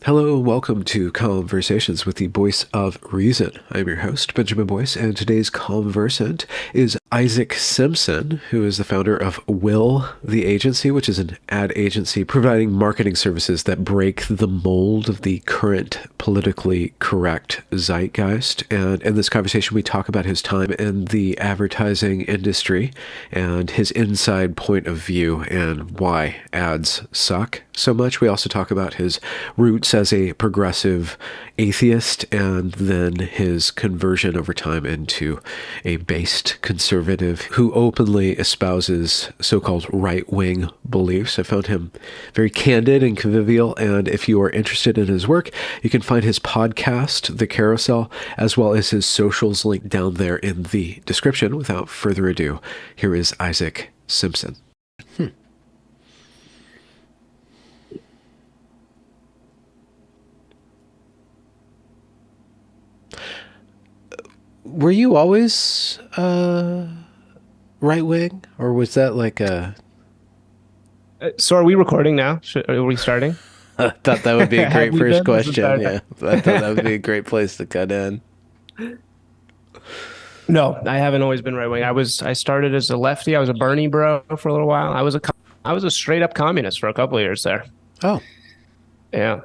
Hello and welcome to Conversations with the Voice of Reason. I'm your host, Benjamin Boyce, and today's conversant is Isaac Simpson, who is the founder of Will, the agency, which is an ad agency providing marketing services that break the mold of the current politically correct zeitgeist. And in this conversation, we talk about his time in the advertising industry and his inside point of view and why ads suck so much. We also talk about his roots as a progressive atheist and then his conversion over time into a based conservative who openly espouses so-called right-wing beliefs. I found him very candid and convivial, and if you are interested in his work, you can find his podcast, The Carousel, as well as his socials linked down there in the description. Without further ado, here is Isaac Simpson. Were you always right wing, or was that like a? So are we recording now? Are we starting? I thought that would be a Have great we first been? question. Yeah, I thought that would be a great place to cut in. No, I haven't always been right wing. I started as a lefty. I was a Bernie bro for a little while. I was a straight up communist for a couple of years there. Oh, Yeah.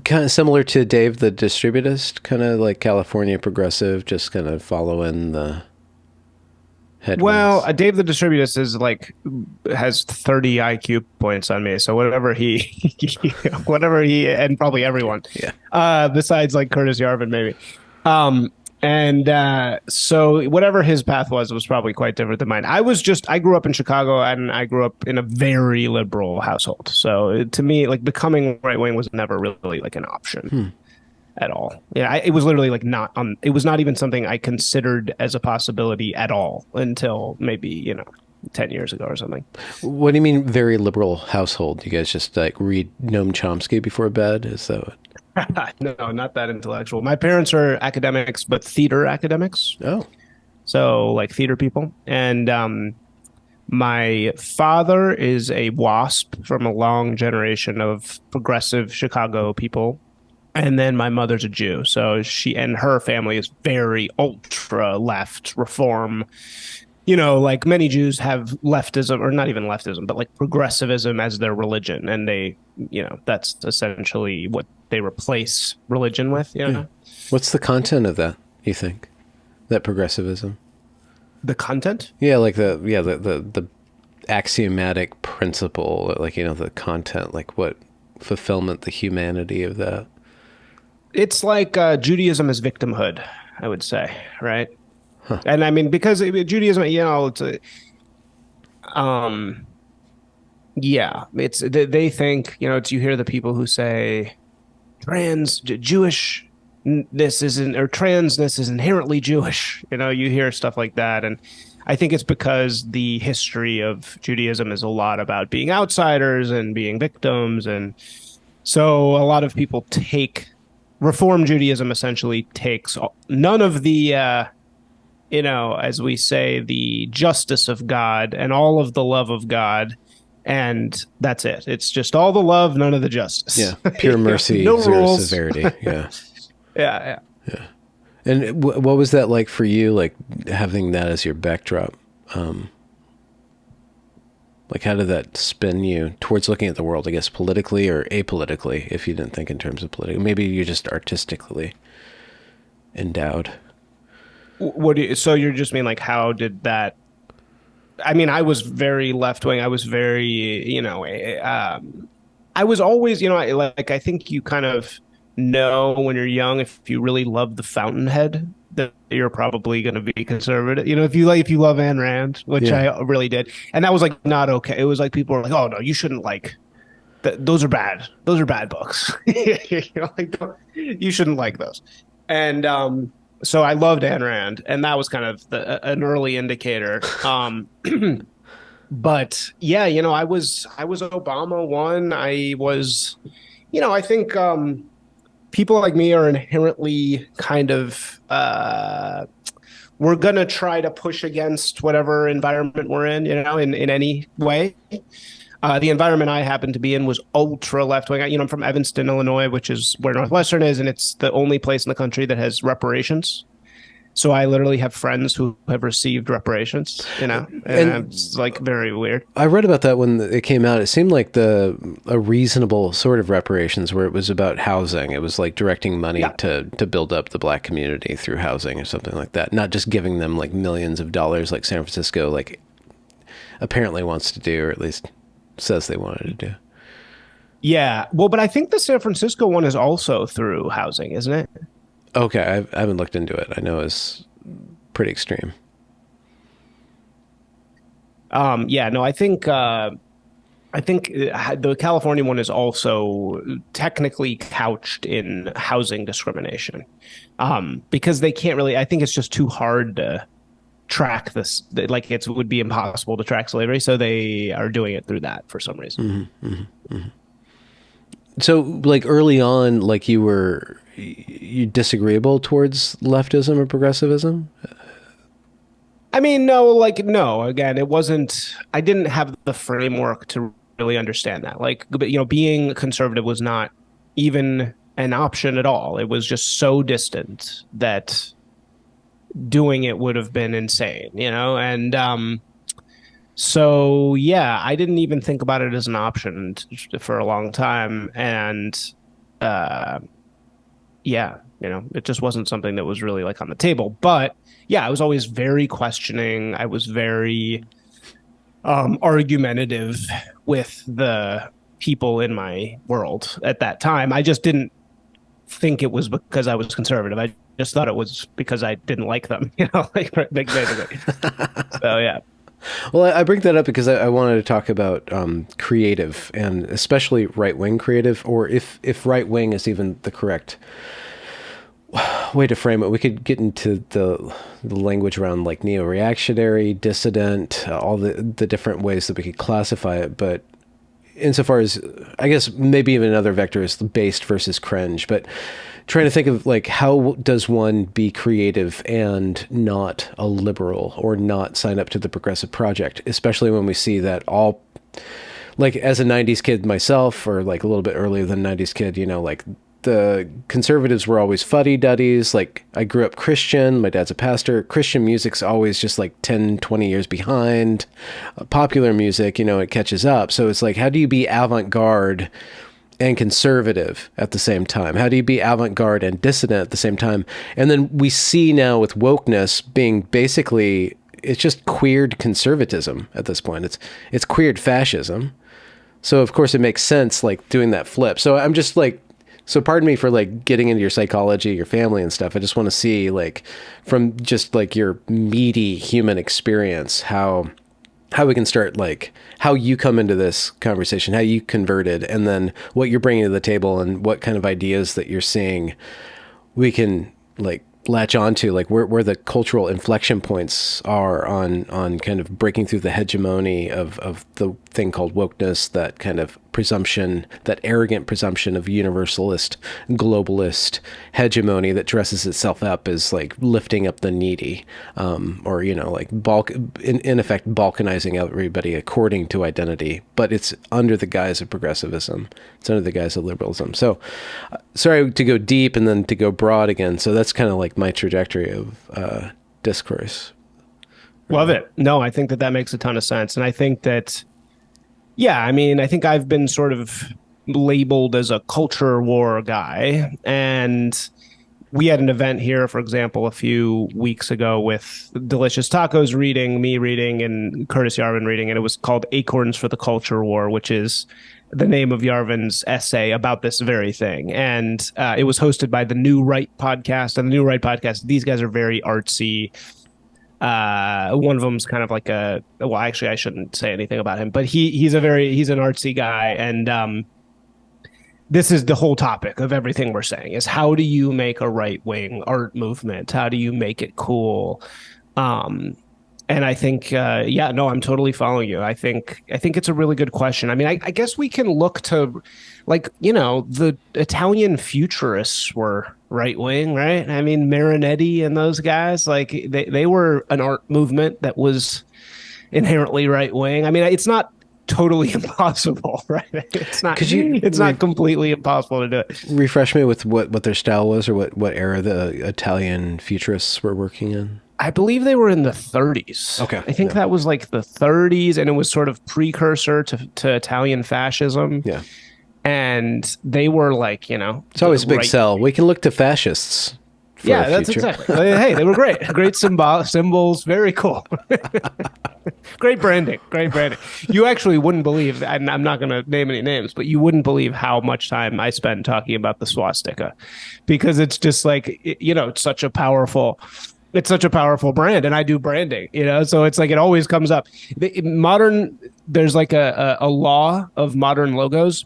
kind of similar to Dave the Distributist, kind of like California progressive, just kind of following the headwinds. Well, Dave the Distributist is like has 30 IQ points on me. So whatever he and probably everyone. Yeah. Besides like Curtis Yarvin maybe. So whatever his path was probably quite different than mine. I grew up in Chicago and I grew up in a very liberal household. So to me, like becoming right wing was never really like an option at all. Yeah, it was literally like it was not even something I considered as a possibility at all until maybe, 10 years ago or something. What do you mean, very liberal household? You guys just like read Noam Chomsky before bed? Is that what? No, not that intellectual. My parents are academics, but theater academics. Oh, So like theater people. And my father is a WASP from a long generation of progressive Chicago people. And then my mother's a Jew. So she and her family is very ultra left reform. Like many Jews have leftism, or not even leftism, but like progressivism as their religion. And that's essentially what they replace religion with. yeah. What's the content of that, you think? That progressivism? The content? Yeah, like the axiomatic principle, like, the content, like what fulfillment, the humanity of that. It's like Judaism is victimhood, I would say, right? Huh. And I mean, because Judaism, it's yeah, they think, you hear the people who say Jewishness isn't, or transness is inherently Jewish. You hear stuff like that. And I think it's because the history of Judaism is a lot about being outsiders and being victims. And so a lot of people Reform Judaism essentially takes none of the, as we say, the justice of God and all of the love of God. And that's it. It's just all the love, none of the justice. Yeah. Pure mercy, no zero rules. severity. Yeah. Yeah. And what was that like for you, like having that as your backdrop? Like, how did that spin you towards looking at the world, I guess, politically or apolitically, if you didn't think in terms of political? Maybe you're just artistically endowed. So you just mean like, how did that? I mean, I was very left wing. I was very, I was always, I think you kind of know when you're young, if you really love the Fountainhead, that you're probably going to be conservative. If you love Ayn Rand, which I really did, and that was like not okay. It was like people were like, "Oh no, you shouldn't like those are bad. Those are bad books. You shouldn't like those." And so I loved Ayn Rand, and that was kind of an early indicator. But yeah, I was Obama one. I was, I think people like me are inherently kind of we're gonna try to push against whatever environment we're in, in any way. The environment I happened to be in was ultra left wing. I'm from Evanston, Illinois, which is where Northwestern is, and it's the only place in the country that has reparations. So I literally have friends who have received reparations, and it's And like very weird. I read about that when it came out. It seemed like the a reasonable sort of reparations where it was about housing. It was like directing money Yeah. to build up the black community through housing or something like that. Not just giving them like millions of dollars like San Francisco like apparently wants to do, or at least says they wanted to do. Yeah. Well, but I think the San Francisco one is also through housing, isn't it? Okay, I haven't looked into it. I know it's pretty extreme. Yeah, no, I think the California one is also technically couched in housing discrimination. Because they can't really, I think it's just too hard to track this. Like it would be impossible to track slavery. So they are doing it through that for some reason. So, like early on, like you disagreeable towards leftism or progressivism? I mean, no, like, no, again, it wasn't, I didn't have the framework to really understand that. Like, but, being conservative was not even an option at all. It was just so distant that doing it would have been insane. And so, yeah, I didn't even think about it as an option for a long time. And uh, yeah, it just wasn't something that was really like on the table. But yeah, I was always very questioning. I was very argumentative with the people in my world at that time. I just didn't think it was because I was conservative. I just thought it was because I didn't like them, like basically. So yeah. Well, I bring that up because I wanted to talk about creative and especially right wing creative, or if right wing is even the correct way to frame it. We could get into the language around like neo-reactionary, dissident, all the different ways that we could classify it. But insofar as, I guess maybe even another vector is based versus cringe, but trying to think of like how does one be creative and not a liberal or not sign up to the progressive project, especially when we see that all, like as a 90s kid myself, or like a little bit earlier than 90s kid, like the conservatives were always fuddy-duddies. Like I grew up Christian, my dad's a pastor. Christian music's always just like 10, 20 years behind popular music. It catches up. So it's like, how do you be avant-garde and conservative at the same time? How do you be avant-garde and dissident at the same time? And then we see now with wokeness being basically, it's just queered conservatism at this point. It's queered fascism. So of course it makes sense like doing that flip. So I'm just like, so pardon me for like getting into your psychology, your family and stuff. I just want to see like from just like your meaty human experience, how we can start, like how you come into this conversation, how you converted, and then what you're bringing to the table and what kind of ideas that you're seeing we can like latch onto, like where the cultural inflection points are on kind of breaking through the hegemony of the thing called wokeness, that kind of presumption, that arrogant presumption of universalist, globalist hegemony that dresses itself up as like lifting up the needy, or, like in effect, balkanizing everybody according to identity, but it's under the guise of progressivism. It's under the guise of liberalism. So sorry to go deep and then to go broad again. So that's kind of like my trajectory of discourse. Love it. No, I think that makes a ton of sense. And I think that, yeah, I mean, I think I've been sort of labeled as a culture war guy. And we had an event here, for example, a few weeks ago with Delicious Tacos reading, me reading, and Curtis Yarvin reading. And it was called Acorns for the Culture War, which is the name of Yarvin's essay about this very thing. And it was hosted by the New Right podcast. And the New Right podcast, these guys are very artsy. One of them's kind of like well, actually I shouldn't say anything about him, but he's an artsy guy. And this is the whole topic of everything we're saying is how do you make a right wing art movement? How do you make it cool? And I think, yeah, no, I'm totally following you. I think it's a really good question. I mean, I guess we can look to, like, the Italian futurists were right wing, right? I mean, Marinetti and those guys, like, they were an art movement that was inherently right wing. I mean, it's not totally impossible, right? It's not. Could you It's not completely impossible to do it. refresh me with what their style was, or what era the Italian futurists were working in? I believe they were in the 30s. Okay. I think Yeah. that was like the 30s, and it was sort of precursor to Italian fascism. Yeah. And they were like, It's always a big sell. We can look to fascists for Yeah, our that's future. exactly. Hey, they were great. Great symbols. Very cool. Great branding. Great branding. You actually wouldn't believe, and I'm not going to name any names, but you wouldn't believe how much time I spend talking about the swastika, because it's just like, it's such a powerful. It's such a powerful brand, and I do branding, so it's like it always comes up. There's like a law of modern logos.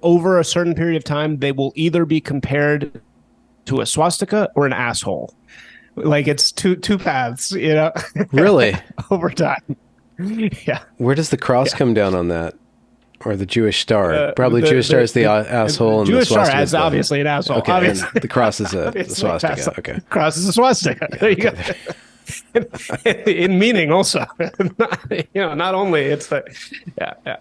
Over a certain period of time, they will either be compared to a swastika or an asshole. Like it's two paths, Really? over time. Yeah. Where does the cross come down on that? Or the Jewish star? Probably the- Jewish star is the the- asshole, and Jewish the star swastika is obviously an asshole. Okay, Obviously. and the cross is the Obviously, swastika. Okay. Cross is a swastika. There you go. In meaning also. Not only it's the yeah.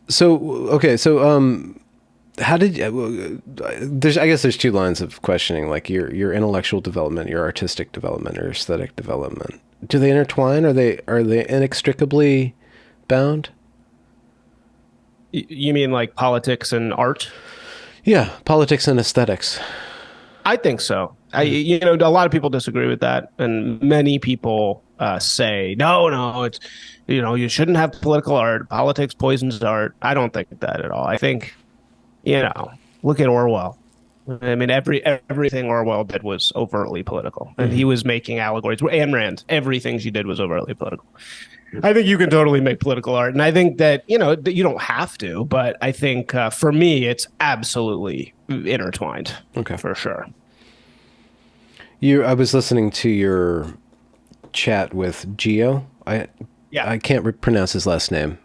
So okay, so how did I guess there's two lines of questioning, like your intellectual development, your artistic development, or aesthetic development. Do they intertwine? Are they inextricably bound? You mean like politics and art? Yeah, politics and aesthetics. I think so. A lot of people disagree with that, and many people say, no, it's, you shouldn't have political art. Politics poisons art. I don't think that at all. I think, look at Orwell. I mean, everything Orwell did was overtly political, and he was making allegories. Ayn Rand, everything she did was overtly political. I think you can totally make political art, and I think that that you don't have to, but I think for me, it's absolutely intertwined. Okay, for sure. I was listening to your chat with Gio. I can't pronounce his last name.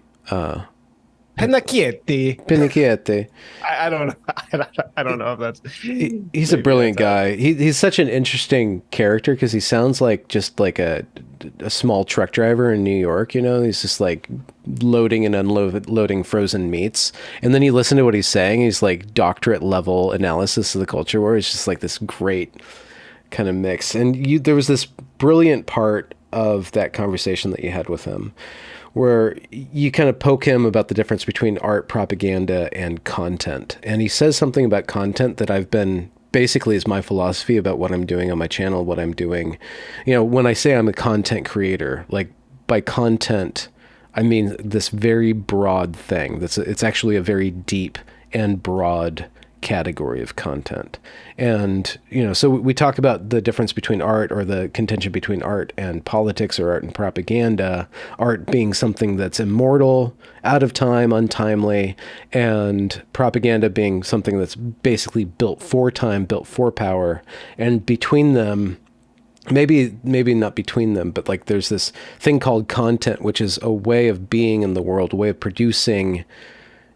Pennacchietti. I don't know. I don't know if that's. He's a brilliant guy. He's such an interesting character because he sounds like just like a small truck driver in New York. He's just like loading and unloading frozen meats, and then you listen to what he's saying. He's like doctorate level analysis of the culture war. It's just like this great kind of mix. And there was this brilliant part of that conversation that you had with him where you kind of poke him about the difference between art, propaganda, and content. And he says something about content that I've been basically is my philosophy about what I'm doing on my channel, what I'm doing. When I say I'm a content creator, like by content, I mean this very broad thing. It's actually a very deep and broad category of content. And so we talk about the difference between art, or the contention between art and politics, or art and propaganda, art being something that's immortal, out of time, untimely, and propaganda being something that's basically built for time, built for power. And between them, maybe not between them, but like there's this thing called content, which is a way of being in the world, a way of producing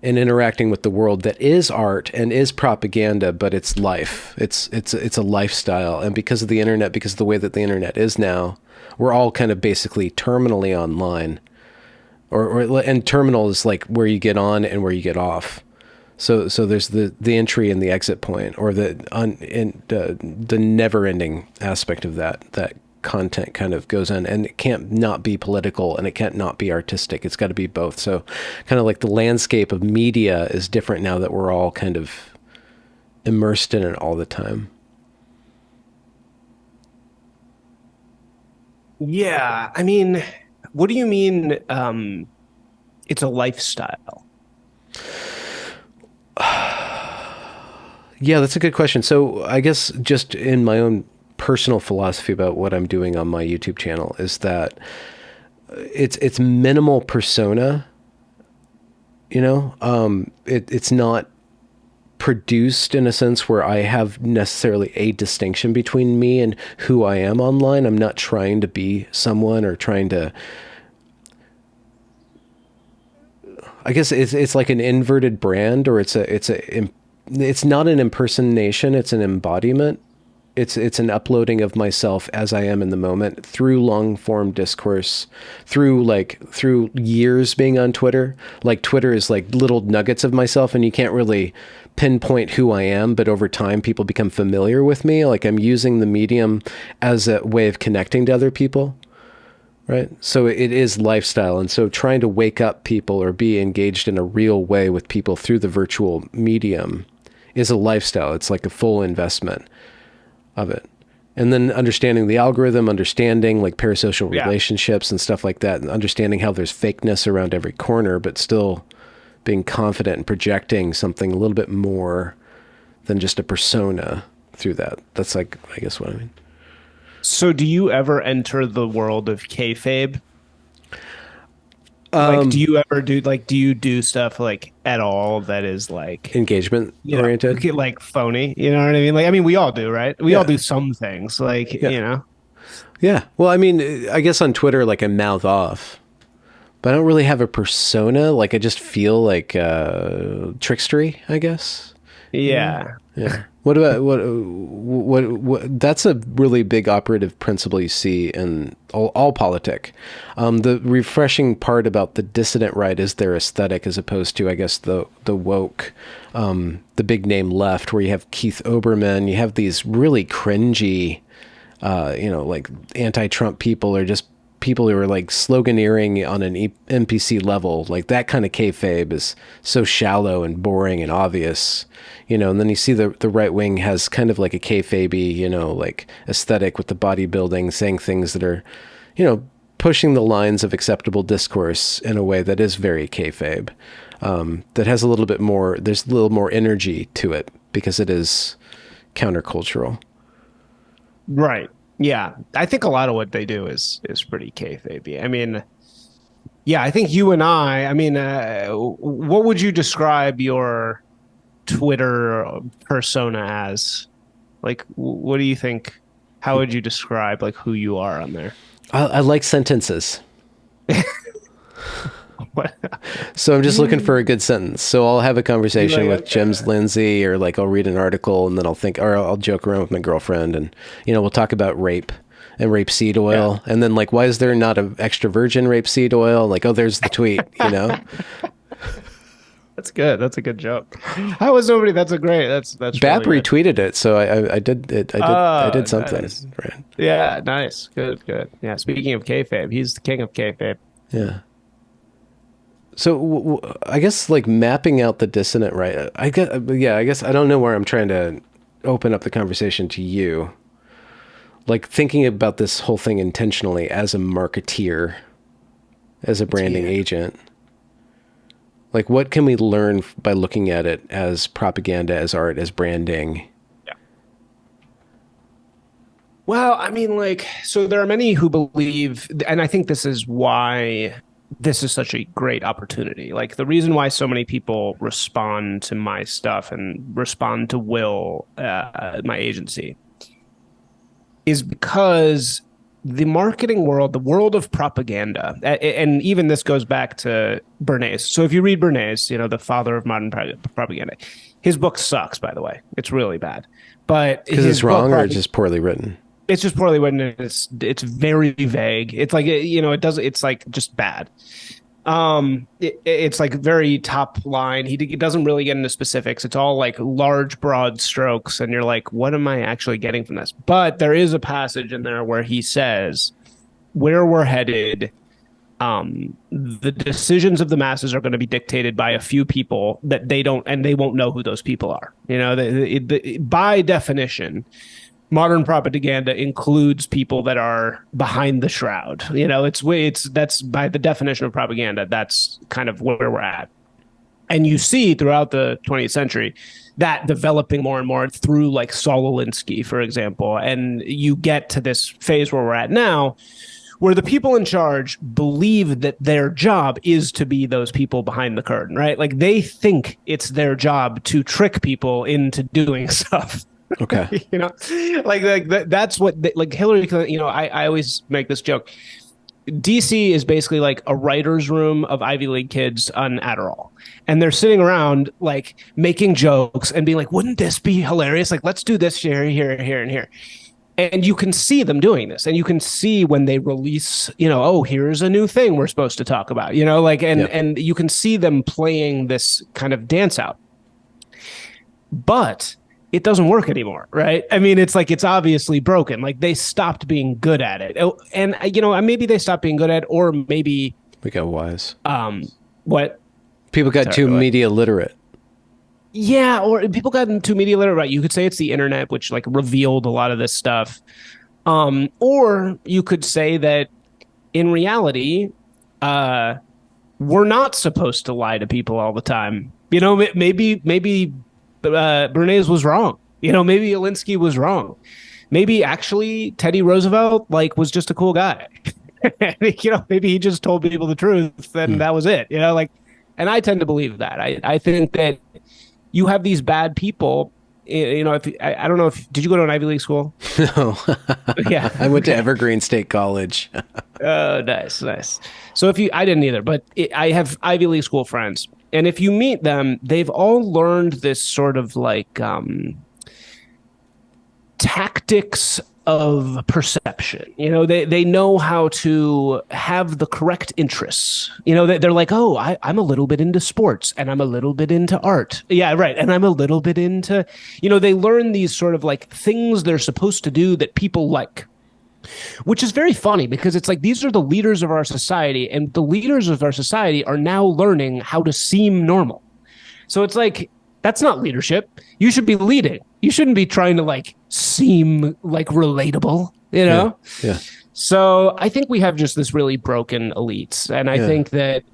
and interacting with the world that is art and is propaganda, but it's life. It's a lifestyle. And because of the internet, because of the way that the internet is now, we're all kind of basically terminally online. And terminal is like where you get on and where you get off. So there's the entry and the exit point, or the never ending aspect of that content kind of goes in, and it can't not be political and it can't not be artistic. It's got to be both. So kind of like the landscape of media is different now that we're all kind of immersed in it all the time. Yeah. I mean, what do you mean it's a lifestyle? Yeah, that's a good question. So I guess just in my own personal philosophy about what I'm doing on my YouTube channel is that it's minimal persona. It's not produced in a sense where I have necessarily a distinction between me and who I am online. I'm not trying to be someone or trying to. I guess it's like an inverted brand, or it's not an impersonation, it's an embodiment. It's an uploading of myself as I am in the moment through long form discourse, through years being on Twitter. Like Twitter is like little nuggets of myself, and you can't really pinpoint who I am, but over time people become familiar with me. Like I'm using the medium as a way of connecting to other people. Right. So it is lifestyle. And so trying to wake up people or be engaged in a real way with people through the virtual medium is a lifestyle. It's like a full investment of it. And then understanding the algorithm, understanding like parasocial relationships and stuff like that, and understanding how there's fakeness around every corner, but still being confident and projecting something a little bit more than just a persona through that. That's like, I guess what I mean. So do you ever enter the world of kayfabe? Do you ever do you do stuff like at all that is like Engagement oriented? like phony? You know what I mean? Like, I mean, we all do, right? We all do some things like, Yeah. Well, I mean, I guess on Twitter, like I mouth off, but I don't really have a persona. Like I just feel like trickstery, I guess. Yeah. Yeah. What about what that's a really big operative principle you see in all politic. The refreshing part about the dissident right is their aesthetic as opposed to, I guess, the woke, the big name left, where you have Keith Olbermann, you have these really cringy, like anti-Trump people, or just people who are like sloganeering on an NPC level. Like that kind of kayfabe is so shallow and boring and obvious, and then you see the right wing has kind of like a kayfabe, like aesthetic with the bodybuilding, saying things that are, pushing the lines of acceptable discourse in a way that is very kayfabe, that has a little bit more, there's a little more energy to it because it is countercultural. Right. Yeah, I think a lot of what they do is pretty kayfabe. I mean, yeah, I think you and I mean, what would you describe your Twitter persona as? Like, what do you think? How would you describe like who you are on there? I like sentences. What? So I'm just looking for a good sentence. So I'll have a conversation with James Lindsay, or like I'll read an article and then I'll joke around with my girlfriend, and we'll talk about rape and rapeseed oil, and then like, why is there not an extra virgin rapeseed oil? Like, oh, there's the tweet. That's good. That's a good joke. How was nobody? That's a great. That's Bap really retweeted it, so I did it. I did something. Nice. Right. Yeah, nice. Good. Yeah. Speaking of kayfabe, he's the king of kayfabe. Yeah. So I guess like mapping out the dissonant right. I guess I don't know where I'm trying to open up the conversation to you. Like thinking about this whole thing intentionally as a marketeer, as a branding agent. Like what can we learn by looking at it as propaganda, as art, as branding? Yeah. Well, I mean, like, so there are many who believe, and I think this is why this is such a great opportunity. Like the reason why so many people respond to my stuff and respond to Will, my agency, is because the marketing world, the world of propaganda, and even this goes back to Bernays. So if you read Bernays, the father of modern propaganda, his book sucks, by the way. It's really bad. But because it's wrong or just poorly written? It's just poorly written. It's very vague. It's like, it's like just bad. It's like very top line. He doesn't really get into specifics. It's all like large, broad strokes. And you're like, what am I actually getting from this? But there is a passage in there where he says, where we're headed, the decisions of the masses are going to be dictated by a few people that they won't know who those people are. By definition, modern propaganda includes people that are behind the shroud. That's by the definition of propaganda. That's kind of where we're at. And you see throughout the 20th century that developing more and more through like Saul Alinsky, for example. And you get to this phase where we're at now, where the people in charge believe that their job is to be those people behind the curtain, right? Like they think it's their job to trick people into doing stuff. Okay. That's what like Hillary Clinton, I always make this joke. DC is basically like a writer's room of Ivy League kids on Adderall. And they're sitting around like making jokes and being like, wouldn't this be hilarious? Like, let's do this here, here, here, and here. And you can see them doing this. And you can see when they release, oh, here's a new thing we're supposed to talk about, like, and you can see them playing this kind of dance out. But it doesn't work anymore, right? I mean, it's like it's obviously broken. Like they stopped being good at it, and maybe they stopped being good at it, or maybe we got wise. What? People got too media literate. Yeah, or people got too media literate. Right? You could say it's the internet, which like revealed a lot of this stuff. Or you could say that in reality, we're not supposed to lie to people all the time. Maybe Bernays was wrong. Maybe Alinsky was wrong. Maybe actually Teddy Roosevelt was just a cool guy. Maybe he just told people the truth and that was it. And I tend to believe that. I think that you have these bad people. If I don't know if did you go to an Ivy League school? No. Yeah, I went to Evergreen State College. Oh, nice. So I didn't either, but I have Ivy League school friends. And if you meet them, they've all learned this sort of tactics of perception. They know how to have the correct interests. They're like, oh, I'm a little bit into sports and I'm a little bit into art. Yeah, right. And I'm a little bit into, they learn these sort of things they're supposed to do that people like. Which is very funny because it's like these are the leaders of our society, and the leaders of our society are now learning how to seem normal. So it's like, that's not leadership. You should be leading. You shouldn't be trying to seem relatable, Yeah. So I think we have just this really broken elites. And I think that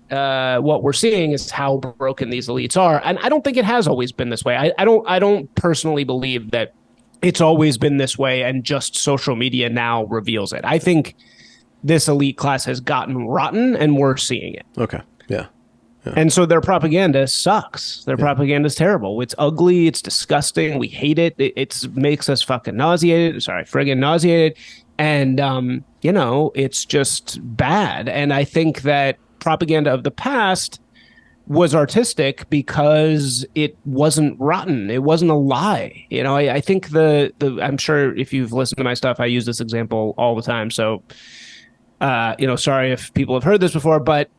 what we're seeing is how broken these elites are. And I don't think it has always been this way. I don't personally believe that it's always been this way and just social media now reveals it. I think this elite class has gotten rotten and we're seeing it. Okay. Yeah. And so their propaganda sucks. Their propaganda is terrible. It's ugly. It's disgusting. We hate it. It makes us fucking nauseated. Sorry, friggin' nauseated. And, it's just bad. And I think that propaganda of the past was artistic because it wasn't rotten. It wasn't a lie. I think I'm sure if you've listened to my stuff, I use this example all the time. So, sorry if people have heard this before, but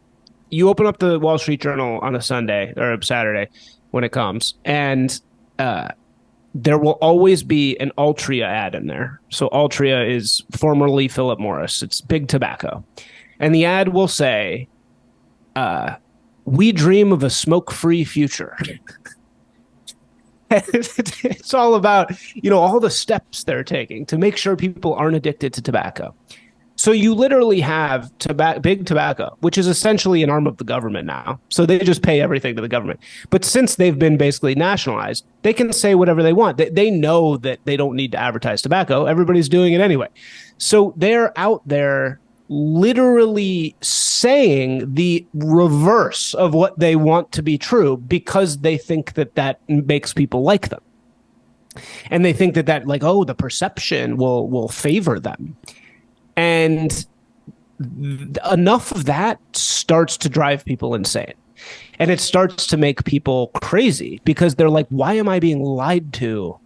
you open up the Wall Street Journal on a Sunday or a Saturday when it comes, and there will always be an Altria ad in there. So Altria is formerly Philip Morris. It's big tobacco. And the ad will say, we dream of a smoke-free future. It's all about, all the steps they're taking to make sure people aren't addicted to tobacco. So you literally have big tobacco, which is essentially an arm of the government now. So they just pay everything to the government. But since they've been basically nationalized, they can say whatever they want. They know that they don't need to advertise tobacco. Everybody's doing it anyway. So they're out there literally saying the reverse of what they want to be true because they think that makes people like them. And they think that the perception will favor them. And enough of that starts to drive people insane. And it starts to make people crazy because they're like, why am I being lied to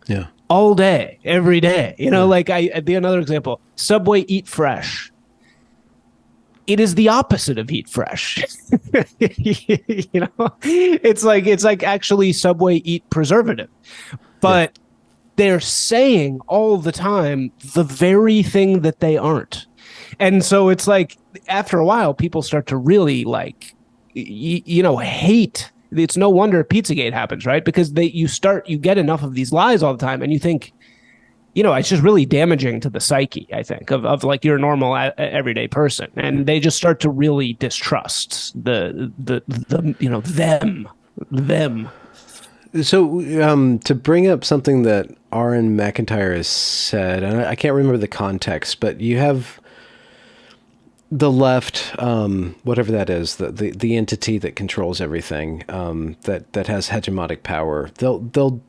all day, every day? Another example, Subway Eat Fresh. It is the opposite of Eat Fresh. It's like actually Subway Eat Preservative. But they're saying all the time the very thing that they aren't. And so it's like after a while, people start to really hate. It's no wonder Pizzagate happens, right? Because you get enough of these lies all the time and you think, it's just really damaging to the psyche, I think, of your normal everyday person. And they just start to really distrust them. So to bring up something that R.N. McIntyre has said, and I can't remember the context, but you have the left, whatever that is, the entity that controls everything, that has hegemonic power. They'll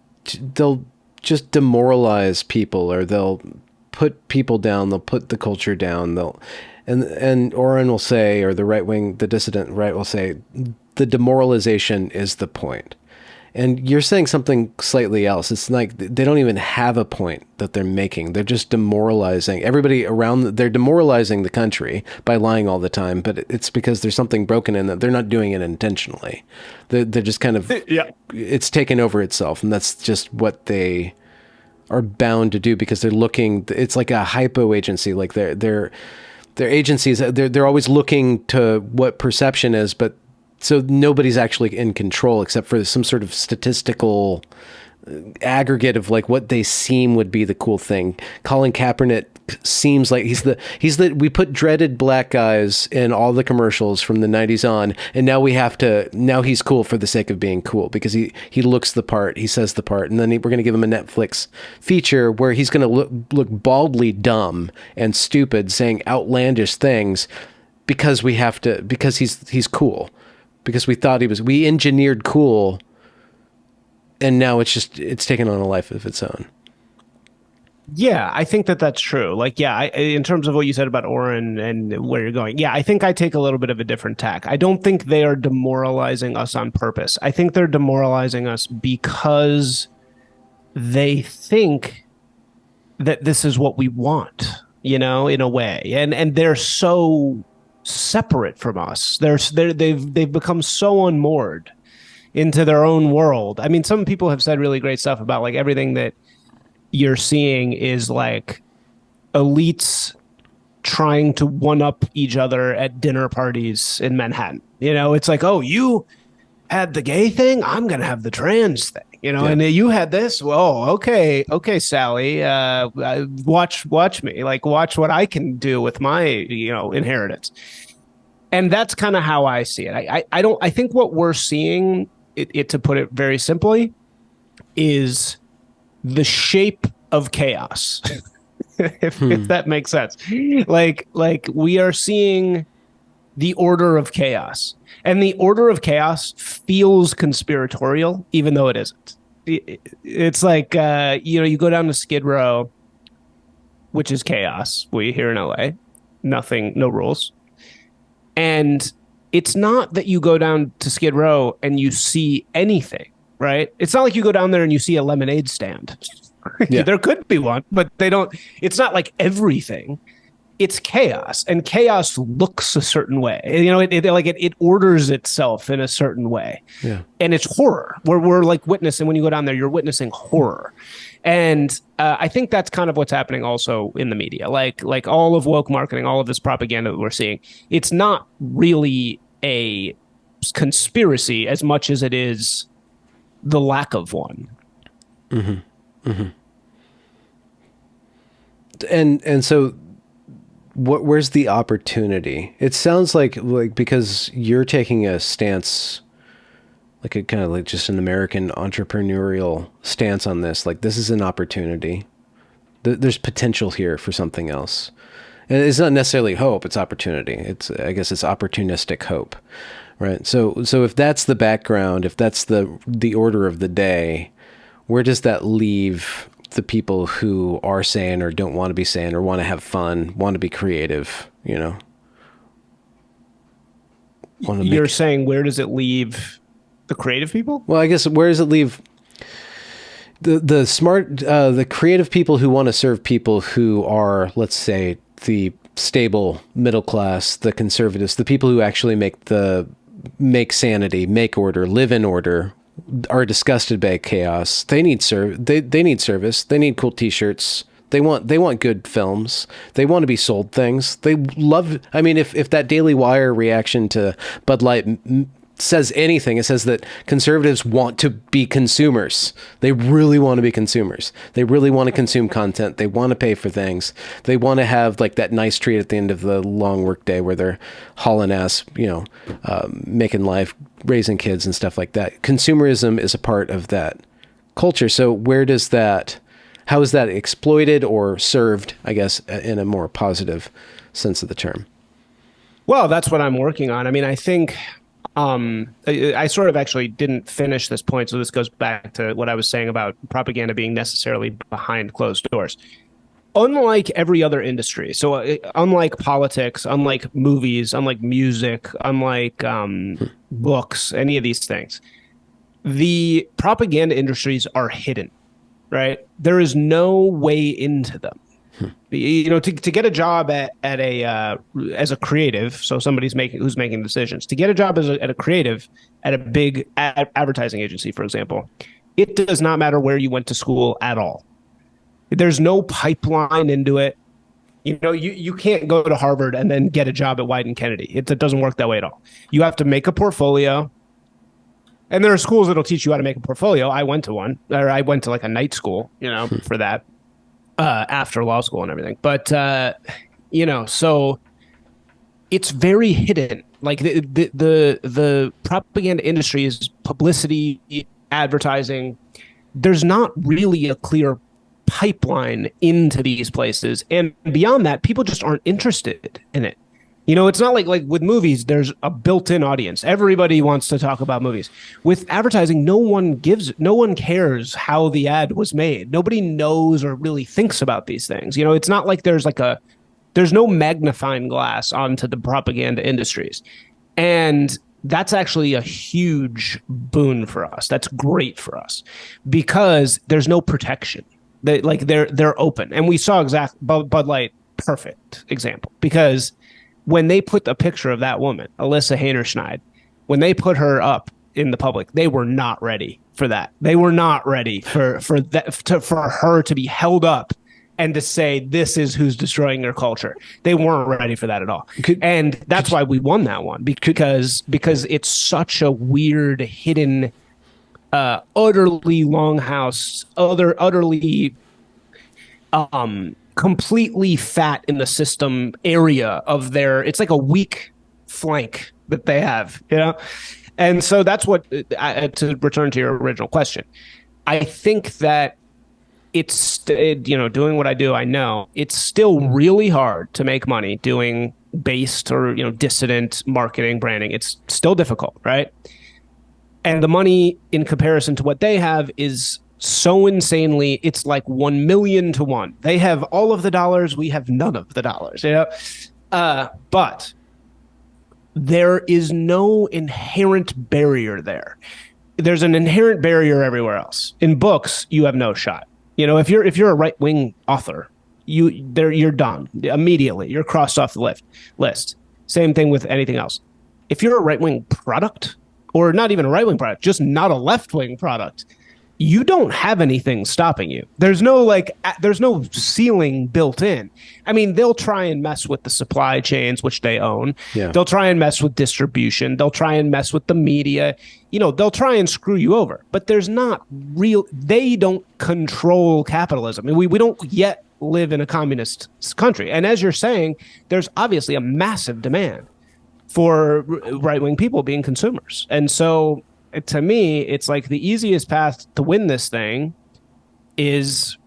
just demoralize people, or they'll put people down, they'll put the culture down, and Oren will say, or the right wing, the dissident right will say, the demoralization is the point. And you're saying something slightly else. It's like they don't even have a point that they're making. They're just demoralizing everybody around. They're demoralizing the country by lying all the time, but it's because there's something broken in that. They're not doing it intentionally. They're just kind of, Yeah. it's taken over itself. And that's just what they are bound to do because they're looking, it's like a hypo agency. Like their agencies, they're always looking to what perception is, but so nobody's actually in control except for some sort of statistical aggregate of like what they seem would be the cool thing. Colin Kaepernick seems like he's the we put dreaded black guys in all the commercials from the 90s on, and now he's cool for the sake of being cool because he looks the part, he says the part, and then we're going to give him a Netflix feature where he's going to look baldly dumb and stupid saying outlandish things because he's cool. Because we engineered cool, and now it's taken on a life of its own. Yeah, I think that's true. Like, yeah, in terms of what you said about Oren and where you're going, yeah, I think I take a little bit of a different tack. I don't think they are demoralizing us on purpose. I think they're demoralizing us because they think that this is what we want, in a way, and they're so separate from us. They've become so unmoored into their own world. I mean, some people have said really great stuff about like everything that you're seeing is like elites trying to one up each other at dinner parties in Manhattan. It's like, oh, you had the gay thing, I'm gonna have the trans thing. Yeah. And you had this. Well, okay, Sally. Watch me. Like, watch what I can do with my, inheritance. And that's kind of how I see it. I think what we're seeing, it to put it very simply, is the shape of chaos. if that makes sense. Like we are seeing the order of chaos. And the order of chaos feels conspiratorial, even though it isn't. It's like, you go down to Skid Row, which is chaos. We here in LA, nothing, no rules. And it's not that you go down to Skid Row and you see anything, right? It's not like you go down there and you see a lemonade stand. Yeah. There could be one, but it's not like everything. It's chaos, and chaos looks a certain way. It orders itself in a certain way. Yeah. And it's horror. We're like witnessing, when you go down there, you're witnessing horror. And I think that's kind of what's happening also in the media. Like all of woke marketing, all of this propaganda that we're seeing, it's not really a conspiracy as much as it is the lack of one. Mm-hmm. Mm-hmm. And so where's the opportunity? It sounds like because you're taking a stance, like a kind of like just an American entrepreneurial stance on this. Like, this is an opportunity. There's potential here for something else. And it's not necessarily hope, it's opportunity. I guess it's opportunistic hope, right? So if that's the background, if that's the order of the day, where does that leave the people who are sane or don't want to be sane or want to have fun, want to be creative, You're saying, where does it leave the creative people? Well, I guess, where does it leave the smart, the creative people who want to serve people who are, let's say, the stable middle class, the conservatives, the people who actually make sanity, make order, live in order, are disgusted by chaos. They need they need service. They need cool t-shirts. They want good films. They want to be sold things. They love, I mean, if that Daily Wire reaction to Bud Light says anything, it says that conservatives want to be consumers. They really want to be consumers. They really want to consume content. They want to pay for things. They want to have like that nice treat at the end of the long work day where they're hauling ass, making life, raising kids and stuff like that. Consumerism is a part of that culture. So how is that exploited or served, I guess, in a more positive sense of the term? Well, that's what I'm working on. I mean, I think I sort of actually didn't finish this point, so this goes back to what I was saying about propaganda being necessarily behind closed doors. unlike every other industry, so unlike politics, unlike movies, unlike music, unlike books, any of these things, the propaganda industries are hidden, right? There is no way into them. You know, to get a job at a as a creative, so who's making decisions, to get a job at a creative at a big advertising agency, for example, it does not matter where you went to school at all. There's no pipeline into it. You know, you can't go to Harvard and then get a job at Wieden Kennedy. It doesn't work that way at all. You have to make a portfolio. And there are schools that'll teach you how to make a portfolio. I went to one, or I went to like a night school, you know, for that after law school and everything. But, you know, so it's very hidden. Like the propaganda industry is publicity, advertising. There's not really a clear pipeline into these places, and beyond that, people just aren't interested in it. You know, it's not like with movies, there's a built-in audience. Everybody wants to talk about movies. With advertising, no one cares how the ad was made. Nobody knows or really thinks about these things. You know, it's not like there's no magnifying glass onto the propaganda industries. And that's actually a huge boon for us. That's great for us because there's no protection. They're open. And we saw Bud Light, perfect example, because when they put a picture of that woman, Alyssa Heinerschneid, when they put her up in the public, they were not ready for that. They were not ready for her to be held up and to say, this is who's destroying their culture. They weren't ready for that at all. And that's why we won that one, because it's such a weird, hidden, utterly longhouse, utterly completely fat in the system area of it's like a weak flank that they have, you know? And so that's what, to return to your original question, I think that doing what I do, I know it's still really hard to make money doing based or, dissident marketing, branding. It's still difficult, right? And the money in comparison to what they have is so insanely, it's like 1 million to 1. They have all of the dollars, we have none of the dollars, but there is no inherent barrier there. There's an inherent barrier everywhere else. In books, you have no shot. You know, if you're a right-wing author, you're done immediately. You're crossed off the list. Same thing with anything else. If you're a right-wing product, or not even a right-wing product, just not a left-wing product, you don't have anything stopping you. There's no ceiling built in. I mean, they'll try and mess with the supply chains, which they own. Yeah. They'll try and mess with distribution. They'll try and mess with the media. You know, they'll try and screw you over. But there's not they don't control capitalism. I mean, we don't yet live in a communist country. And as you're saying, there's obviously a massive demand for right-wing people being consumers. And so to me, it's like the easiest path to win this thing is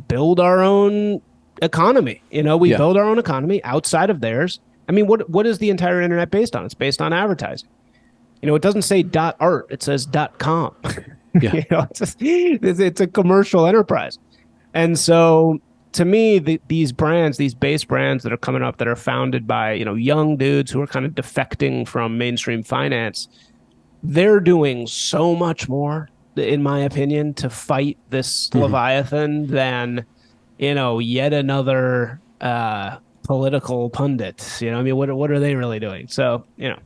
build our own economy. You know, we build our own economy outside of theirs. I mean, what is the entire internet based on? It's based on advertising. You know, it doesn't say .art, it says .com. Yeah. You know, it's a commercial enterprise. And so to me, these brands, these base brands that are coming up that are founded by, young dudes who are kind of defecting from mainstream finance, they're doing so much more, in my opinion, to fight this Leviathan than, yet another political pundit. You know, I mean, what are they really doing? So, Yeah.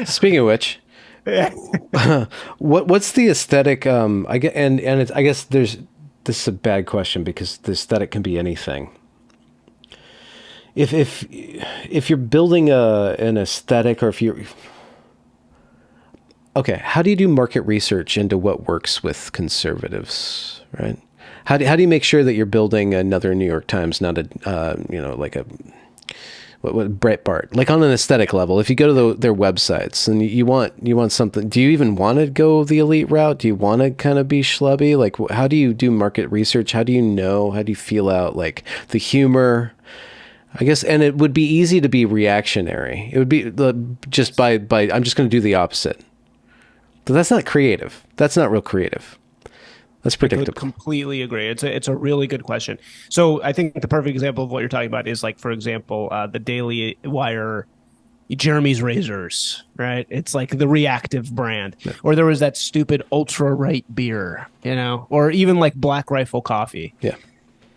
Speaking of which, what's the aesthetic? I guess this is a bad question because the aesthetic can be anything. If you're building an aesthetic, or if you're okay, how do you do market research into what works with conservatives, right? How do you make sure that you're building another New York Times, not like a what Breitbart, like on an aesthetic level? If you go to their websites and you want something, do you even want to go the elite route? Do you want to kind of be schlubby? Like, how do you do market research? How do you feel out like the humor? I guess, and it would be easy to be reactionary. It would be just by I'm just going to do the opposite. But that's not creative. That's not real creative. That's I could predictable. completely agree. It's a really good question. So I think the perfect example of what you're talking about is like, for example, the Daily Wire Jeremy's Razors, right? It's like the reactive brand. Yeah. Or there was that stupid ultra right beer, or even like Black Rifle coffee. Yeah.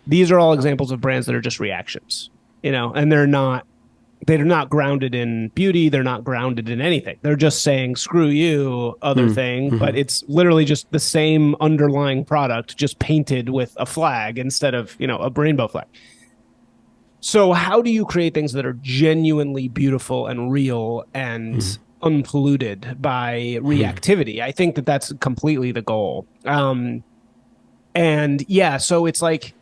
These are all examples of brands that are just reactions, and they're not grounded in beauty. They're not grounded in anything. They're just saying, screw you, other thing. Mm-hmm. But it's literally just the same underlying product, just painted with a flag instead of, a rainbow flag. So, how do you create things that are genuinely beautiful and real and Mm-hmm. unpolluted by reactivity? I think that that's completely the goal. And yeah, so it's like,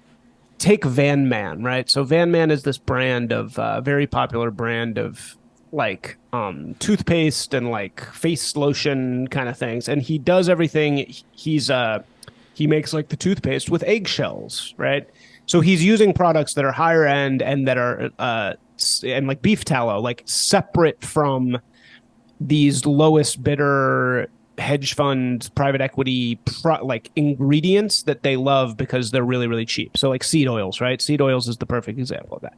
take Van Man, right? So Van Man is this brand of very popular brand of like toothpaste and like face lotion kind of things. And he does everything. He makes like the toothpaste with eggshells, right? So he's using products that are higher end and that are and like beef tallow, like separate from these lowest bidder hedge funds, private equity, like ingredients that they love because they're really, really cheap. So like seed oils, right? Seed oils is the perfect example of that.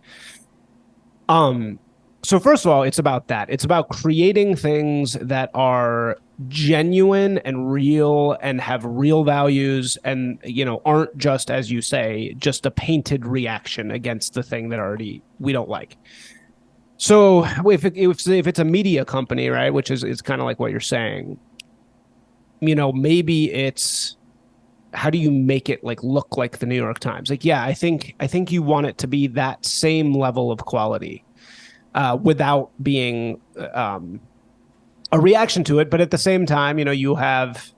Um, so first of all, it's about that. It's about creating things that are genuine and real and have real values and, aren't just, as you say, just a painted reaction against the thing that already we don't like. So if it's a media company, right, which is kind of like what you're saying, maybe it's, how do you make it like look like the New York Times? Like, yeah, I think you want it to be that same level of quality, without being a reaction to it. But at the same time, you have,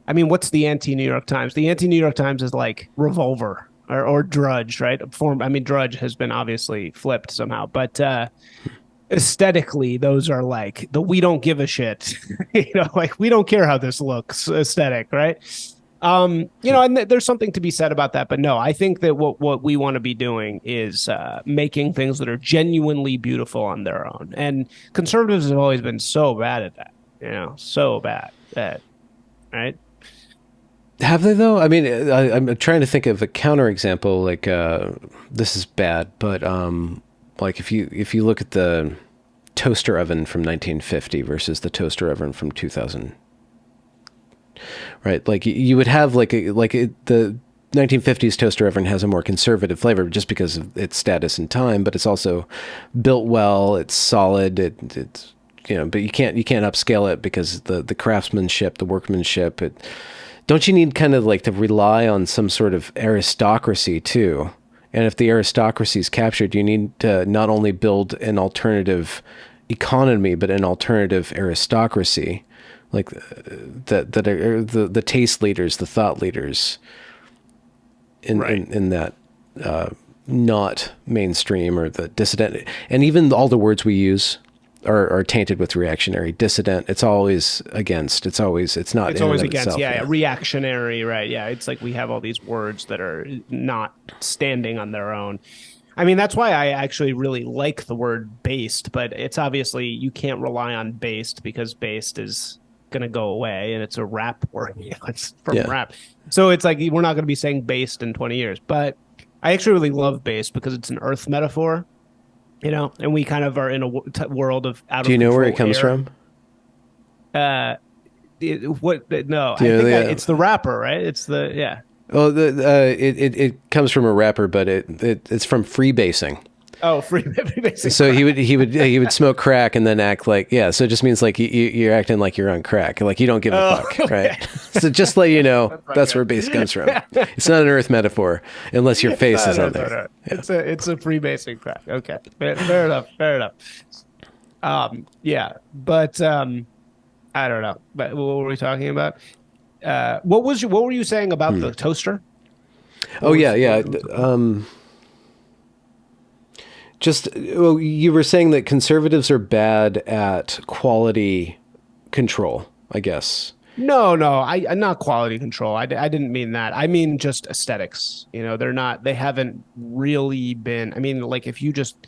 I mean, what's the anti New York Times? The anti New York Times is like Revolver or Drudge, right? I mean, Drudge has been obviously flipped somehow, but aesthetically, those are like the we don't give a shit, like we don't care how this looks aesthetic, right? And there's something to be said about that. But no, I think that what we want to be doing is making things that are genuinely beautiful on their own. And conservatives have always been so bad at that, so bad at, right? Have they though? I mean, I'm trying to think of a counterexample. Like, this is bad, but like if you look at the toaster oven from 1950 versus the toaster oven from 2000, right? Like you would have the 1950s toaster oven has a more conservative flavor just because of its status in time, but it's also built well. It's solid. It's but you can't upscale it because the craftsmanship, the workmanship. Don't you need kind of like to rely on some sort of aristocracy too? And if the aristocracy is captured, you need to not only build an alternative economy, but an alternative aristocracy, like that are the taste leaders, the thought leaders in that not mainstream or the dissident. And even all the words we use are tainted with reactionary. Dissident, it's always against. It's always not. It's in always and of against, itself, yeah, reactionary, right? Yeah, it's like we have all these words that are not standing on their own. I mean, that's why I actually really like the word based, but it's obviously you can't rely on based because based is going to go away and it's a rap word. It's from rap. So it's like we're not going to be saying based in 20 years. But I actually really love based because it's an earth metaphor, and we kind of are in a world of out Do of you know where control it comes air. from? What? No, Do I you know think the, it's the rapper, right? It's the yeah. well, it comes from a rapper, but it's from freebasing. Oh, free basic So crap. he would smoke crack and then act like, yeah. So it just means like you're acting like you're on crack, like you don't give a Oh, fuck, okay. right? So just let you know that's where Okay. base comes from. It's not an earth metaphor unless your face is No, on no, there. no. Yeah. It's a free basic crack. Okay, fair enough. Fair enough. Yeah, but I don't know. But what were we talking about? What were you saying about the toaster? What Oh yeah, was what yeah. was it? Just well, you were saying that conservatives are bad at quality control, I guess. No. I not quality control. I didn't mean that. I mean just aesthetics. They haven't really been. I mean, like if you just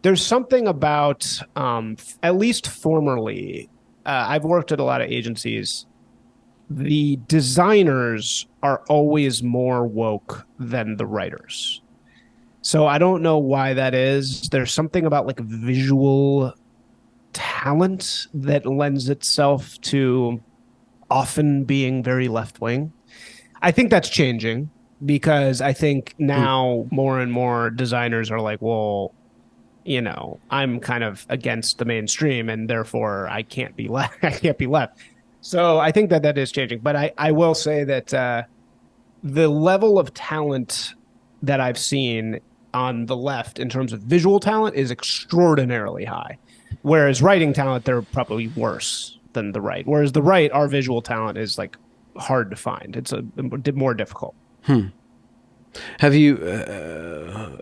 there's something about at least formerly. I've worked at a lot of agencies the designers are always more woke than the writers. So I don't know why that is. There's something about like visual talent that lends itself to often being very left wing. I think that's changing because I think Hmm. now more and more designers are like, well, I'm kind of against the mainstream and therefore I can't be left. I can't be left. So I think that that is changing. But I will say that the level of talent that I've seen on the left in terms of visual talent is extraordinarily high. Whereas writing talent, they're probably worse than the right. Whereas the right, our visual talent is like hard to find. It's a more difficult. Hmm. Have you,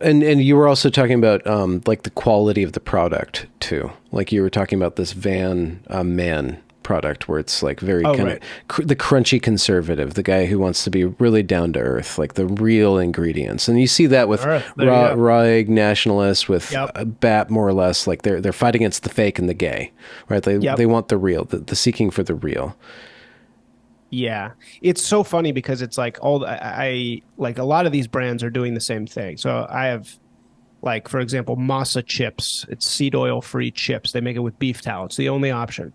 and you were also talking about like the quality of the product too. Like you were talking about this Van Man product where it's like very Oh, kind of right. the crunchy conservative, the guy who wants to be really down to earth, like the real ingredients. And you see that with Earth. There you go. raw egg nationalists, with Yep. BAP more or less, like they're fighting against the fake and the gay, right? They Yep. want the real, the seeking for the real. Yeah. It's so funny because it's like like a lot of these brands are doing the same thing. So I have like, for example, Masa chips. It's seed oil free chips. They make it with beef tallow. It's the only option.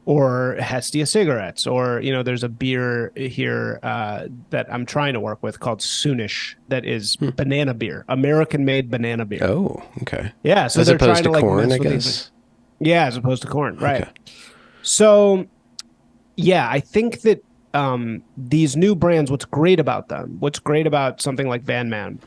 Or Hestia cigarettes. Or, there's a beer here that I'm trying to work with called Soonish that is Hmm. banana beer, American made banana beer. Oh, okay. Yeah. So As they're opposed trying to to like corn, mess I with these. guess. Yeah. As opposed to corn. Right. Okay. So yeah, I think that these new brands, what's great about something like Van Man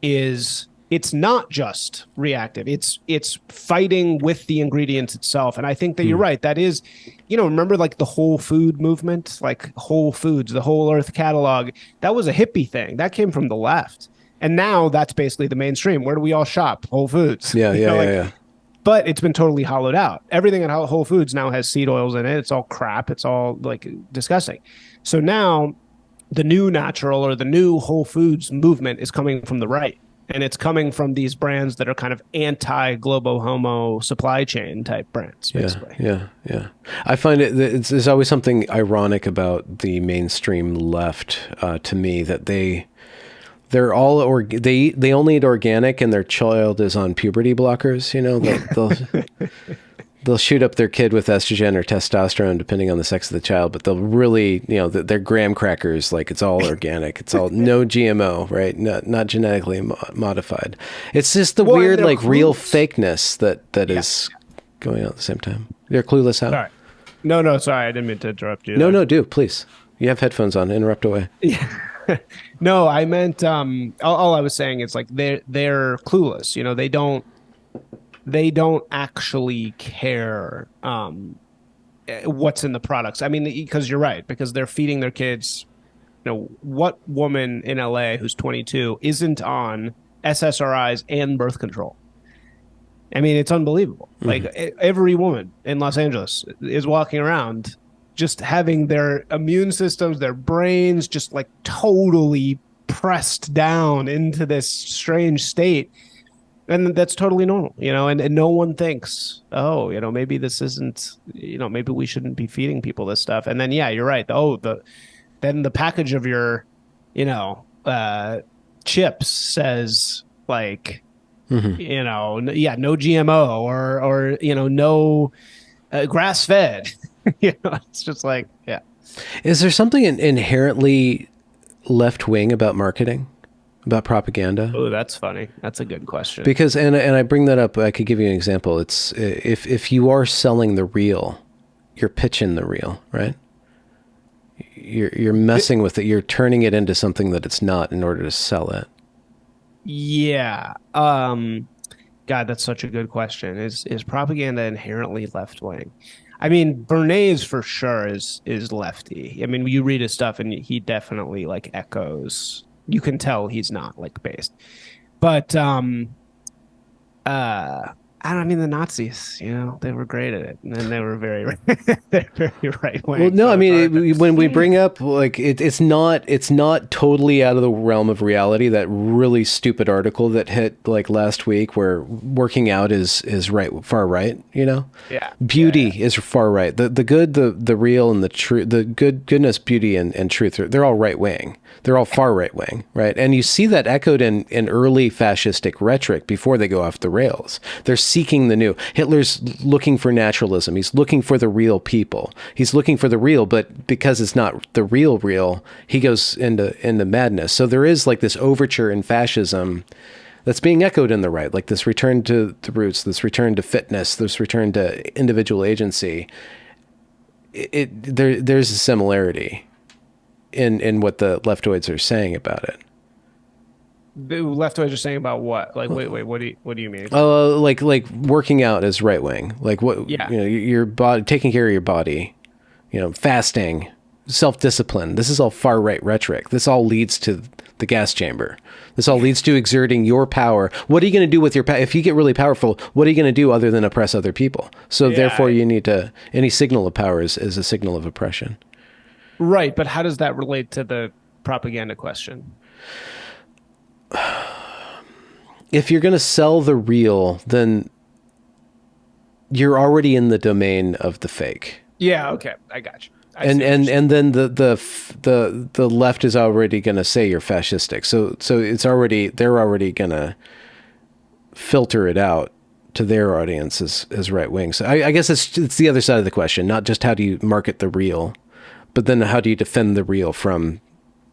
is it's not just reactive. It's fighting with the ingredients itself. And I think that you're Hmm. right. That is, remember like the whole food movement, like Whole Foods, the Whole Earth catalog, that was a hippie thing. That came from the left. And now that's basically the mainstream. Where do we all shop? Whole Foods. Yeah, yeah, yeah, Like, yeah. but it's been totally hollowed out. Everything at Whole Foods now has seed oils in it. It's all crap. It's all like disgusting. So now the new natural or the new Whole Foods movement is coming from the right. And it's coming from these brands that are kind of anti globo homo supply chain type brands, Yeah, basically. yeah, yeah. I find there's always something ironic about the mainstream left to me that they're all they only eat organic and their child is on puberty blockers. They'll shoot up their kid with estrogen or testosterone depending on the sex of the child, but they'll really they're graham crackers, like it's all organic, it's all no GMO, right? Not genetically modified. It's just the Well, and weird they're like real clueless. fakeness that Yeah. is going on at the same time. They're clueless how? Sorry. No, no, sorry. I didn't mean to interrupt you No, there. no, do please. You have headphones on. Interrupt away. Yeah. No, I meant all I was saying is like they're clueless. They don't actually care what's in the products. I mean, because you're right, because they're feeding their kids. What woman in LA who's 22 isn't on SSRIs and birth control? I mean, it's unbelievable. Like Hmm. every woman in Los Angeles is walking around just having their immune systems, their brains just like totally pressed down into this strange state. And that's totally normal, and no one thinks, oh, maybe this isn't, maybe we shouldn't be feeding people this stuff. And then, yeah, you're right. Then the package of your, you know, chips says like, Hmm. yeah, no GMO or no grass fed. It's just like, yeah. Is there something inherently left wing about marketing, about propaganda? Oh, that's funny. That's a good question. Because and I bring that up. I could give you an example. It's if you are selling the real, you're pitching the real, right? You're messing with it. You're turning it into something that it's not in order to sell it. Yeah. God, that's such a good question. Is propaganda inherently left wing? I mean, Bernays for sure is lefty. I mean, you read his stuff and he definitely like echoes. You can tell he's not like based. But I don't I mean the Nazis, they were great at it, and then they were very they're very right Well, wing, no, I so it's hard mean, when we to. bring up like it's not totally out of the realm of reality. That really stupid article that hit like last week, where working out is right far right. Yeah, yeah, Beauty yeah. is far right. The good, the real, and the true, the goodness, beauty, and truth. They're all right wing. They're all far right wing, right? And you see that echoed in early fascistic rhetoric before they go off the rails. They're seeking the new. Hitler's looking for naturalism. He's looking for the real people. He's looking for the real, but because it's not the real, he goes into madness. So there is like this overture in fascism that's being echoed in the right, like this return to the roots, this return to fitness, this return to individual agency. There's a similarity in what the leftoids are saying about it. The leftoids are saying about what? Like, wait, what do you mean exactly? Like working out is right wing. Like what Yeah, your body, taking care of your body, fasting, self discipline. This is all far right rhetoric. This all leads to the gas chamber. This all yeah, leads to exerting your power. What are you going to do with your power? If you get really powerful, what are you going to do other than oppress other people? So therefore, yeah. you need to. Any signal of power is a signal of oppression. Right, but how does that relate to the propaganda question? If you're going to sell the real, then you're already in the domain of the fake. Yeah, okay, I got you. I and see what you're and saying. and then the left is already going to say you're fascistic. So they're already going to filter it out to their audience as right wing. So I guess it's the other side of the question, not just how do you market the real, but then how do you defend the real from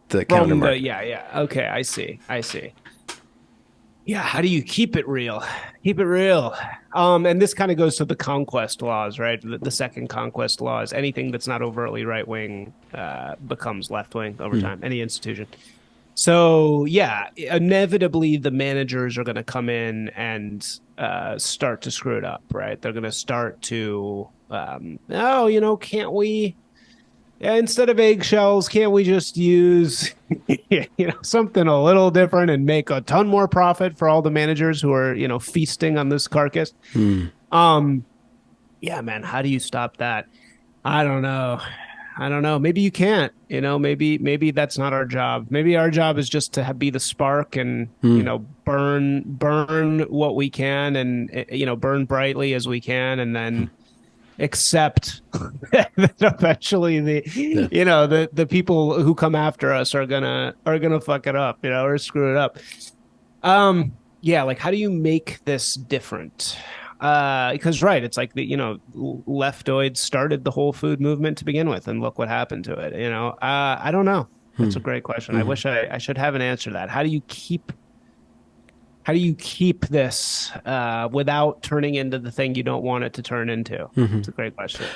the counter From the market? yeah, yeah. Okay, I see. Yeah, how do you keep it real? Keep it real. And this kind of goes to the conquest laws, right? The second conquest laws. Anything that's not overtly right wing becomes left wing over Hmm. time. Any institution. So yeah, inevitably the managers are going to come in and start to screw it up, right? They're going to start to, oh, can't we? Yeah, instead of eggshells, can't we just use something a little different and make a ton more profit for all the managers who are feasting on this carcass? Hmm. Um, yeah, man, how do you stop that? I don't know. I don't know. Maybe you can't. Maybe that's not our job. Maybe our job is just to be the spark and Hmm. burn what we can and burn brightly as we can, and then accept that eventually Yeah. the people who come after us are gonna fuck it up, or screw it up. Yeah, like how do you make this different? Because right, it's like leftoids started the whole food movement to begin with, and look what happened to it. I don't know. That's Hmm. a great question. I Hmm. wish I should have an answer to that. How do you keep this without turning into the thing you don't want it to turn into? Hmm. It's a great question.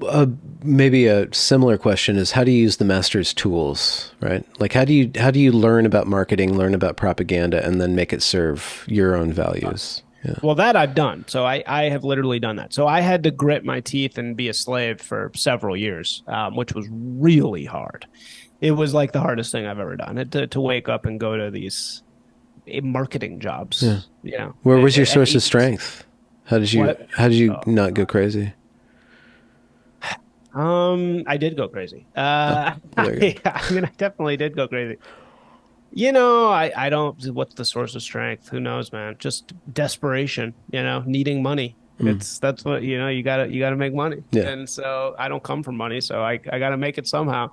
Uh, Maybe a similar question is how do you use the master's tools, right? Like how do you learn about marketing, learn about propaganda, and then make it serve your own values? Yeah. Well, that I've done. So I have literally done that. So I had to grit my teeth and be a slave for several years, which was really hard. It was like the hardest thing I've ever done. To wake up and go to these marketing Yeah. jobs, Where was your at source of agency. strength? How did you What? how did you Oh not go God. crazy? I did go crazy. Oh, well, there you go. I mean, I definitely did go crazy. I don't, what's the source of strength? Who knows, man? Just desperation, needing money. Mm. That's what, you gotta make money. Yeah. And so I don't come from money, so I gotta make it somehow.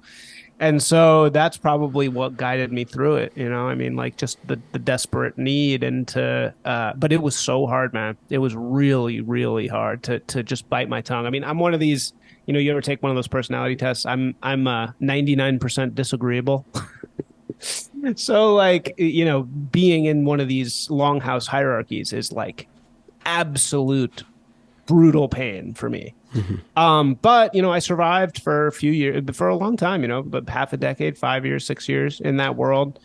And so that's probably what guided me through it. I mean, like just the desperate need but it was so hard, man. It was really, really hard to just bite my tongue. I mean, I'm one of these, you ever take one of those personality tests? I'm 99% disagreeable. So like, being in one of these longhouse hierarchies is like absolute brutal pain for me. Hmm. But I survived for a few years, for a long time, but half a decade, 5 years, 6 years in that world.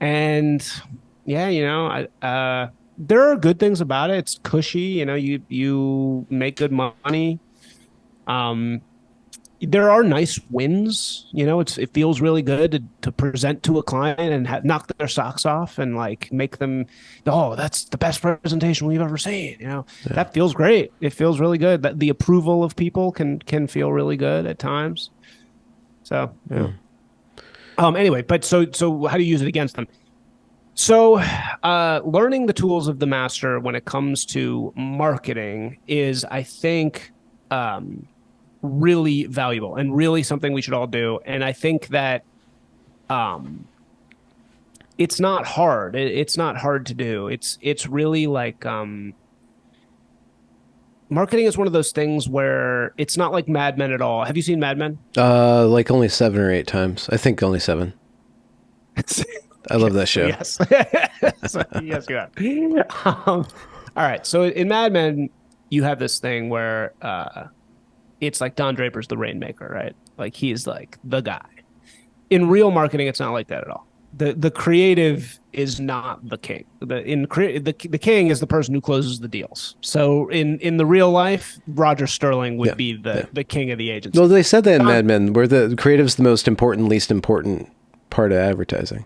And yeah, there are good things about it. It's cushy, you make good money. Um, there are nice wins. It feels really good to present to a client and knock their socks off and like make them, oh, that's the best presentation we've ever seen. Yeah. That feels great. It feels really good. That the approval of people can feel really good at times. So yeah. Anyway, but so how do you use it against them? So, learning the tools of the master when it comes to marketing is, I think, really valuable and really something we should all do. And I think that it's not hard. It's not hard to do. It's really like marketing is one of those things where it's not like Mad Men at all. Have you seen Mad Men? Like only 7 or 8 times. I think only 7. I love that show. Yes. Yes, you have. All right. So in Mad Men, you have this thing where it's like Don Draper's the Rainmaker, right? Like he's like the guy. In real marketing, it's not like that at all. The creative is not the king. The king is the person who closes the deals. So in the real life, Roger Sterling would be the king of the agency. Well, they said that in Mad Men, where the creative's the most important, least important part of advertising.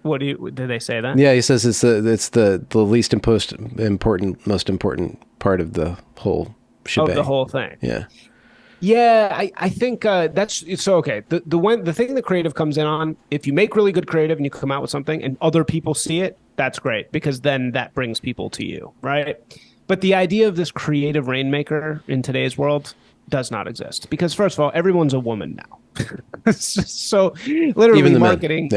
Did they say that? Yeah, he says it's the least important, most important part of the whole shebang. Of the whole thing. Yeah. Yeah, I think that's so okay. The thing that creative comes in on, if you make really good creative and you come out with something and other people see it, that's great because then that brings people to you, right? But the idea of this creative rainmaker in today's world does not exist because first of all, everyone's a woman now. So literally Even the marketing,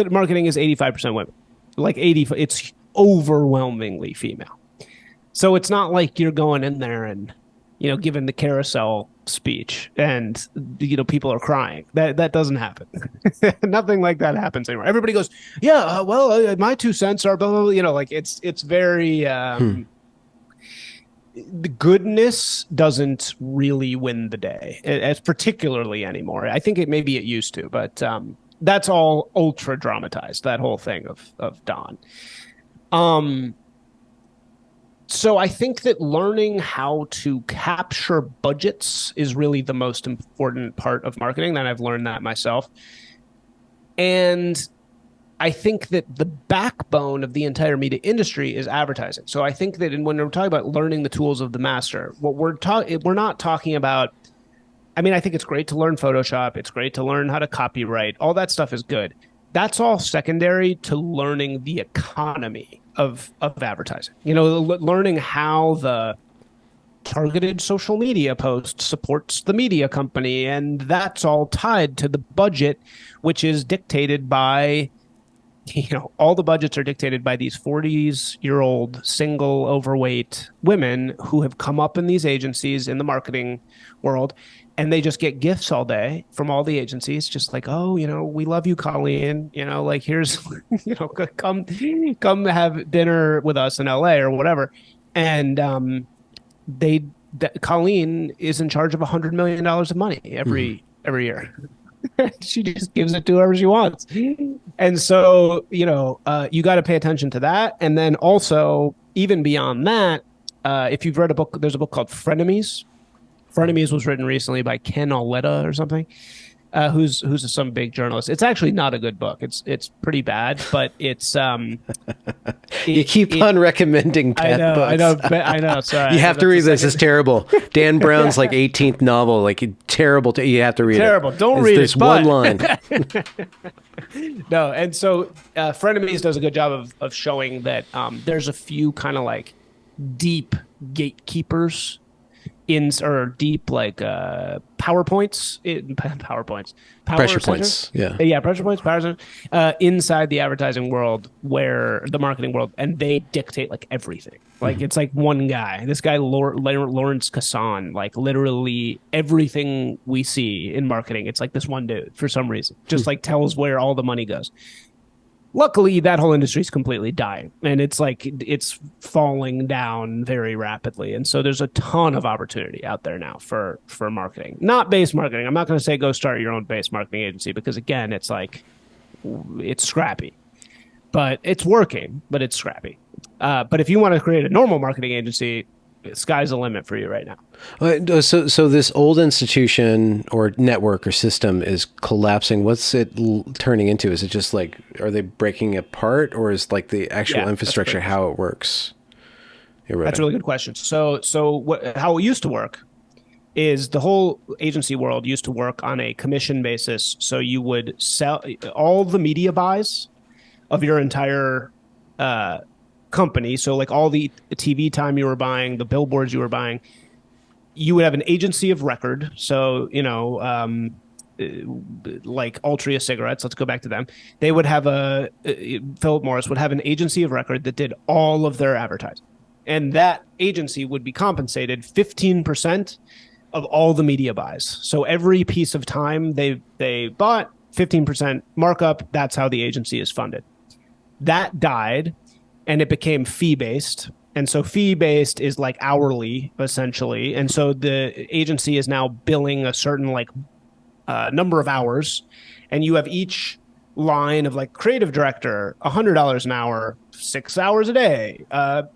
marketing is 85% women, like 80. It's overwhelmingly female. So it's not like you're going in there and giving the carousel speech and people are crying. That doesn't happen. Nothing like that happens anymore. Everybody goes, yeah, well, my 2 cents are blah, blah, blah. Like it's very the goodness doesn't really win the day, as particularly anymore. I think maybe it used to, but that's all ultra dramatized. That whole thing of Don. So I think that learning how to capture budgets is really the most important part of marketing, and I've learned that myself. And I think that the backbone of the entire media industry is advertising. So I think that when we're talking about learning the tools of the master, we're not talking about, I mean, I think it's great to learn Photoshop. It's great to learn how to copyright. All that stuff is good. That's all secondary to learning the economy of advertising. Learning how the targeted social media post supports the media company. And that's all tied to the budget, which is dictated by all the budgets are dictated by these 40-year-old single overweight women who have come up in these agencies in the marketing world, and they just get gifts all day from all the agencies, just like, oh, we love you, Colleen. Like here's, come have dinner with us in LA or whatever, and Colleen is in charge of $100 million of money every year. She just gives it to whoever she wants. And so, you got to pay attention to that. And then also, even beyond that, if you've read a book, there's a book called Frenemies. Frenemies was written recently by Ken Auletta or something, who's some big journalist. It's actually not a good book. It's pretty bad, but it's you keep on recommending bad books. I know. Sorry, you have to read this. It's terrible. Dan Brown's like 18th novel, like terrible. You have to read it. Terrible. Don't read it. There's one line. No, and so Frenemies does a good job of showing that there's a few kind of like deep gatekeepers or deep like pressure points, power points, pressure points, power centers, inside the advertising world, where the marketing world, and they dictate like everything. Like it's like one guy, this guy Lawrence Kassan, like literally everything we see in marketing, it's like this one dude for some reason just like tells where all the money goes. Luckily, that whole industry is completely dying, and it's falling down very rapidly. And so there's a ton of opportunity out there now for marketing, not base marketing. I'm not going to say go start your own base marketing agency because, again, it's scrappy, but it's working, but it's scrappy. But if you want to create a normal marketing agency, Sky's the limit for you right now. So this old institution or network or system is collapsing. What's it turning into? Is it just like, are they breaking apart, or is like the actual Yeah, that's a infrastructure great how question. it works That's a eroding? really good question. How it used to work is the whole agency world used to work on a commission basis. So you would sell all the media buys of your entire uh, company. So like all the TV time you were buying, the billboards you were buying, you would have an agency of record. So, like Altria cigarettes, let's go back to them. They would have Philip Morris would have an agency of record that did all of their advertising. And that agency would be compensated 15% of all the media buys. So every piece of time they bought, 15% markup, that's how the agency is funded. That died and it became fee based. And so fee based is like hourly essentially. And so the agency is now billing a certain like number of hours, and you have each line of like creative director, $100 an hour, 6 hours a day,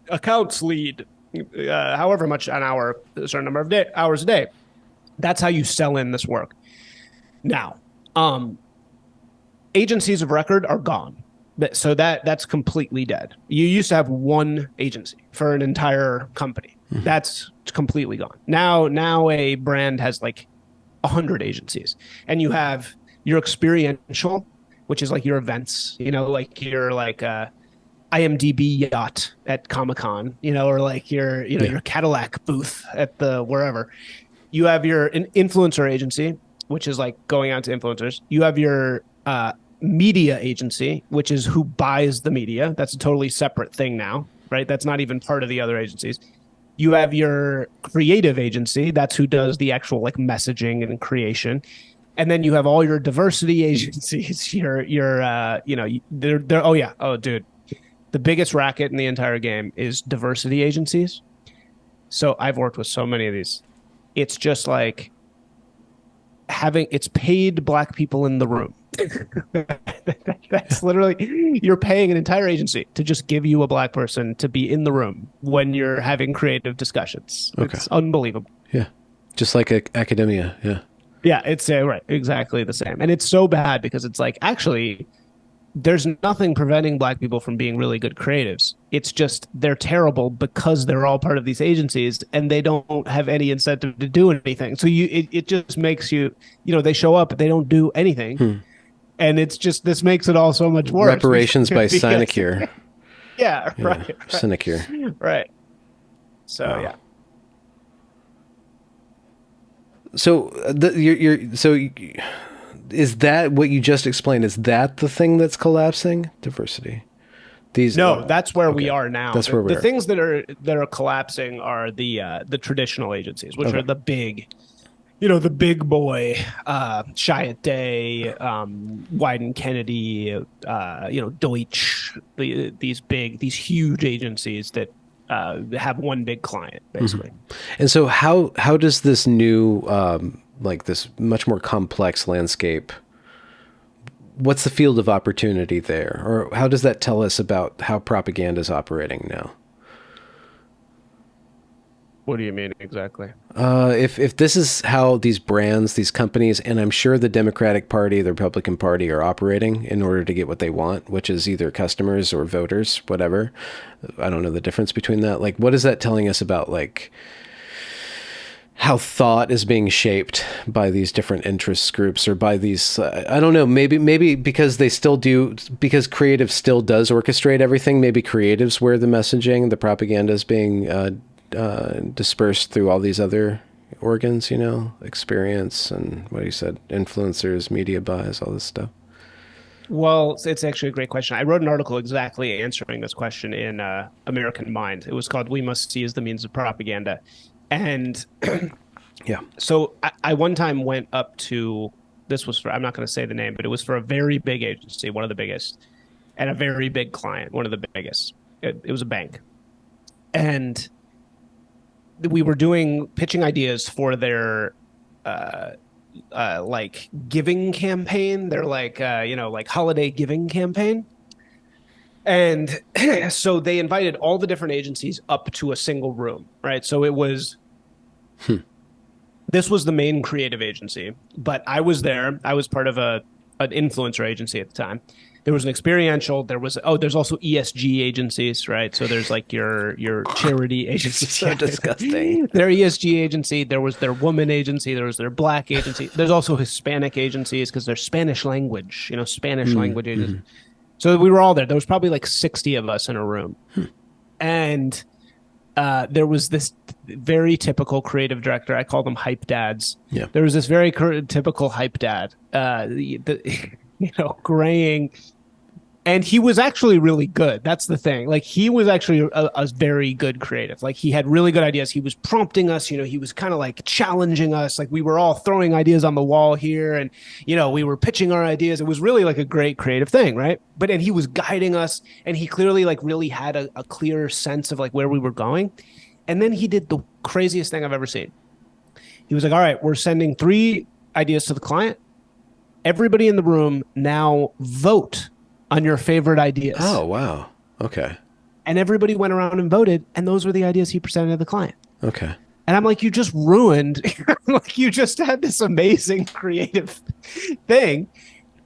accounts lead, however much an hour, a certain number of hours a day. That's how you sell in this work. Now, agencies of record are gone. So that's completely dead. You used to have one agency for an entire company. That's completely gone. Now a brand has like 100 agencies, and you have your experiential, which is like your events, like your like IMDb yacht at Comic Con, or like your Yeah. your Cadillac booth at the wherever. You have your influencer agency, which is like going out to influencers. You have your media agency, which is who buys the media. That's a totally separate thing now, right? That's not even part of the other agencies. You have your creative agency. That's who does the actual like messaging and creation. And then you have all your diversity agencies. They're oh yeah, oh dude, the biggest racket in the entire game is diversity agencies. So I've worked with so many of these. It's just like it's paid black people in the room. That's literally, you're paying an entire agency to just give you a black person to be in the room when you're having creative discussions. Okay. It's unbelievable. Yeah. Just like academia. Yeah. Yeah, it's right, exactly the same. And it's so bad because it's like, actually, there's nothing preventing black people from being really good creatives. It's just they're terrible because they're all part of these agencies and they don't have any incentive to do anything. So it just makes they show up, but they don't do anything. Hmm. And it's just, this makes it all so much worse. Reparations by Because, sinecure. yeah, Yeah. right. Sinecure. Right. So, Wow. yeah. So is that what you just explained? Is that the thing that's collapsing? Diversity. These. No, that's where we Okay. are now. That's where we The are. things that are collapsing are the traditional agencies, which Okay. are the big, the big boy, Chiat Day, Wyden Kennedy, Deutsch, these huge agencies that have one big client, basically. And so how does this new like this much more complex landscape, what's the field of opportunity there? Or how does that tell us about how propaganda is operating now? What do you mean exactly? If this is how these brands, these companies, and I'm sure the Democratic Party, the Republican Party are operating in order to get what they want, which is either customers or voters, whatever. I don't know the difference between that. Like, what is that telling us about like how thought is being shaped by these different interest groups, or by these, I don't know, maybe because they still do, because creative still does orchestrate everything. Maybe creatives where the messaging, the propaganda is being dispersed through all these other organs, experience and what you said, influencers, media buys, all this stuff. Well, it's actually a great question. I wrote an article exactly answering this question in American Mind. It was called "We Must Seize the Means of Propaganda," and Yeah. so I one time went up to, this was for, I'm not going to say the name, but it was for a very big agency, one of the biggest, and a very big client, one of the biggest. It was a bank, and we were pitching ideas for their giving campaign. They're like like holiday giving campaign. And so they invited all the different agencies up to a single room, right? So it was this was the main creative agency, but I was there. I was part of an influencer agency at the time. There was an experiential. There's also ESG agencies, right? So there's like your charity agencies. So disgusting. Their ESG agency. There was their woman agency. There was their black agency. There's also Hispanic agencies because there's Spanish language. Spanish language agencies. So we were all there. There was probably like 60 of us in a room, and there was this very typical creative director. I call them hype dads. Yeah. There was this very typical hype dad, graying. And he was actually really good. That's the thing. Like, he was actually a very good creative. Like, he had really good ideas. He was prompting us. He was kind of like challenging us. Like, we were all throwing ideas on the wall here, and we were pitching our ideas. It was really like a great creative thing, right? And he was guiding us, and he clearly like really had a clear sense of like where we were going. And then he did the craziest thing I've ever seen. He was like, "All right, we're sending 3 ideas to the client. Everybody in the room now vote on your favorite ideas." Oh, wow. Okay. And everybody went around and voted, and those were the ideas he presented to the client. Okay. And I'm like, you just ruined, like, you just had this amazing creative thing,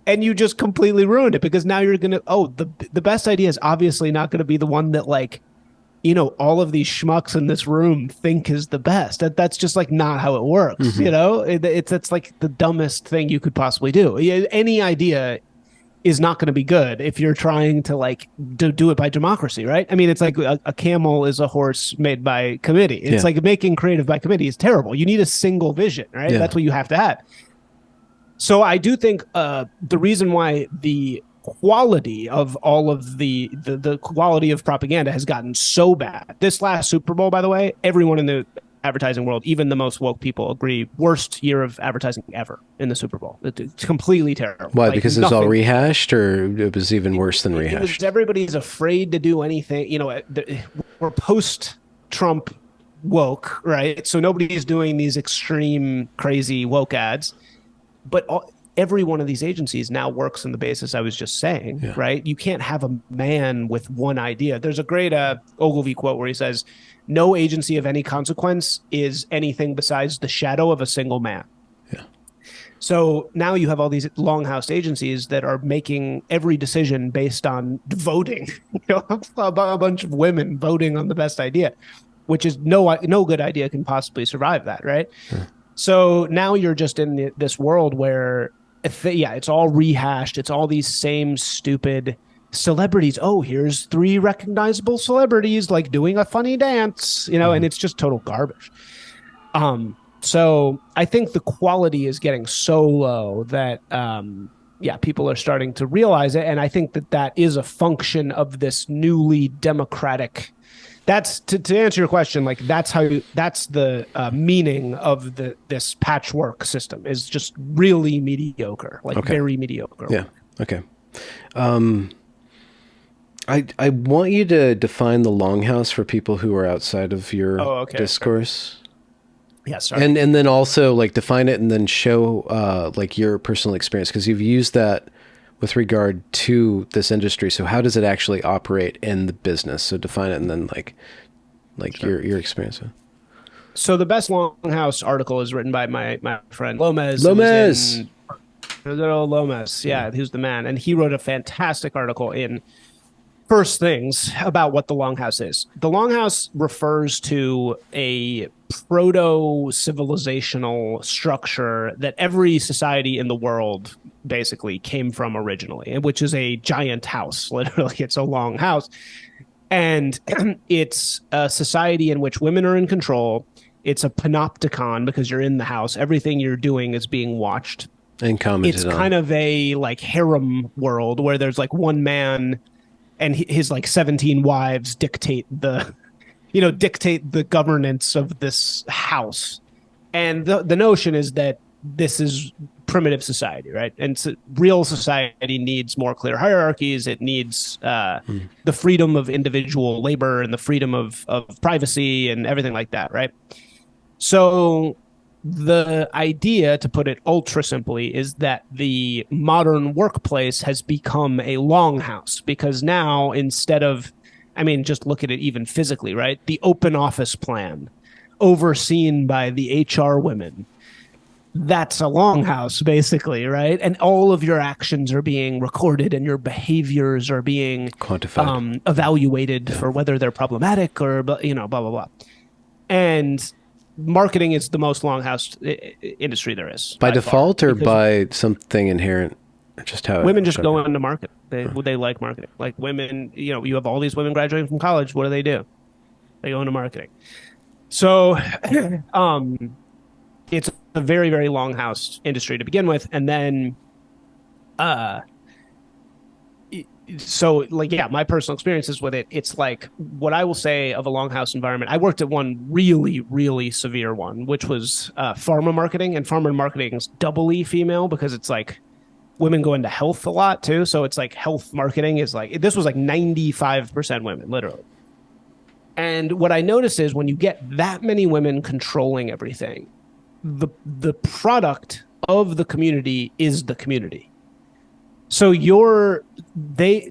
and you just completely ruined it, because now you're going to, the best idea is obviously not going to be the one that, like, all of these schmucks in this room think is the best. That's just like not how it works. Mm-hmm. It's like the dumbest thing you could possibly do. Any idea is not going to be good if you're trying to like do it by democracy, right? I mean, it's like a camel is a horse made by committee. It's like making creative by committee is terrible. You need a single vision, right? That's what you have to have. So I do think the reason why the quality of all of the quality of propaganda has gotten so bad. This last Super Bowl, by the way, everyone in the advertising world, even the most woke people, agree worst year of advertising ever in the Super Bowl. It's completely terrible. Why? Like, because it was all rehashed, or it was even worse than rehashed? Everybody's afraid to do anything. We're post-Trump woke, right? So nobody's doing these extreme, crazy woke ads. But every one of these agencies now works on the basis I was just saying, right? You can't have a man with one idea. There's a great Ogilvy quote where he says, "No agency of any consequence is anything besides the shadow of a single man." Yeah. So now you have all these longhouse agencies that are making every decision based on voting. A bunch of women voting on the best idea, which is no good idea can possibly survive that, right? Yeah. So now you're just in this world where it's all rehashed. It's all these same stupid celebrities. Oh, here's 3 recognizable celebrities like doing a funny dance, and it's just total garbage. So I think the quality is getting so low that people are starting to realize it, and I think that is a function of this newly democratic. That's to answer your question. Like, that's the meaning of this patchwork system is just really mediocre, like very mediocre. Yeah. Okay. I want you to define the longhouse for people who are outside of your discourse. Okay. Yeah, sorry. And then also like define it and then show like your personal experience, because you've used that with regard to this industry. So how does it actually operate in the business? So define it and then like your experience. So the best longhouse article is written by my friend Lomez. Lomez. Yeah, who's the man. And he wrote a fantastic article in First Things about what the longhouse is. The longhouse refers to a proto-civilizational structure that every society in the world basically came from originally, which is a giant house. Literally, it's a long house. And it's a society in which women are in control. It's a panopticon because you're in the house. Everything you're doing is being watched. And commented on. It's kind of a like harem world where there's like one man and his like 17 wives dictate the governance of this house. And the notion is that this is primitive society, right? And so real society needs more clear hierarchies. It needs the freedom of individual labor and the freedom of privacy and everything like that, right? So the idea, to put it ultra simply, is that the modern workplace has become a longhouse because now instead of, I mean, just look at it even physically, right? The open office plan overseen by the HR women. That's a longhouse, basically, right? And all of your actions are being recorded and your behaviors are being Quantified. evaluated for whether they're problematic or, blah, blah, blah. And marketing is the most longhouse industry there is By far, default or because by something inherent? Just how women it, just okay. go into marketing. They like marketing. Like women, you have all these women graduating from college. What do? They go into marketing. So, it's a very, very long house industry to begin with, and then, uh, so like, yeah, my personal experiences with it, it's like what I will say of a longhouse environment. I worked at one really, really severe one, which was pharma marketing, and pharma marketing is doubly female because it's like women go into health a lot too. So it's like health marketing is like, this was like 95% women, literally. And what I noticed is when you get that many women controlling everything, the product of the community is the community. So they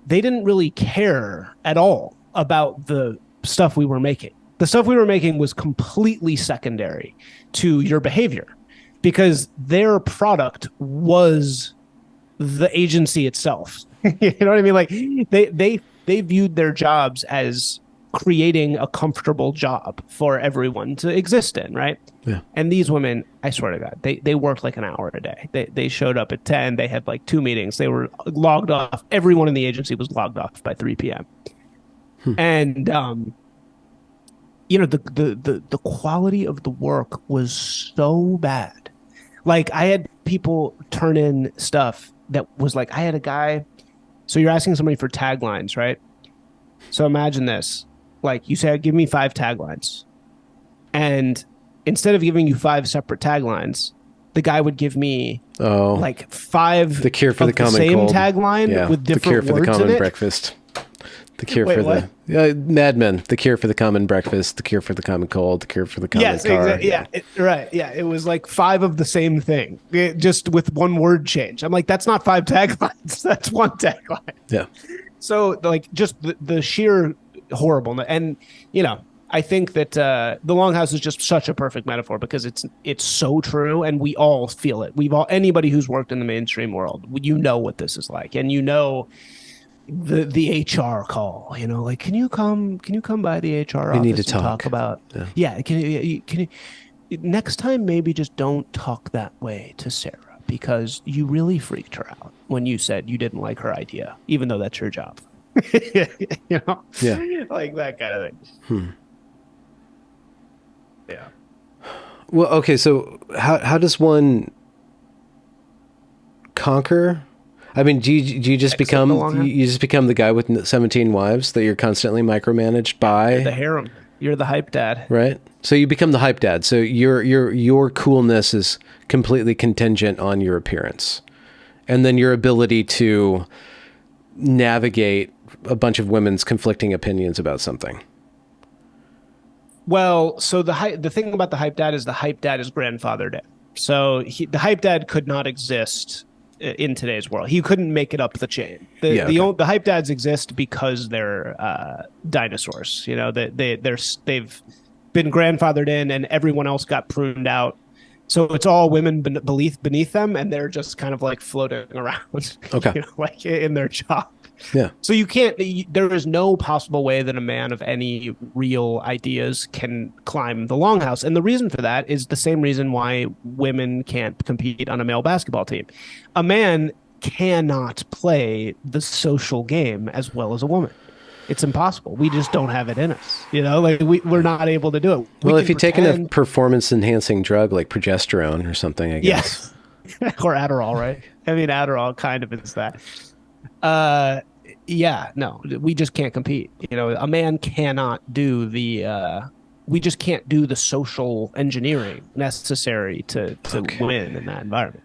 didn't really care at all about the stuff we were making. The stuff we were making was completely secondary to your behavior because their product was the agency itself. You know what I mean? Like they viewed their jobs as creating a comfortable job for everyone to exist in, right? Yeah. And these women, I swear to God, they worked like an hour a day. They showed up at 10. They had like 2 meetings. They were logged off. Everyone in the agency was logged off by 3 p.m. And the quality of the work was so bad. Like I had people turn in stuff that was like, I had a guy. So you're asking somebody for taglines, right? So imagine this. Like you say, give me 5 taglines. And instead of giving you 5 separate taglines, the guy would give me like 5 the cure for the common same cold. tagline with different the cure for words the common in it. breakfast. The cure Wait, for what? the Mad Men. The cure for the common breakfast. The cure for the common cold. The cure for the common Yes, car. exactly. Yeah, right. Yeah, it was like 5 of the same thing, just with one word change. I'm like, that's not 5 taglines. That's one tagline. Yeah. So like, just the sheer horribleness, and I think that the longhouse is just such a perfect metaphor because it's so true, and we all feel it. Anybody who's worked in the mainstream world, what this is like, and the HR call, like, can you come by the HR We need office to and talk. talk about, can you next time maybe just don't talk that way to Sarah because you really freaked her out when you said you didn't like her idea, even though that's your job. Yeah. Like that kind of thing. Yeah. Well, okay, so how does one conquer? I mean, do you just become the guy with 17 wives that you're constantly micromanaged by? The harem. You're the hype dad. Right? So you become the hype dad. So your coolness is completely contingent on your appearance. And then your ability to navigate a bunch of women's conflicting opinions about something. Well, so the thing about the hype dad is grandfathered in. So the hype dad could not exist in today's world. He couldn't make it up the chain. The hype dads exist because they're dinosaurs. They've been grandfathered in, and everyone else got pruned out. So it's all women beneath them, and they're just kind of like floating around, like in their job. Yeah. So there is no possible way that a man of any real ideas can climb the longhouse. And the reason for that is the same reason why women can't compete on a male basketball team. A man cannot play the social game as well as a woman. It's impossible. We just don't have it in us. Like we're not able to do it. Well, if you take a performance enhancing drug like progesterone or something, I guess. Yeah. Or Adderall, right? I mean, Adderall kind of is that. No, we just can't compete. A man cannot do we just can't do the social engineering necessary to win in that environment.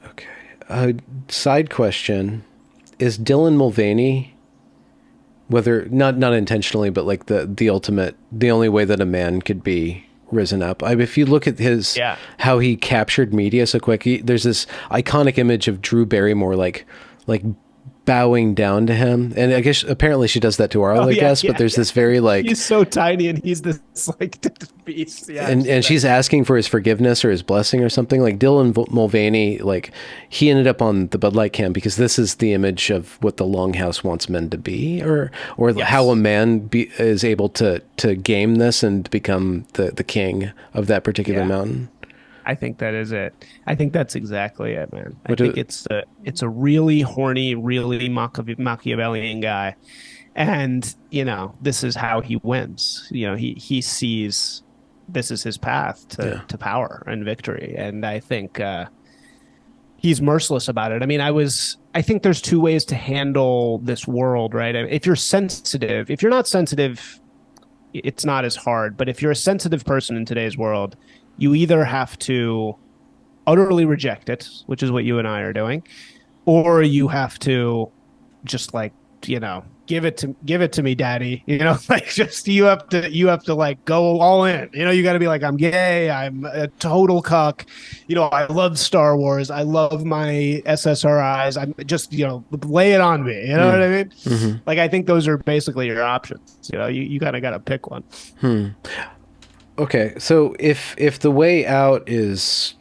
Okay. Side question, is Dylan Mulvaney, whether not intentionally, but like the only way that a man could be risen up. If you look at his Yeah. how he captured media so quick, there's this iconic image of Drew Barrymore like bowing down to him, and I guess apparently she does that to Arlo, Oh I yeah, guess. But yeah, there's yeah. this very like He's so tiny and he's this like beast. Yeah, I've seen and that. she's asking for his forgiveness or his blessing or something. Like Dylan Mulvaney, like he ended up on the Bud Light can because this is the image of what the Longhouse wants men to be, or how a Yes. man is able to game this and become the king of that particular Yeah. mountain. I think that is it. I think that's exactly it, man. I What do, think it's a really horny, really Machiavellian guy, and this is how he wins. He sees this is his path to yeah. power and victory, and I think he's merciless about it. I mean, I think there's two ways to handle this world, right? I mean, if you're not sensitive, it's not as hard. But if you're a sensitive person in today's world, you either have to utterly reject it, which is what you and I are doing, or you have to just like, give it to me, daddy. Like just you have to like go all in. You got to be like, I'm gay, I'm a total cuck. I love Star Wars. I love my SSRIs. I'm just, lay it on me. You know what I mean? Mm-hmm. Like I think those are basically your options. You kind of got to pick one. Okay, so if the way out is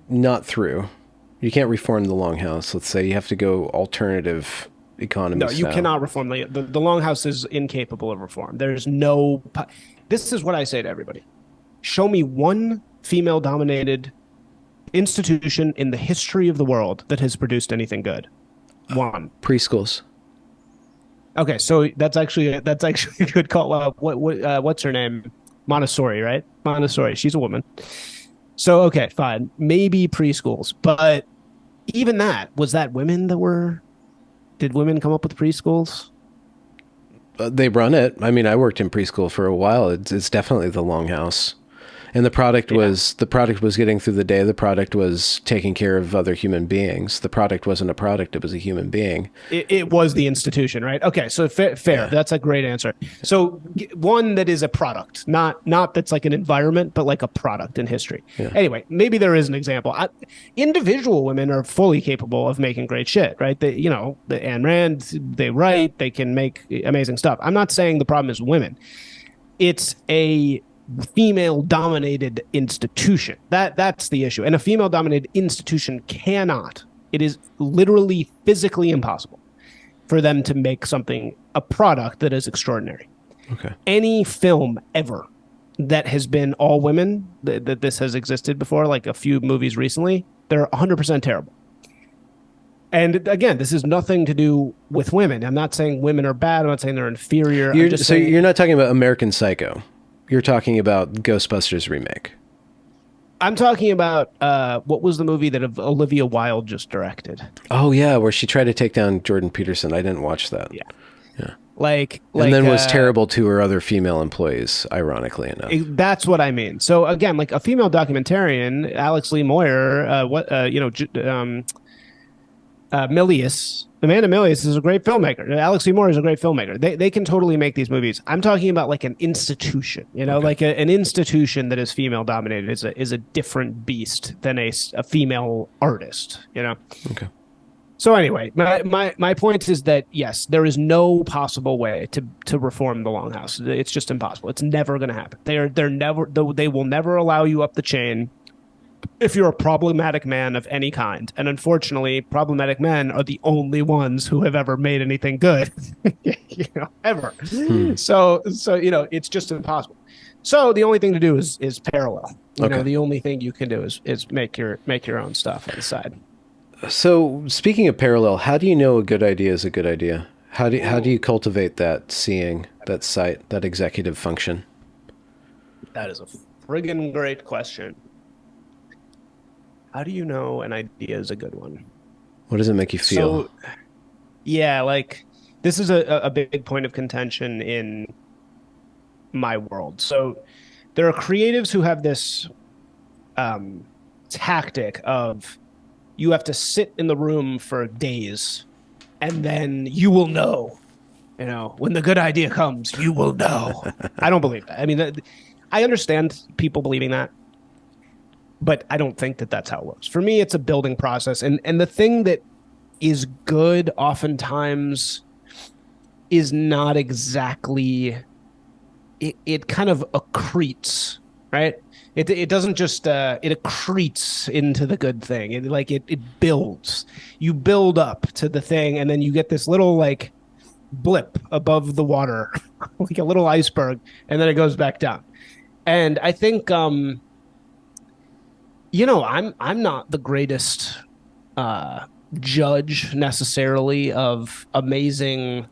not through, you can't reform the Longhouse. Let's say you have to go alternative economy No, you style. cannot reform the Longhouse is incapable of reform. There's no. This is what I say to everybody: show me one female-dominated institution in the history of the world that has produced anything good. One. Preschools. Okay, so that's actually a good call. What's her name? Montessori, right? Montessori. She's a woman. So okay, fine. Maybe preschools, but even that was that women that were. Did women come up with preschools? They run it. I mean, I worked in preschool for a while. It's definitely the Longhouse. And Yeah. the product was getting through the day. The product was taking care of other human beings. The product wasn't a product. It was a human being. It was the institution, right? Okay, so fair. Yeah. That's a great answer. So one that is a product, not that's like an environment, but like a product in history. Yeah. Anyway, maybe there is an example. Individual women are fully capable of making great shit, right? The Ayn Rand, they write, they can make amazing stuff. I'm not saying the problem is women. It's a female dominated institution. That's the issue. And a female dominated institution cannot. It is literally physically impossible for them to make a product that is extraordinary. Okay. Any film ever that has been all women, that this has existed before, like a few movies recently, they're 100% terrible. And again, this is nothing to do with women. I'm not saying women are bad. I'm not saying they're inferior. You're not talking about American Psycho. You're talking about Ghostbusters remake. I'm talking about what was the movie that Olivia Wilde just directed? Oh yeah, where she tried to take down Jordan Peterson. I didn't watch that. Yeah. Yeah. And then was terrible to her other female employees, ironically enough. That's what I mean. So again, like a female documentarian, Alex Lee Moyer, Milius, Amanda Milius is a great filmmaker. Alex Seymour is a great filmmaker. They can totally make these movies. I'm talking about like an institution, Okay. like an institution that is female dominated is a different beast than a female artist. Okay. So anyway, my point is that yes, there is no possible way to reform the Longhouse. It's just impossible. It's never going to happen. They will never allow you up the chain if you're a problematic man of any kind. And unfortunately, problematic men are the only ones who have ever made anything good, ever. So it's just impossible. So the only thing to do is parallel. The only thing you can do is make your own stuff on the side. So speaking of parallel, how do you know a good idea is a good idea? How do you cultivate that seeing, that sight, that executive function? That is a friggin' great question. How do you know an idea is a good one? What does it make you feel? So, yeah, like this is a big point of contention in my world. So there are creatives who have this tactic of you have to sit in the room for days and then you will know, when the good idea comes, you will know. I don't believe that. I mean, I understand people believing that, but I don't think that that's how it works. For me, it's a building process. And the thing that is good oftentimes is not exactly, it kind of accretes, right? It doesn't just it accretes into the good thing. It builds. You build up to the thing, and then you get this little like blip above the water, like a little iceberg, and then it goes back down. And I think I'm not the greatest judge necessarily of amazing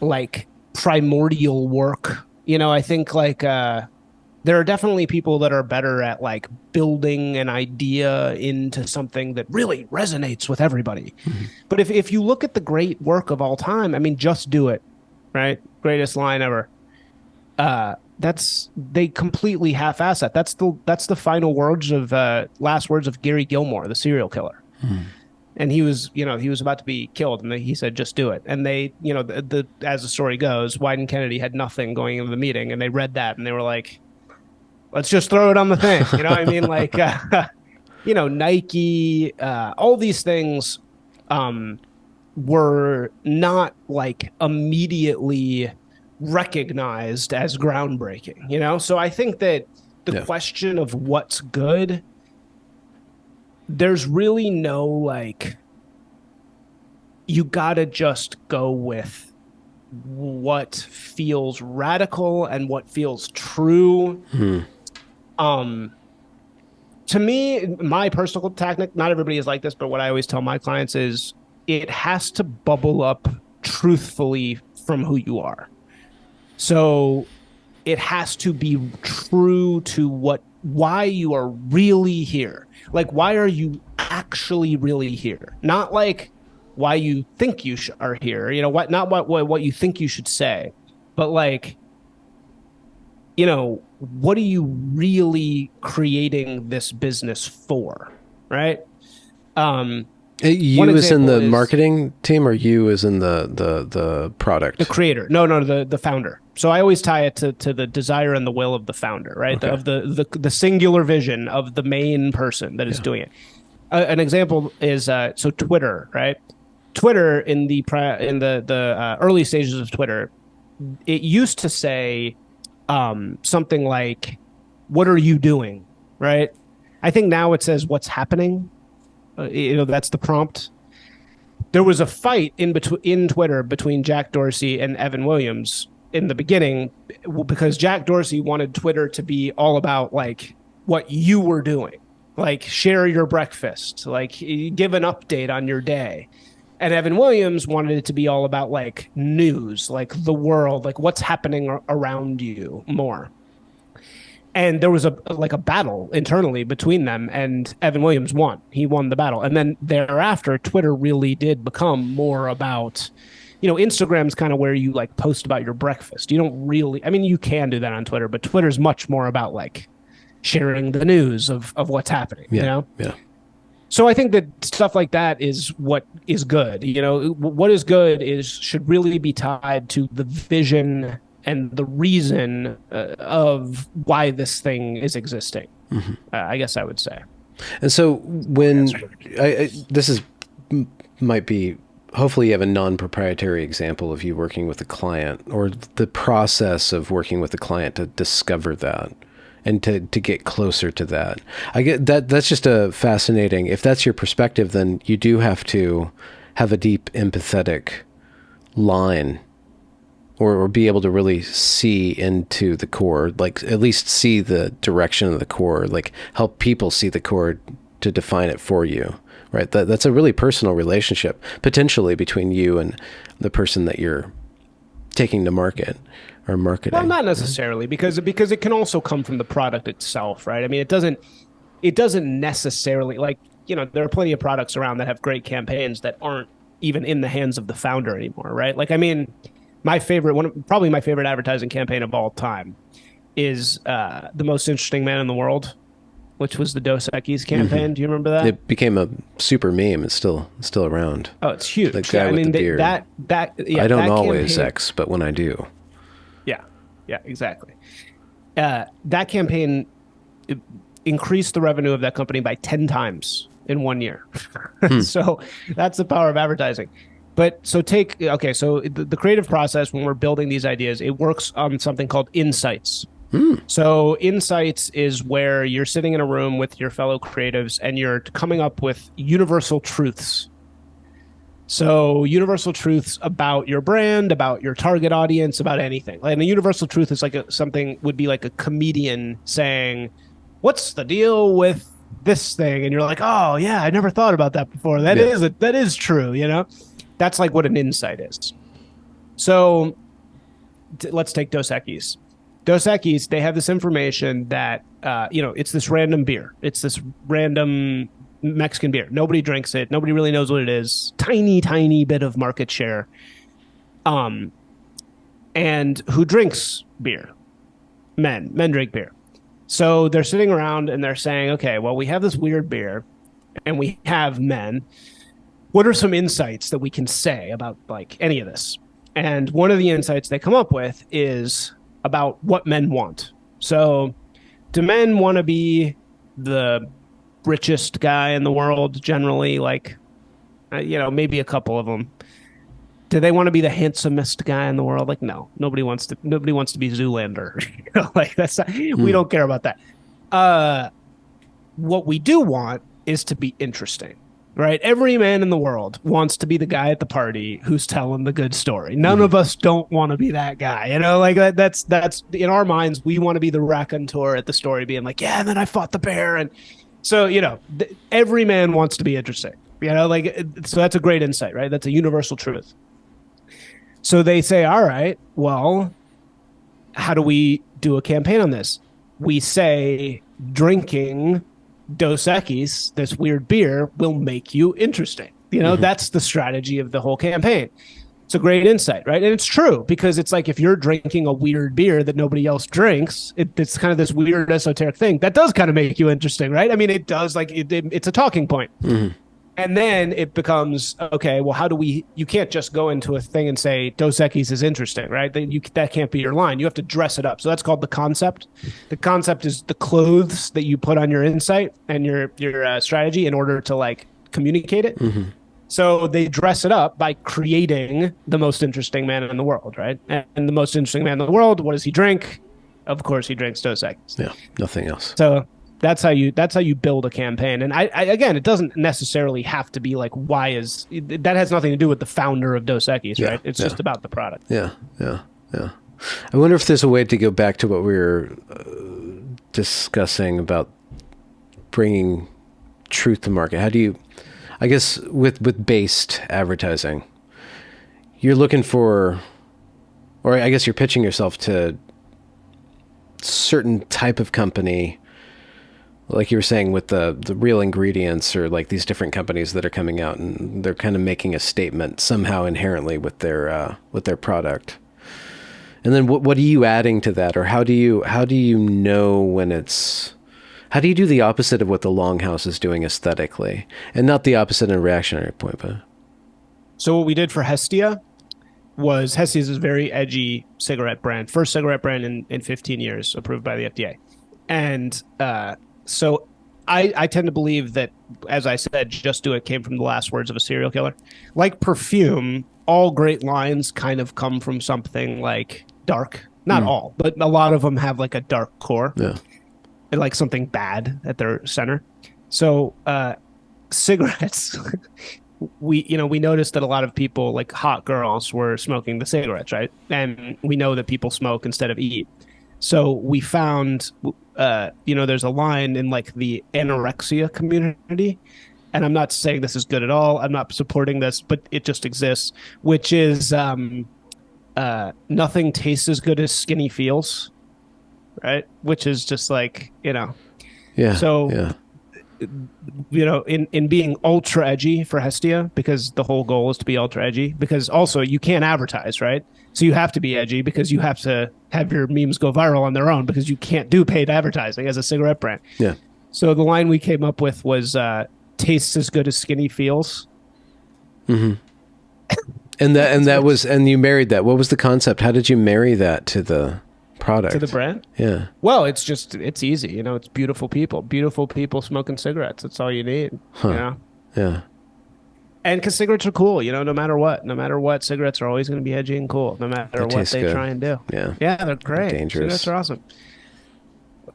like primordial work. I think like there are definitely people that are better at like building an idea into something that really resonates with everybody. But if you look at the great work of all time, I mean, just do it, right? Greatest line ever. They completely half-ass that. That's the final words of last words of Gary Gilmore, the serial killer. And he was about to be killed, and he said, "Just do it." And they, as the story goes, Wyden and Kennedy had nothing going into the meeting, and they read that, and they were like, "Let's just throw it on the thing." You know what I mean? Like, Nike, all these things were not like immediately recognized as groundbreaking. So I think that the question of what's good, there's really no like, you gotta just go with what feels radical and what feels true. To me, my personal tactic, not everybody is like this, but what I always tell my clients is it has to bubble up truthfully from who you are. So it has to be true to why you are really here. Like, why are you actually really here? Not like why you think you are here. Not what you think you should say, but like, what are you really creating this business for, right? You as in the marketing team, or you as in the product? The creator. No, the founder. So I always tie it to the desire and the will of the founder, right? Okay. Of the singular vision of the main person that is doing it. An example is so Twitter, right? Twitter in the early stages of Twitter, it used to say something like, "What are you doing?" Right? I think now it says, "What's happening?" That's the prompt. There was a fight in Twitter between Jack Dorsey and Evan Williams in the beginning, because Jack Dorsey wanted Twitter to be all about like what you were doing, like share your breakfast, like give an update on your day. And Evan Williams wanted it to be all about like news, like the world, like what's happening around you more. And there was a battle internally between them, and Evan Williams won. He won the battle. And then thereafter, Twitter really did become more about, Instagram's kind of where you like post about your breakfast. You don't really, I mean, you can do that on Twitter, but Twitter's much more about like sharing the news of what's happening, Yeah. So I think that stuff like that is what is good. What is good should really be tied to the vision and the reason of why this thing is existing. I guess I would say. And so when might be, hopefully you have a non-proprietary example of you working with a client, or the process of working with a client to discover that and to get closer to that. I get that. That's just a fascinating, if that's your perspective, then you do have to have a deep empathetic line, or be able to really see into the core, like at least see the direction of the core, like help people see the core to define it for you, right? That's a really personal relationship, potentially, between you and the person that you're taking to market or marketing. Well, not necessarily, because it can also come from the product itself, right? I mean, it doesn't necessarily, like, there are plenty of products around that have great campaigns that aren't even in the hands of the founder anymore, right? Like, I mean, probably my favorite advertising campaign of all time is The Most Interesting Man in the World, which was the Dos Equis campaign. Do you remember that? It became a super meme. It's still around. Oh, it's huge. The guy with the beard. I don't that always campaign, X, but when I do. Yeah. Yeah, exactly. That campaign increased the revenue of that company by 10 times in 1 year. Hmm. So that's the power of advertising. But so okay, so the creative process when we're building these ideas, it works on something called insights. Hmm. So insights is where you're sitting in a room with your fellow creatives and you're coming up with universal truths. So universal truths about your brand, about your target audience, about anything. And a universal truth is like something would be like a comedian saying, "What's the deal with this thing?" And you're like, "Oh yeah, I never thought about that before. Yeah. That is true." That's like what an insight is. So let's take Dos Equis. Dos Equis, they have this information that it's this random beer. It's this random Mexican beer. Nobody drinks it. Nobody really knows what it is. Tiny, tiny bit of market share. And who drinks beer? Men. Men drink beer. So they're sitting around and they're saying, okay, well, we have this weird beer and we have men. What are some insights that we can say about like any of this? And one of the insights they come up with is about what men want. So, do men want to be the richest guy in the world generally? Like, maybe a couple of them. Do they want to be the handsomest guy in the world? Like, no, nobody wants to. Nobody wants to be Zoolander. Like that's not, we don't care about that. What we do want is to be interesting. Right? Every man in the world wants to be the guy at the party who's telling the good story. None of us don't want to be that guy. Like that's in our minds, we want to be the raconteur at the story being like, yeah, and then I fought the bear. And so, every man wants to be interesting, so that's a great insight, right? That's a universal truth. So they say, all right, well, how do we do a campaign on this? We say drinking Dos Equis, this weird beer, will make you interesting. That's the strategy of the whole campaign. It's a great insight, right? And it's true because it's like if you're drinking a weird beer that nobody else drinks, it's kind of this weird esoteric thing that does kind of make you interesting, right? I mean, it does it's a talking point. And then it becomes, okay, well, you can't just go into a thing and say Dos Equis is interesting, right? That can't be your line. You have to dress it up. So that's called the concept. The concept is the clothes that you put on your insight and your strategy in order to like communicate it. So they dress it up by creating the most interesting man in the world, right? And the most interesting man in the world, what does he drink? Of course, he drinks Dos Equis. Yeah, nothing else. So that's how you build a campaign. And I again, it doesn't necessarily have to be like that has nothing to do with the founder of Dos Equis, right? It's just about the product. Yeah. I wonder if there's a way to go back to what we were discussing about bringing truth to market. How do you, I guess, with based advertising, you're looking for, or I guess you're pitching yourself to certain type of company, like you were saying with the real ingredients, or like these different companies that are coming out and they're kind of making a statement somehow inherently with their product. And then what are you adding to that? Or how do you know when it's, how do you do the opposite of what the Longhouse is doing aesthetically, and not the opposite in a reactionary point, but. So what we did for Hestia was Hestia is a very edgy cigarette brand, first cigarette brand in 15 years approved by the FDA. And, so I tend to believe that, as I said, Just Do It came from the last words of a serial killer. Like perfume, all great lines kind of come from something like dark. Not all, but a lot of them have like a dark core. Yeah. And like something bad at their center. So cigarettes, we noticed that a lot of people, like hot girls, were smoking the cigarettes, right? And we know that people smoke instead of eat. So we found, there's a line in like the anorexia community, and I'm not saying this is good at all. I'm not supporting this, but it just exists, which is nothing tastes as good as skinny feels, right? Which is just like, Yeah. So, yeah. In being ultra edgy for Hestia, because the whole goal is to be ultra edgy, because also you can't advertise, right? So you have to be edgy because you have to have your memes go viral on their own, because you can't do paid advertising as a cigarette brand. Yeah. So the line we came up with was tastes as good as skinny feels. Mm-hmm. And that was, and you married that. What was the concept? How did you marry that to the product. To the brand? Yeah. Well, it's easy. You know, it's beautiful people smoking cigarettes. That's all you need, you Huh. know? Yeah. And because cigarettes are cool, you know, no matter what, cigarettes are always going to be edgy and cool, no They matter what taste they good. try and do. Yeah. Yeah, they're They're great. Cigarettes dangerous. are awesome.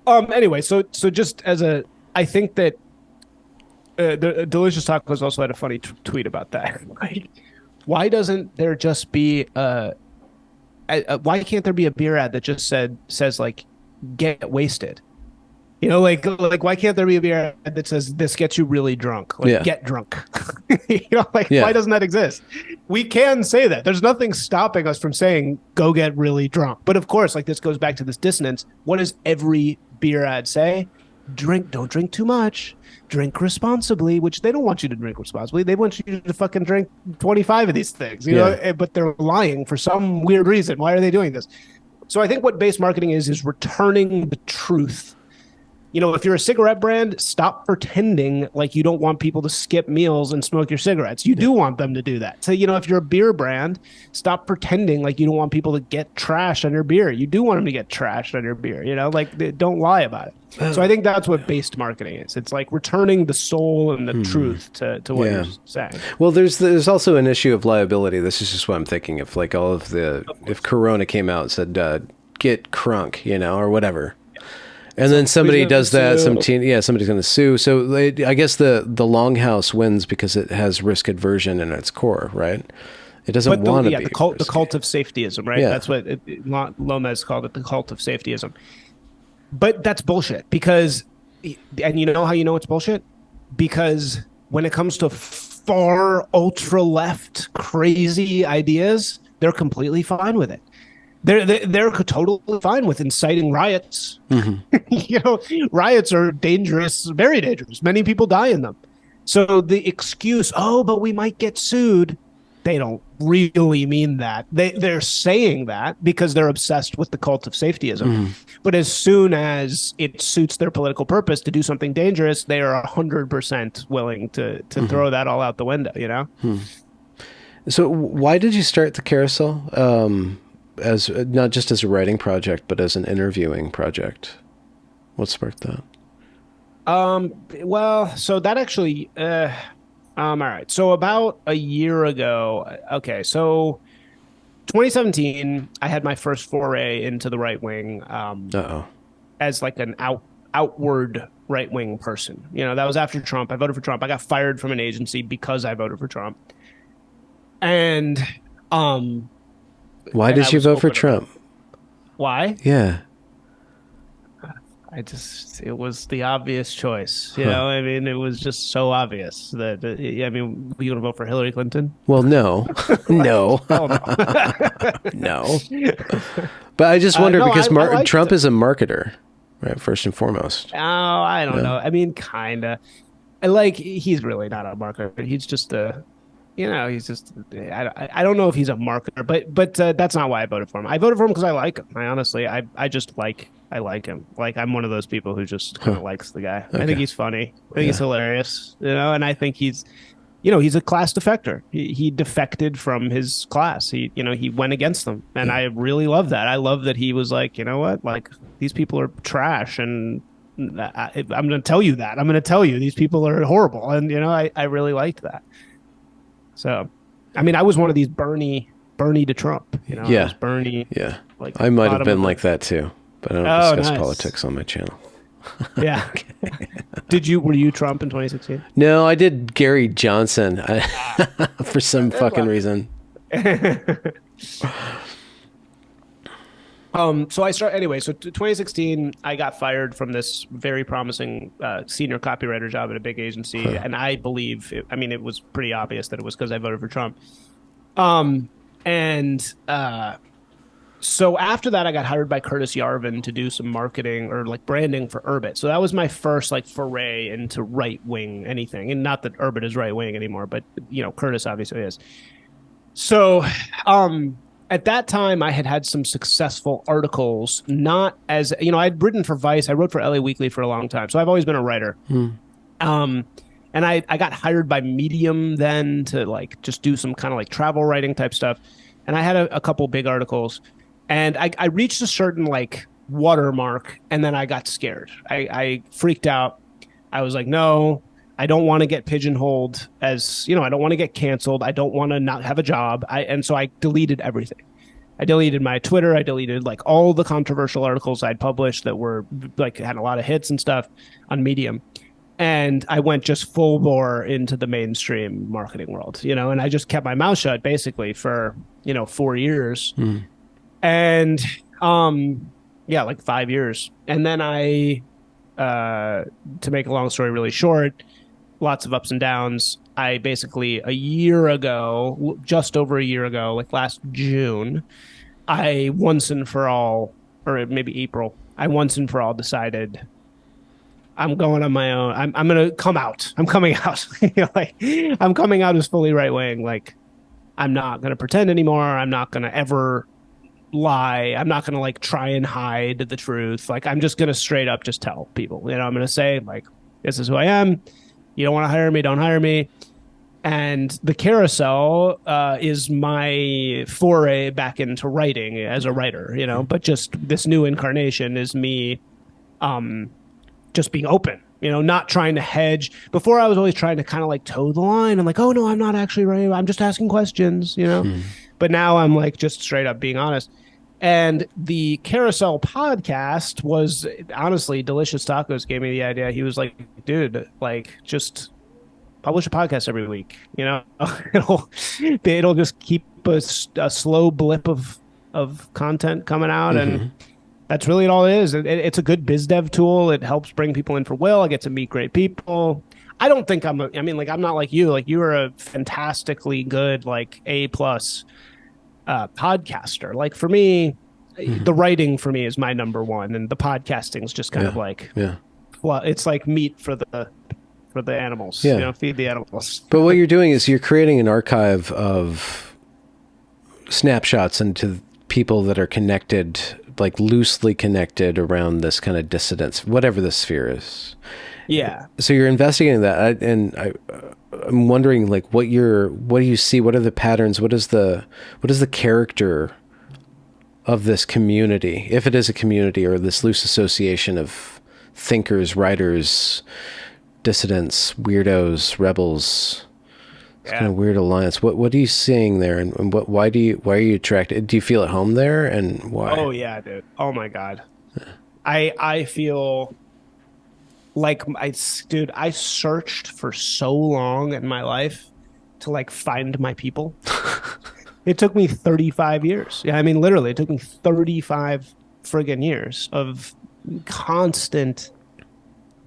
Anyway, so just as I think that the Delicious Tacos also had a funny tweet about that. Like, why doesn't there just be why can't there be a beer ad that just says like get wasted? You know, like why can't there be a beer ad that says this gets you really drunk? Like Yeah. get drunk. You know, like why Yeah. doesn't that exist? We can say that. There's nothing stopping us from saying go get really drunk. But of course, like this goes back to this dissonance. What does every beer ad say? Don't drink too much. Drink responsibly, which they don't want you to drink responsibly. They want you to fucking drink 25 of these things, you Yeah. know, but they're lying for some weird reason. Why are they doing this? So I think what base marketing is returning the truth. You know, if you're a cigarette brand, stop pretending like you don't want people to skip meals and smoke your cigarettes. You do want them to do that. So, you know, if you're a beer brand, stop pretending like you don't want people to get trashed on your beer. You do want them to get trashed on your beer, you know, like don't lie about it. So I think that's what based marketing is. It's like returning the soul and the truth to what Yeah. you're saying. Well, there's also an issue of liability. This is just what I'm thinking. If like all of the, if Corona came out and said, get crunk, you know, or whatever. And then somebody does that, somebody's going to sue. So I guess the longhouse wins because it has risk aversion in its core, right? It doesn't want to be the cult of safetyism, right? Yeah. That's what Lomez called it, the cult of safetyism. But that's bullshit because, and you know how you know it's bullshit? Because when it comes to far ultra left crazy ideas, they're completely fine with it. They're totally fine with inciting riots. Mm-hmm. You know, riots are dangerous, very dangerous. Many people die in them. So the excuse, oh, but we might get sued, they don't really mean that. They're saying that because they're obsessed with the cult of safetyism. Mm-hmm. But as soon as it suits their political purpose to do something dangerous, they are 100% willing to throw that all out the window, you know? So why did you start the carousel? As not just as a writing project, but as an interviewing project. What sparked that? Well, so that actually, all right. So about a year ago, okay. So 2017, I had my first foray into the right wing, as like an outward right wing person. You know, that was after Trump. I voted for Trump. I got fired from an agency because I voted for Trump. And, why did you vote for Trump? Why? Yeah. It was the obvious choice. You know, I mean, it was just so obvious that, I mean, were you going to vote for Hillary Clinton? Well, no. No. Oh, no. No. But I just wonder because Trump it. is a marketer, right? First and foremost. Oh, I don't know. I mean, kind of. Like, he's really not a marketer. He's just a... You know, he's just, I don't know if he's a marketer, but that's not why I voted for him. I voted for him because I like him. I honestly, I like him. Like, I'm one of those people who just kind of likes the guy. Okay. I think he's funny. I think he's hilarious, you know, and I think he's, you know, he's a class defector. He defected from his class. He went against them. And I really love that. I love that he was like, you know what, like these people are trash and I'm going to tell you that. I'm going to tell you these people are horrible. And, you know, I really liked that. So, I mean, I was one of these Bernie to Trump. You know, yeah, I was Bernie. Yeah, like I might have been like that too, but I don't discuss politics on my channel. Yeah. Were you Trump in 2016? No, I did Gary Johnson for some fucking reason. So I start anyway. So 2016, I got fired from this very promising senior copywriter job at a big agency, and I believe, it was pretty obvious that it was because I voted for Trump. So after that, I got hired by Curtis Yarvin to do some marketing or like branding for Urbit. So that was my first like foray into right wing anything, and not that Urbit is right wing anymore, but you know, Curtis obviously is. So, at that time, I had some successful articles, not as, you know, I'd written for Vice. I wrote for LA Weekly for a long time. So I've always been a writer. And I got hired by Medium then to like just do some kind of like travel writing type stuff. And I had a couple big articles. And I reached a certain like watermark, and then I got scared. I freaked out. I was like, no, I don't want to get pigeonholed as, I don't want to get canceled. I don't want to not have a job. And so I deleted everything. I deleted my Twitter. I deleted like all the controversial articles I'd published that were like had a lot of hits and stuff on Medium. And I went just full bore into the mainstream marketing world, and I just kept my mouth shut basically for, 4 years. Mm. And yeah, like 5 years. And then to make a long story really short, lots of ups and downs. I basically a year ago, just over a year ago, like last June, I once and for all, or maybe April, I once and for all decided I'm going on my own. I'm gonna come out. I'm coming out. Like I'm coming out as fully right wing. Like I'm not gonna pretend anymore. I'm not gonna ever lie. I'm not gonna like try and hide the truth. Like I'm just gonna straight up just tell people. I'm gonna say like this is who I am. You don't want to hire me, don't hire me. And the carousel is my foray back into writing as a writer, but just this new incarnation is me just being open, not trying to hedge. Before I was always trying to kind of like toe the line. I'm like, oh no, I'm not actually writing. I'm just asking questions. But now I'm like just straight up being honest. And the Carousel podcast was honestly, Delicious Tacos gave me the idea. He was like, dude, like just publish a podcast every week. It'll just keep a slow blip of content coming out. Mm-hmm. And that's really all it is. It's a good biz dev tool. It helps bring people in for Will. I get to meet great people. I don't think I'm not like you. Like you are a fantastically good, like A+ podcaster. Like for me, the writing for me is my number one, and the podcasting is just kind of like, well, it's like meat for the animals. Feed the animals. But what you're doing is you're creating an archive of snapshots into people that are connected, like loosely connected around this kind of dissidence, whatever the sphere is. Yeah. So you're investigating that, I'm wondering, like, what do you see? What are the patterns? What is the character of this community, if it is a community, or this loose association of thinkers, writers, dissidents, weirdos, rebels? It's kind of weird alliance. What are you seeing there, and why are you attracted? Do you feel at home there, and why? Oh yeah, dude. Oh my God. I feel like I searched for so long in my life to like find my people. It took me 35 years. Yeah, I mean, literally, it took me 35 friggin' years of constant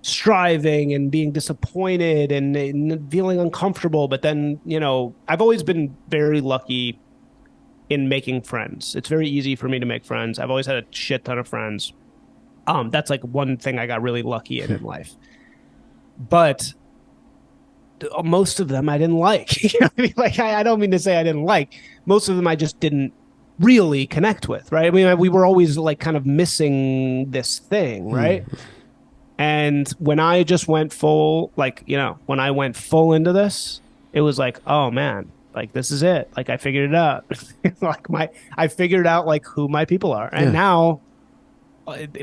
striving and being disappointed and feeling uncomfortable. But then, I've always been very lucky in making friends. It's very easy for me to make friends. I've always had a shit ton of friends. That's like one thing I got really lucky in life. But most of them I didn't like. Like I don't mean to say I didn't like. Most of them I just didn't really connect with, right? I mean, we were always like kind of missing this thing, right? And when I just went full, like, when I went full into this, it was like, oh man, like this is it. Like I figured it out. I figured out like who my people are. And now,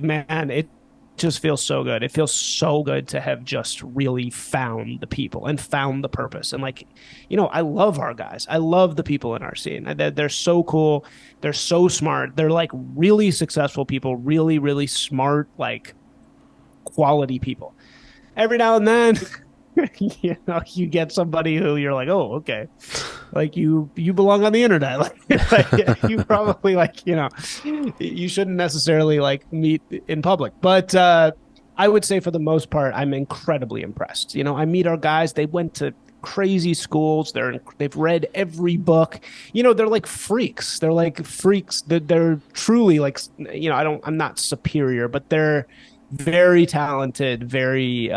man, it just feels so good. It feels so good to have just really found the people and found the purpose. And like, I love our guys. I love the people in our scene. They're so cool. They're so smart. They're like really successful people, really, really smart, like quality people. Every now and then, you get somebody who you're like, oh, okay. Like you belong on the internet. Like you probably you shouldn't necessarily like meet in public. But I would say for the most part, I'm incredibly impressed. I meet our guys. They went to crazy schools. They've read every book. They're like freaks. They're like freaks. They're truly like, I'm not superior, but they're very talented, very,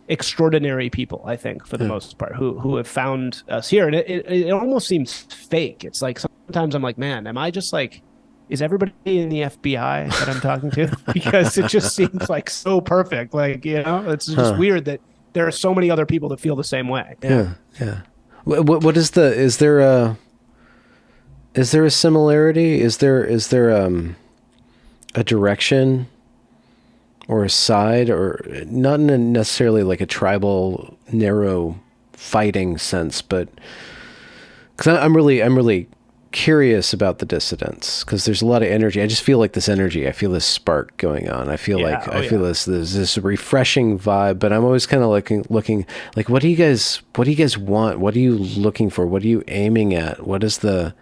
extraordinary people, I think, for the most part, who have found us here. And it almost seems fake. It's like sometimes I'm like, man, am I just like, is everybody in the FBI that I'm talking to? Because it just seems like so perfect. Like, it's just weird that there are so many other people that feel the same way. Yeah. What is is there is there a similarity? Is there a direction or a side, or not in a necessarily like a tribal narrow fighting sense, but because I'm really curious about the dissidents, because there's a lot of energy. I just feel like this energy. I feel this spark going on. I feel Yeah. like Oh I feel yeah. this refreshing vibe. But I'm always kind of looking like, what do you guys want? What are you looking for? What are you aiming at? What is the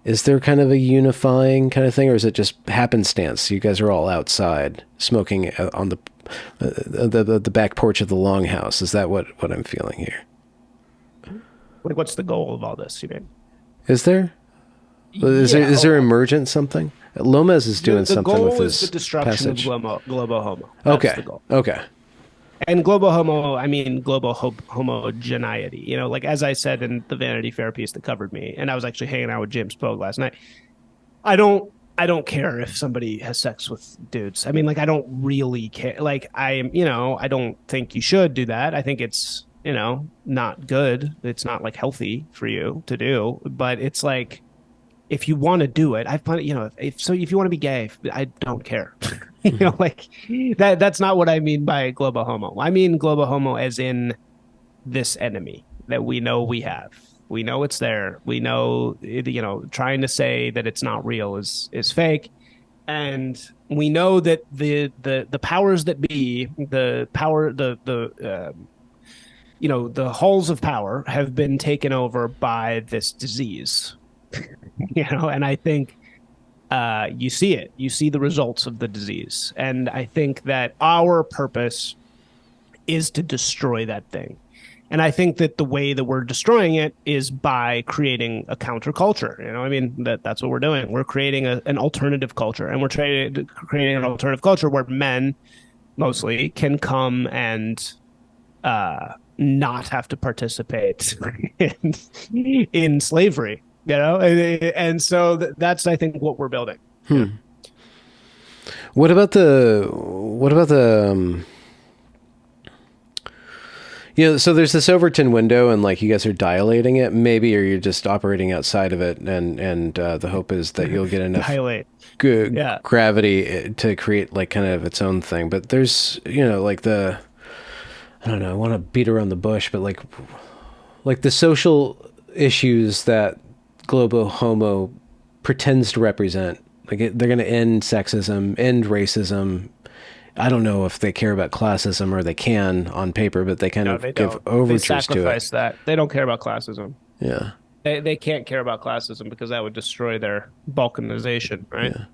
is there kind of a unifying kind of thing, or is it just happenstance? You guys are all outside smoking on the back porch of the longhouse. Is that what I'm feeling here? Like, what's the goal of all this? You mean? Is there? Yeah. Is there emergent something? Lomez is doing The something with goal is the his destruction of passage. globo homo. That's Okay. the goal. Okay. And globo homo, I mean global homogeneity. You know, like as I said in the Vanity Fair piece that covered me, and I was actually hanging out with James Pogue last night. I don't care if somebody has sex with dudes. I mean, like I don't really care. Like I don't think you should do that. I think it's, not good. It's not like healthy for you to do, but it's like if you want to do it, I've plenty, if you want to be gay, I don't care. Like that's not what I mean by globo homo. I mean globo homo as in this enemy that we know we have. We know it's there. We know, trying to say that it's not real is fake. And we know that the powers that be, the power, the halls of power have been taken over by this disease. And I think you see it. You see the results of the disease. And I think that our purpose is to destroy that thing. And I think that the way that we're destroying it is by creating a counterculture. I mean, that's what we're doing. We're creating an alternative culture, and we're creating an alternative culture where men mostly can come and not have to participate in slavery. And so that's I think what we're building. What about the so there's this Overton window, and like you guys are dilating it, maybe, or you're just operating outside of it, and the hope is that you'll get enough Dilate. good Yeah. gravity to create like kind of its own thing. But there's like I don't know, I want to beat around the bush, but like the social issues that Globo Homo pretends to represent, like they're going to end sexism, end racism. I don't know if they care about classism, or they can on paper, but they kind No, of they give don't. They overtures to it. sacrifice that. They don't care about classism. Yeah. They can't care about classism because that would destroy their balkanization, right? Yeah.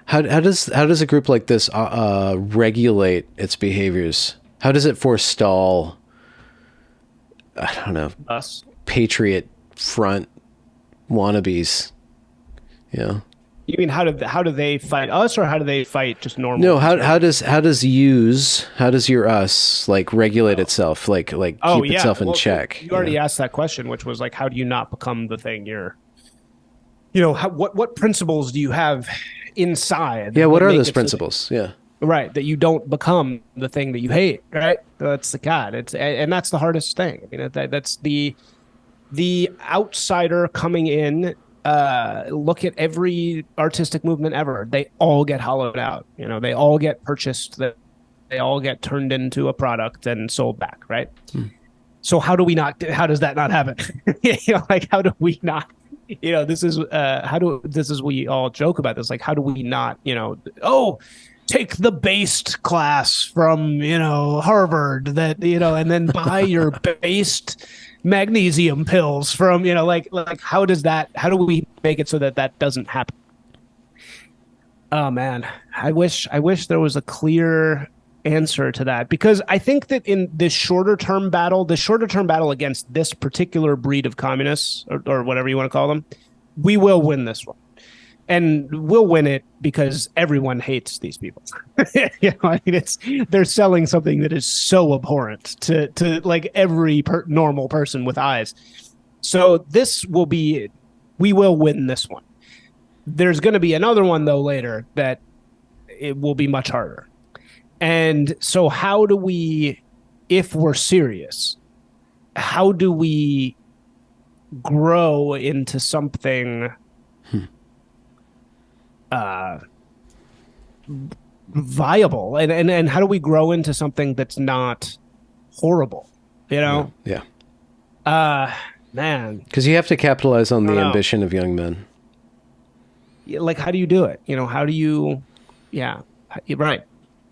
How does a group like this regulate its behaviors? How does it forestall, I don't know, Us. Patriot Front wannabes? Yeah. You mean how do they fight us, or how do they fight just normal? No, how does your us like regulate itself, like keep itself in Well, check? you already asked that question, which was like, how do you not become the thing you're? What principles do you have inside? Yeah, what that are make those it principles? Yeah. right, that you don't become the thing that you hate, right? That's the God. And that's the hardest thing. I mean, that's the outsider coming in. Look at every artistic movement ever. They all get hollowed out. They all get purchased. They all get turned into a product and sold back, right? So how does that not happen? Like how do we not? This is we all joke about this. Like, how do we not? Take the based class from Harvard that and then buy your based magnesium pills from like how do we make it so that doesn't happen? Oh man, I wish there was a clear answer to that, because I think that in this shorter term battle against this particular breed of communists, or whatever you want to call them, we will win this one. And we'll win it because everyone hates these people. I mean, they're selling something that is so abhorrent to like every normal person with eyes. So we will win this one. There's going to be another one though later that it will be much harder. And so how do we, if we're serious, how do we grow into something viable, and how do we grow into something that's not horrible, you Yeah. know? Yeah. uh Man, Because you have to capitalize on I don't the know. ambition of young men. Like, how do you do it? How do you, yeah, you're right.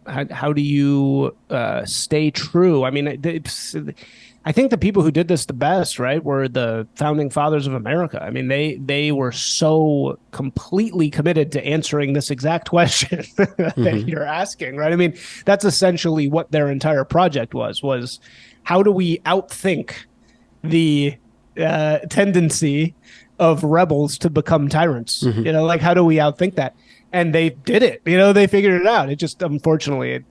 How do you stay true? I mean, I think the people who did this the best, right, were the founding fathers of America. I mean, they were so completely committed to answering this exact question that Hmm. you're asking, right? I mean, that's essentially what their entire project was how do we outthink the tendency of rebels to become tyrants? Hmm. Like, how do we outthink that? And they did it. They figured it out. It just, unfortunately,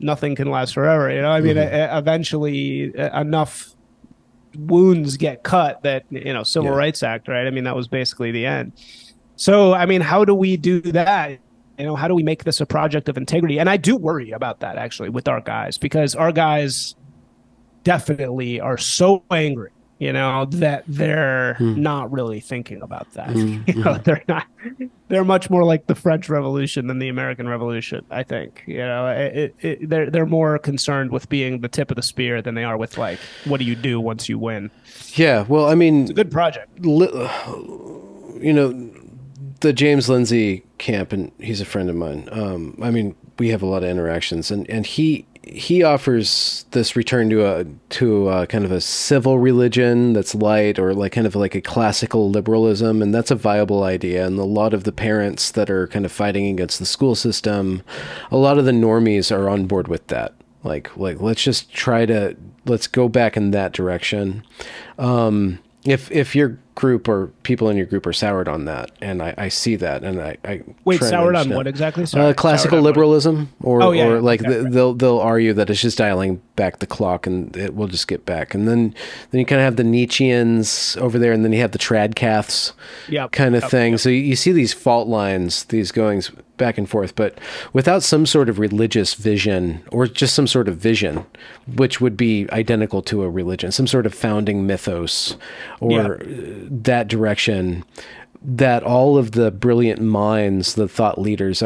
nothing can last forever. I mean, Hmm. eventually enough wounds get cut that Civil Yeah. Rights Act, right? I mean, that was basically the end. So, I mean, how do we do that? How do we make this a project of integrity? And I do worry about that, actually, with our guys, because our guys definitely are so angry, that they're not really thinking about that. Mm-hmm. They're much more like the French Revolution than the American Revolution, I think. They're more concerned with being the tip of the spear than they are with, like, what do you do once you win? Yeah. Well, I It's a mean, good project. you know, the James Lindsay camp, and he's a friend of mine. I mean, we have a lot of interactions, and he offers this return to a kind of a civil religion that's light, or like kind of like a classical liberalism, and that's a viable idea. And a lot of the parents that are kind of fighting against the school system, a lot of the normies are on board with that. Like let's go back in that direction. If your group or people in your group are soured on that, and I see that, and I Wait, try to soured on understand what exactly? Sorry, soured classical on what? liberalism, Oh, yeah, or yeah. like Okay, right. they'll argue that it's just dialing back the clock and it will just get back, and then you kind of have the Nietzscheans over there, and then you have the Tradcaths Yep, kind of yep, thing. yep. So you see these fault lines, these goings back and forth, but without some sort of religious vision, or just some sort of vision, which would be identical to a religion, some sort of founding mythos, Yeah. or that direction, that all of the brilliant minds, the thought leaders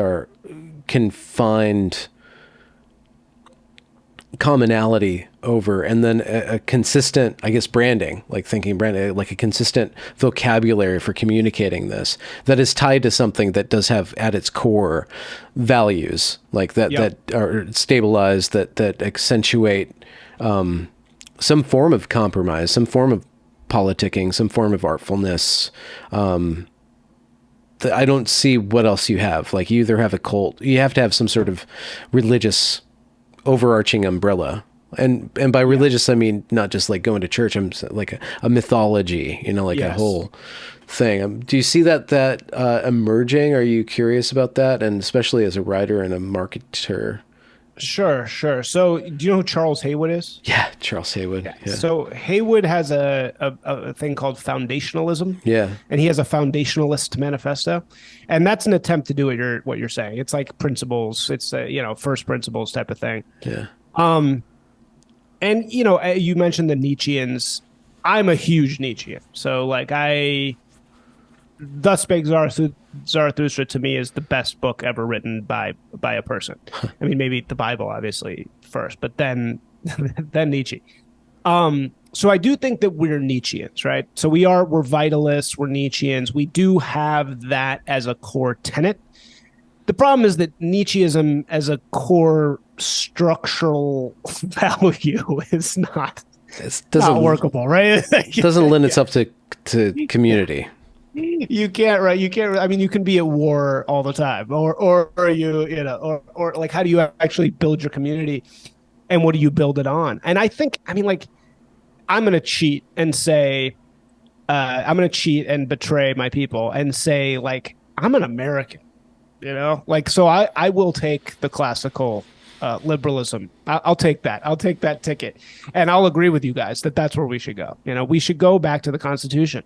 can find commonality over, and then a consistent, I guess, branding, like thinking branding, like a consistent vocabulary for communicating this that is tied to something that does have at its core values, like Yep. that are stabilized, that accentuate some form of compromise, some form of politicking, some form of artfulness. I don't see what else you have. Like, you either have a cult, you have to have some sort of religious overarching umbrella. And by Yeah. religious, I mean not just like going to church. I'm like a mythology, like a Yes. whole thing. Do you see that emerging? Are you curious about that? And especially as a writer and a marketer. Sure, sure. So, do you know who Charles Haywood is? Yeah, Charles Haywood. Yeah. Yeah, So Haywood has a thing called foundationalism, yeah, and he has a foundationalist manifesto, and that's an attempt to do what you're saying. It's like principles. It's a, first principles type of thing. yeah. Um, and you mentioned the Nietzscheans. I'm a huge Nietzschean, so like Thus Spake Zarathustra to me is the best book ever written by a person. I mean, maybe the Bible, obviously, first, but then then Nietzsche. So I do think that we're Nietzscheans, right? So we're vitalists, we're Nietzscheans. We do have that as a core tenet. The problem is that Nietzscheism as a core structural value is It not doesn't workable, right? doesn't lend Yeah. itself to community. You can't, right? You can't. I mean, you can be at war all the time, or or like, how do you actually build your community, and what do you build it on? And I think, I mean, like, I'm gonna cheat and say, I'm gonna cheat and betray my people and say, like, I'm an American, like, so I will take the classical liberalism. I'll take that. I'll take that ticket, and I'll agree with you guys that that's where we should go. We should go back to the Constitution.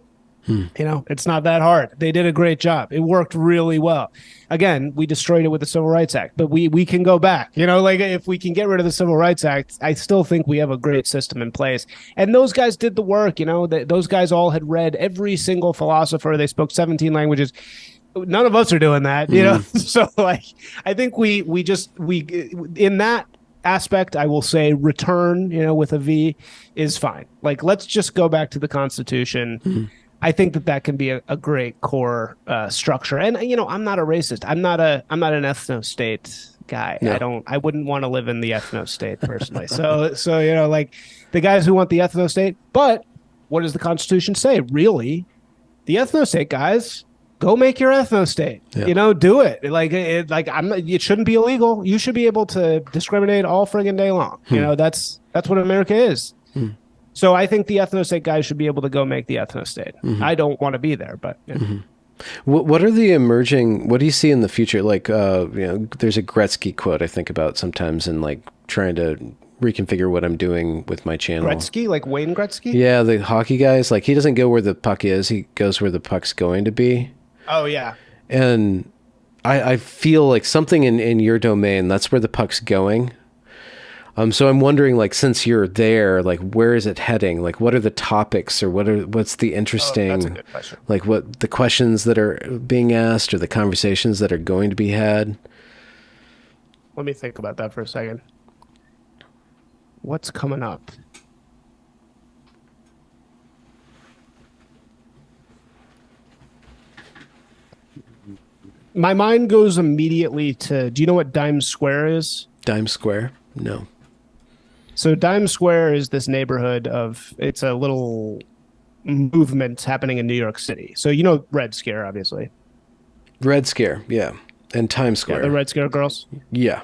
It's not that hard. They did a great job. It worked really well. Again, we destroyed it with the Civil Rights Act, but we can go back. Like, if we can get rid of the Civil Rights Act, I still think we have a great system in place. And those guys did the work. Those guys all had read every single philosopher. They spoke 17 languages. none of us are doing that, you know. Mm, So like, I think we in that aspect, I will say return, you know, with a V is fine. Like, let's just go back to the Constitution. mm, I think that that can be a great core structure. And you know, I'm not a racist. I'm not an ethno state guy. no. I wouldn't want to live in the ethno state personally. So you know, like the guys who want the ethno state, but what does the Constitution say? Really, the ethno state guys, go make your ethno state. Yeah. You know, do it. Like I'm not, it shouldn't be illegal. You should be able to discriminate all friggin' day long. You know, that's what America is. Hmm. So I think the ethno state guys should be able to go make the ethno state. I don't want to be there, but you know. What are the emerging? What do you see in the future? Like, you know, there's a Gretzky quote I think about sometimes, and like trying to reconfigure what I'm doing with my channel. Gretzky, like Wayne Gretzky. Yeah, the hockey guys. Like, he doesn't go where the puck is; he goes where the puck's going to be. Oh yeah. And I feel like something in your domain, that's where the puck's going. So I'm wondering, like, since you're there, like, where is it heading? Like, what are the topics, or what's the interesting, that's a good question. like, what the questions that are being asked, or the conversations that are going to be had? Let me think about that for a second. What's coming up? My mind goes immediately to, do you know what Dime Square is? Dime Square? No. So Dime Square is this neighborhood of, it's a little movement happening in New York City. So you know Red Scare, obviously. Red Scare, yeah. And Times Yeah, Square. the Red Scare girls. Yeah.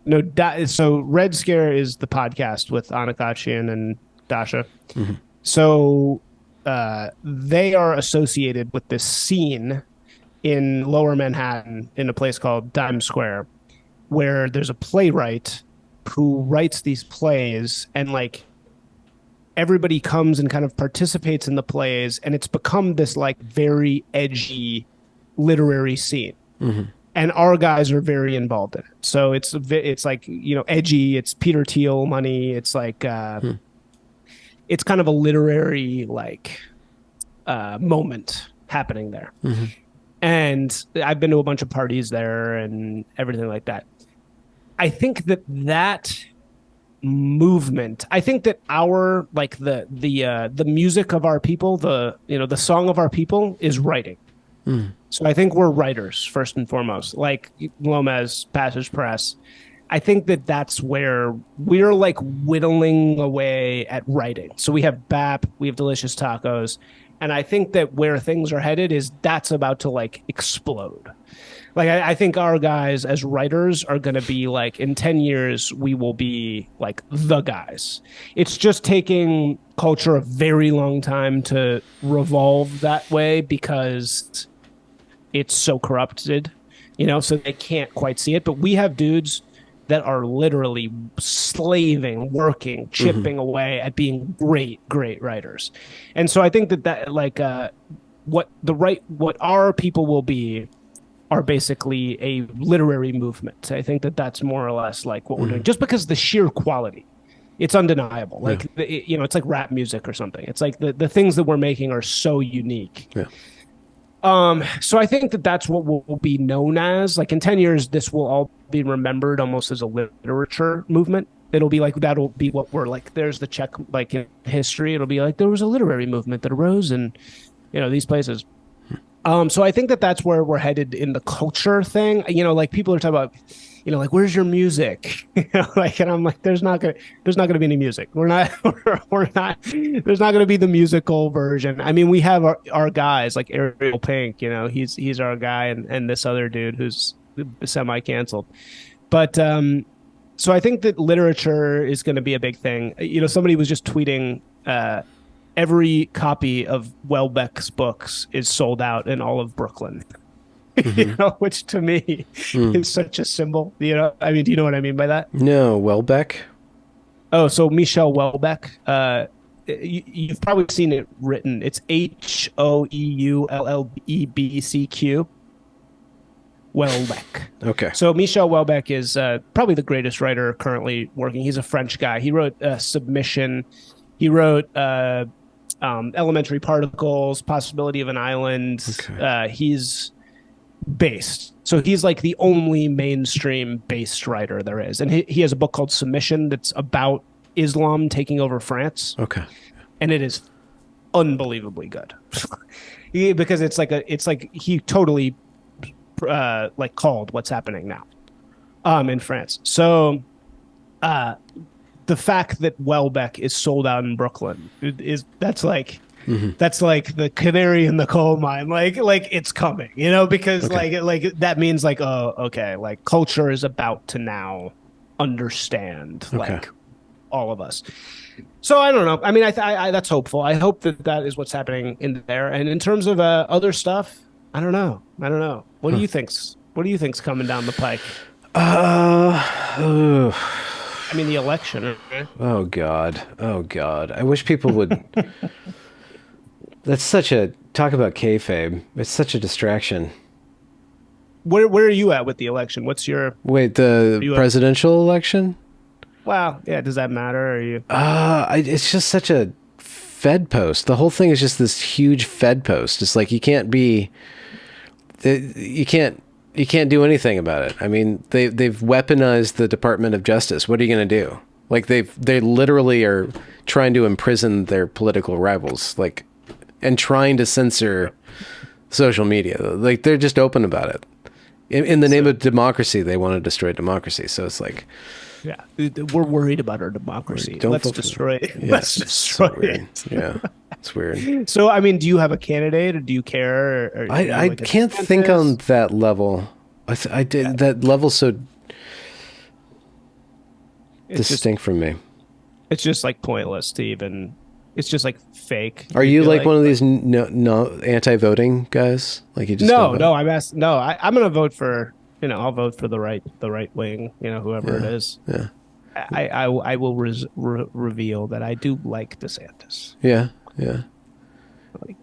No, so Red Scare is the podcast with Anna Kachian and Dasha. So they are associated with this scene in Lower Manhattan in a place called Dime Square, where there's a playwright who writes these plays, and like everybody comes and kind of participates in the plays, and it's become this like very edgy literary scene. And our guys are very involved in it. So it's like, you know, edgy. It's Peter Thiel money. It's like it's kind of a literary like moment happening there. And I've been to a bunch of parties there and everything like that. I think that movement, I think that our like the music of our people, the you know the song of our people is writing. So I think we're writers first and foremost, like Lomez, Passage Press. I think that that's where we're like whittling away at writing. So we have BAP, we have Delicious Tacos, and I think that where things are headed is that's about to like explode. Like I think our guys as writers are going to be like in 10 years we will be like the guys. It's just taking culture a very long time to revolve that way because it's so corrupted, you know, so they can't quite see it. But we have dudes that are literally slaving, working, chipping away at being great writers. And so I think that like what our people will be are basically a literary movement. I think that that's more or less like what we're doing, just because the sheer quality, it's undeniable. Like, you know, it's like rap music or something. It's like the things that we're making are so unique. Yeah. So I think that that's what will be known as, like in 10 years, this will all be remembered almost as a literature movement. It'll be like, that'll be what we're like, there's the check, like in history, it'll be like, there was a literary movement that arose in, you know, these places. So I think that that's where we're headed in the culture thing. You know, like people are talking about, you know, like, where's your music? You know, like, and I'm like, there's not gonna be any music. We're not, there's not gonna be the musical version. I mean, we have our guys like Ariel Pink, you know, he's our guy, and this other dude who's semi-canceled. But, so I think that literature is going to be a big thing. You know, somebody was just tweeting, every copy of Welbeck's books is sold out in all of Brooklyn. You know, which to me is such a symbol. You know, I mean, do you know what I mean by that? No, Welbeck. Oh, so Michel Welbeck. You've probably seen it written. It's Houellebcq. Welbeck. Okay. So Michel Welbeck is probably the greatest writer currently working. He's a French guy. He wrote Submission. He wrote elementary particles, possibility of an island. Okay. He's based. So he's like the only mainstream based writer there is. And he has a book called Submission that's about Islam taking over France. Okay. And it is unbelievably good. Because it's like he totally like called what's happening now in France. So the fact that Welbeck is sold out in Brooklyn that's like that's like the canary in the coal mine. Like it's coming, because like that means like, oh, okay, like culture is about to now understand like all of us. So I don't know. I mean, I that's hopeful. I hope that is what's happening in there. And in terms of other stuff, I don't know. What do you think's coming down the pike? I mean, the election. Right? Oh God. I wish people would. That's such a talk about kayfabe. It's such a distraction. Where are you at with the election? What's your Wait, the presidential election? Wow, yeah. Does that matter? Are you? It's just such a Fed post. The whole thing is just this huge Fed post. It's like you can't do anything about it. I mean, they've weaponized the Department of Justice. What are you going to do? Like they literally are trying to imprison their political rivals, like, and trying to censor social media. Like they're just open about it. In the name of democracy, they want to destroy democracy. So it's like, yeah, we're worried about our democracy. Let's destroy it. Yeah, Let's destroy it. Yeah, it's weird. So, I mean, do you have a candidate, or do you care? Or I can't think on that level. I did that level so distinct from me. It's just like pointless to even. It's just like fake. Are you like one of these no anti-voting guys? Like you just no. I'm gonna vote for. I'll vote for the right wing. Whoever it is. Yeah. I will reveal that I do like DeSantis. Yeah.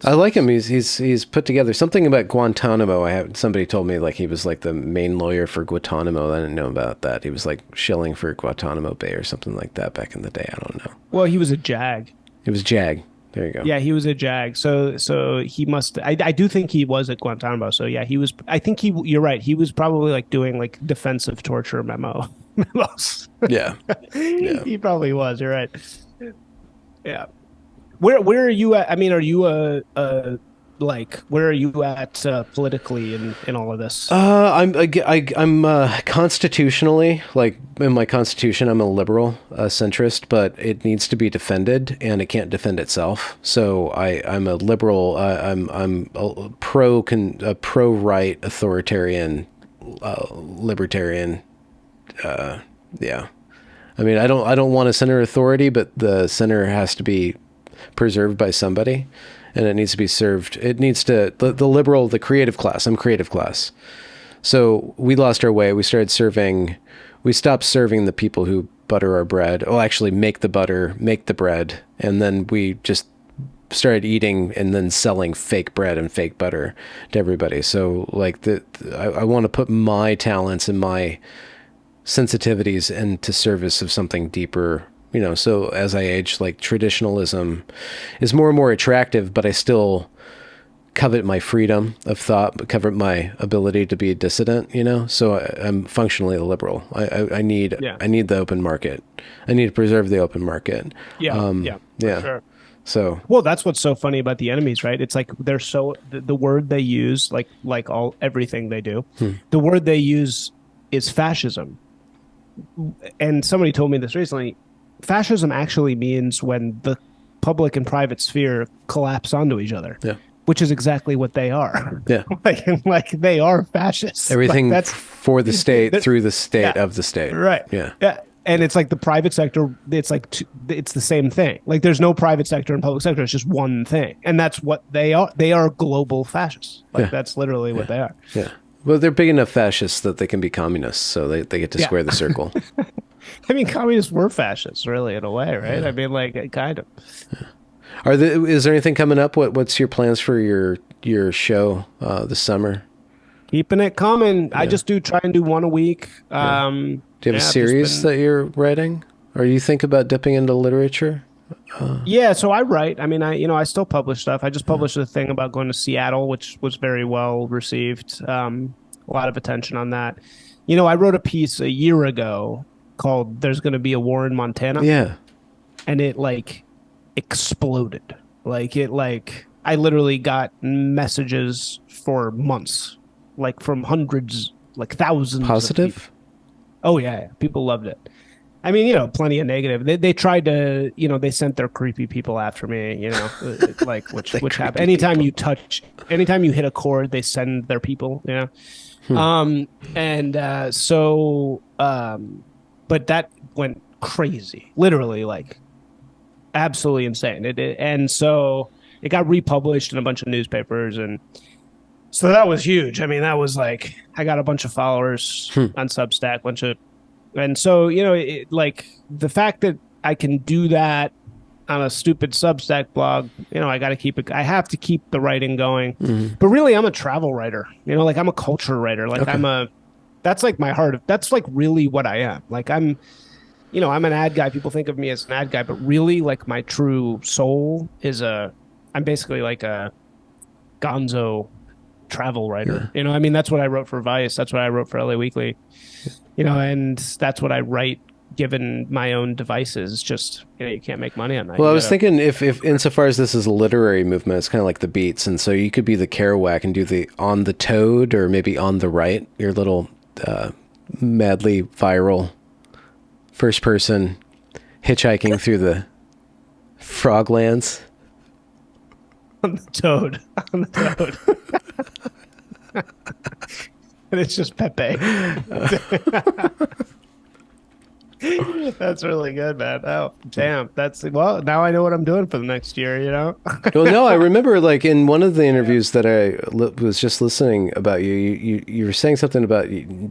I like him. He's put together something about Guantanamo. Somebody told me like he was like the main lawyer for Guantanamo. I didn't know about that. He was like shilling for Guantanamo Bay or something like that back in the day. I don't know. Well, he was a JAG. It was JAG. There you go. Yeah, he was a JAG. So he must. I do think he was at Guantanamo. So yeah, he was. I think you're right. He was probably like doing like defensive torture memos. Yeah. He probably was. You're right. Yeah. Where are you at? I mean, are you where are you at politically in all of this? I'm constitutionally, like in my constitution, I'm a liberal centrist, but it needs to be defended, and it can't defend itself. So I'm a liberal. I'm a pro right authoritarian libertarian. Yeah. I mean, I don't want a center authority, but the center has to be preserved by somebody, and it needs to be served. It needs to the liberal, the creative class. I'm creative class, so we lost our way. We stopped serving the people who butter our bread. Oh, actually, make the butter, make the bread, and then we just started eating and then selling fake bread and fake butter to everybody. So like I want to put my talents and my sensitivities into service of something deeper. So as I age, like traditionalism is more and more attractive, but I still covet my freedom of thought, but covet my ability to be a dissident, so I'm functionally a liberal. I need the open market. I need to preserve the open market. Yeah. Sure. So, well, that's what's so funny about the enemies, right? It's like they're so the word they use, like everything they do, the word they use is fascism. And somebody told me this recently. Fascism actually means when the public and private sphere collapse onto each other. Yeah. Which is exactly what they are. Yeah. like they are fascists. Everything that's for the state through the state of the state. Right. Yeah. Yeah. And it's like the private sector, it's the same thing. Like there's no private sector and public sector. It's just one thing. And that's what they are. They are global fascists. That's literally what they are. Yeah. Well, they're big enough fascists that they can be communists. So they get to square the circle. I mean, communists were fascists, really, in a way, right? Yeah. I mean, like, kind of. Yeah. Is there anything coming up? What's your plans for your show this summer? Keeping it coming. Yeah. I just try and do one a week. Do you have a series that you're writing? Or you think about dipping into literature? Yeah, so I write. I mean, I still publish stuff. I just published a thing about going to Seattle, which was very well received. A lot of attention on that. I wrote a piece a year ago called "There's going to be a war in Montana," Yeah. and it like exploded. I literally got messages for months, like from hundreds, like thousands of people. Positive? Oh yeah, people loved it. I mean, plenty of negative. They tried to, they sent their creepy people after me, like The which happen. creepy people. Anytime you hit a chord, they send their people. But that went crazy, literally, like absolutely insane. And so it got republished in a bunch of newspapers, and so that was huge. I mean, that was like I got a bunch of followers on Substack, and so like the fact that I can do that on a stupid Substack blog, I got to keep it. I have to keep the writing going. But really, I'm a travel writer. Like I'm a culture writer. Like Okay. that's like my heart. That's like really what I am. Like I'm an ad guy. People think of me as an ad guy, but really, like my true soul I'm basically like a gonzo travel writer. I mean, that's what I wrote for Vice. That's what I wrote for LA Weekly. And that's what I write given my own devices. Just, you can't make money on that. Well, You I was gotta, thinking if insofar as this is a literary movement, it's kind of like the Beats, and so you could be the Kerouac and do the On the Toad or maybe On the Right, your little madly viral first person hitchhiking through the froglands. on the toad, on the toad. And it's just Pepe. That's really good, man. Oh, damn. Well, now I know what I'm doing for the next year. Well, no, I remember like in one of the interviews that was just listening about you were saying something about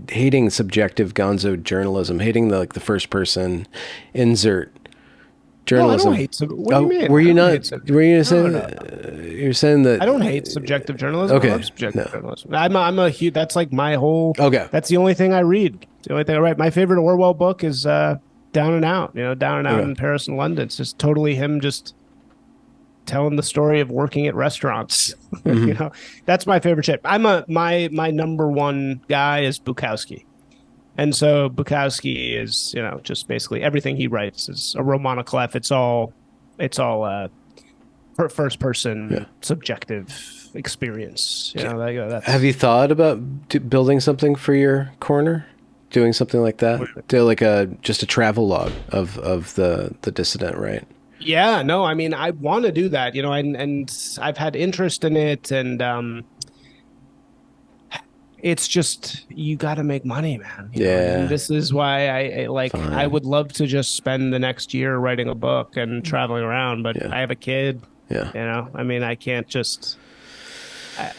hating subjective gonzo journalism, hating the first person insert No, I don't journalism. hate what do you mean? Were I you don't not? hate sub- Were you No, saying? no. You're saying that? I don't hate subjective journalism. I Okay. love subjective No. journalism. I'm a huge. That's like my whole. Okay. That's the only thing I read. It's the only thing I write. My favorite Orwell book is Down and Out. Down and Out Okay. in Paris and London. It's just totally him just telling the story of working at restaurants. That's my favorite shit. My number one guy is Bukowski. And so Bukowski is, just basically everything he writes is a roman clef. It's all first person subjective experience. That's Have you thought about building something for your corner? Doing something like that? Do like just a travel log of the dissident, right? yeah, no, I mean, I want to do that, and I've had interest in it, and it's just you got to make money, man. And Yeah. this is why I like. Fine. I would love to just spend the next year writing a book and traveling around, but Yeah. I have a kid. Yeah. I mean, I can't just.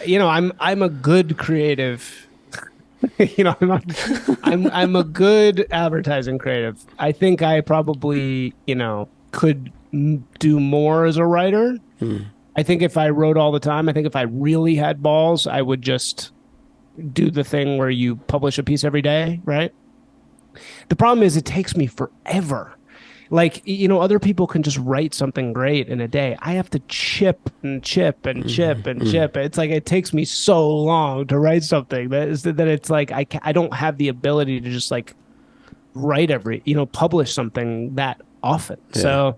I'm a good creative. I'm a good advertising creative. I think I probably could do more as a writer. I think if I wrote all the time, I think if I really had balls, I would just do the thing where you publish a piece every day, right? The problem is it takes me forever. Like, other people can just write something great in a day. I have to chip and chip and chip and chip. It's like it takes me so long to write something that it's like I don't have the ability to just like write publish something that often. So,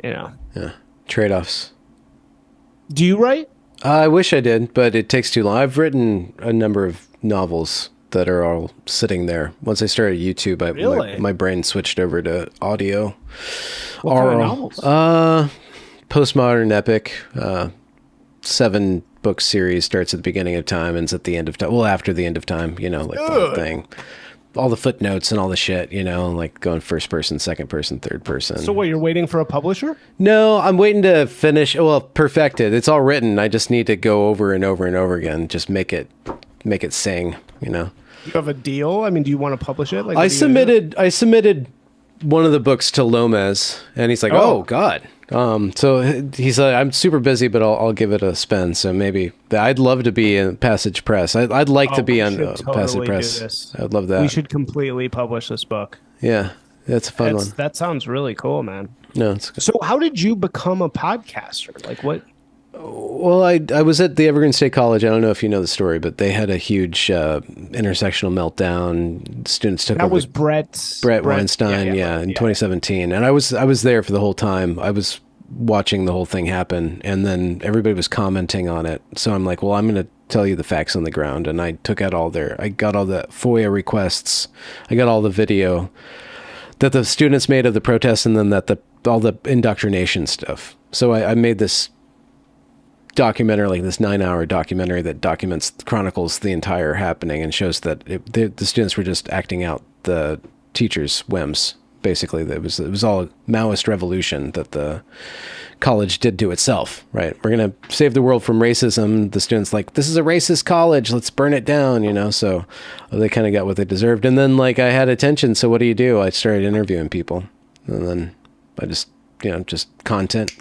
Yeah. Trade-offs. do you write? I wish I did, but it takes too long. I've written a number of novels that are all sitting there. Once I started YouTube, Really? my brain switched over to audio. What kind of Oral. novels? Postmodern epic. 7-book series starts at the beginning of time, ends at the end of time. Well, after the end of time, like the whole Good. thing. All the footnotes and all the shit, like going first person, second person, third person. So what, you're waiting for a publisher? No, I'm waiting to finish. Well, perfect it. It's all written. I just need to go over and over and over again. Just make it sing. You have a deal? I mean, do you want to publish it? Like, I what are you gonna do? submitted one of the books to Lomez, and he's like, "Oh God." So he's like, "I'm super busy, but I'll give it a spin." So maybe I'd love to be in Passage Press. I'd like to be we on should Passage totally do Press. this. I'd love that. We should completely publish this book. Yeah. That's a fun one. That sounds really cool, man. No, it's So how did you become a podcaster? Like what? well, I was at the Evergreen State College. I don't know if you know the story, but they had a huge intersectional meltdown. Students took That over. was Brett Weinstein, in 2017, and I was there for the whole time. I was watching the whole thing happen, and then everybody was commenting on it. So I'm like, well, I'm going to tell you the facts on the ground, and I got all the FOIA requests, I got all the video that the students made of the protests, and then all the indoctrination stuff. So I made this documentary, like this 9-hour documentary that chronicles the entire happening and shows that the students were just acting out the teachers' whims. Basically, it was all a Maoist revolution that the college did to itself, right? We're going to save the world from racism. The students like, this is a racist college, let's burn it down, so they kind of got what they deserved. And then like I had attention, so what do? I started interviewing people, and then I just, just content.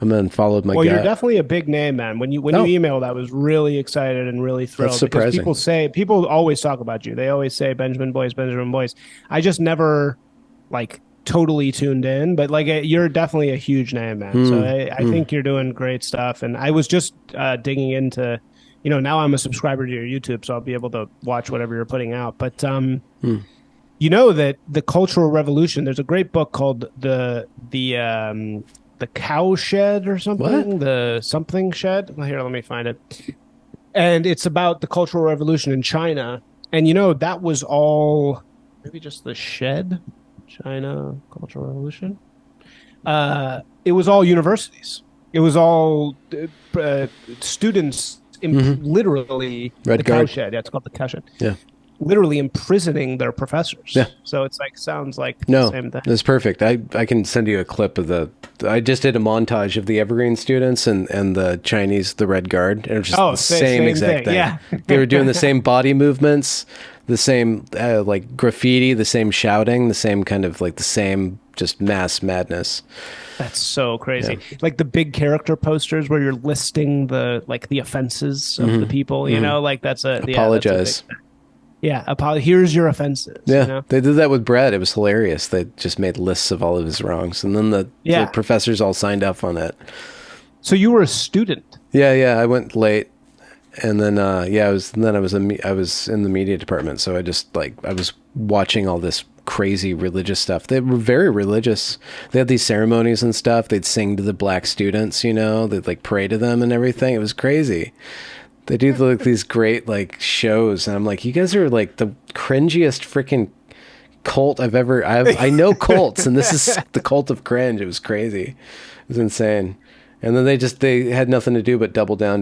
And then followed my Well, gut. you're definitely a big name, man. When you emailed, I was really excited and really thrilled. That's surprising. Because people always talk about you. They always say Benjamin Boyce, Benjamin Boyce. I just never like totally tuned in, but like you're definitely a huge name, man. So I think you're doing great stuff. And I was just digging into, now I'm a subscriber to your YouTube, so I'll be able to watch whatever you're putting out. But you know that the Cultural Revolution. There's a great book called the Cow Shed or something. What? The something shed. Well, here, let me find it. And it's about the Cultural Revolution in China. And that was all maybe just the shed. China Cultural Revolution. It was all universities. It was all students literally Red the Guard. cow shed. Yeah, it's called the cow shed. Yeah. Literally imprisoning their professors. Yeah. So it's like sounds like the same thing. That's perfect. I can send you a clip of I just did a montage of the Evergreen students and the Chinese, the Red Guard. And it was just the same exact thing. Yeah. They were doing the same body movements, the same like graffiti, the same shouting, the same kind of like the same just mass madness. That's so crazy. Yeah. Like the big character posters where you're listing the offenses of the people, like that's apologize. Here's your offenses. Yeah, they did that with Brett. It was hilarious. They just made lists of all of his wrongs, and then the professors all signed up on it. So you were a student? Yeah. I went late, and then I was in the media department. So I was watching all this crazy religious stuff. They were very religious. They had these ceremonies and stuff. They'd sing to the black students. They'd like pray to them and everything. It was crazy. They do like these great like shows, and I'm like, you guys are like the cringiest freaking cult I know cults, and this is the cult of cringe. It was crazy. It was insane. And then they had nothing to do but double down.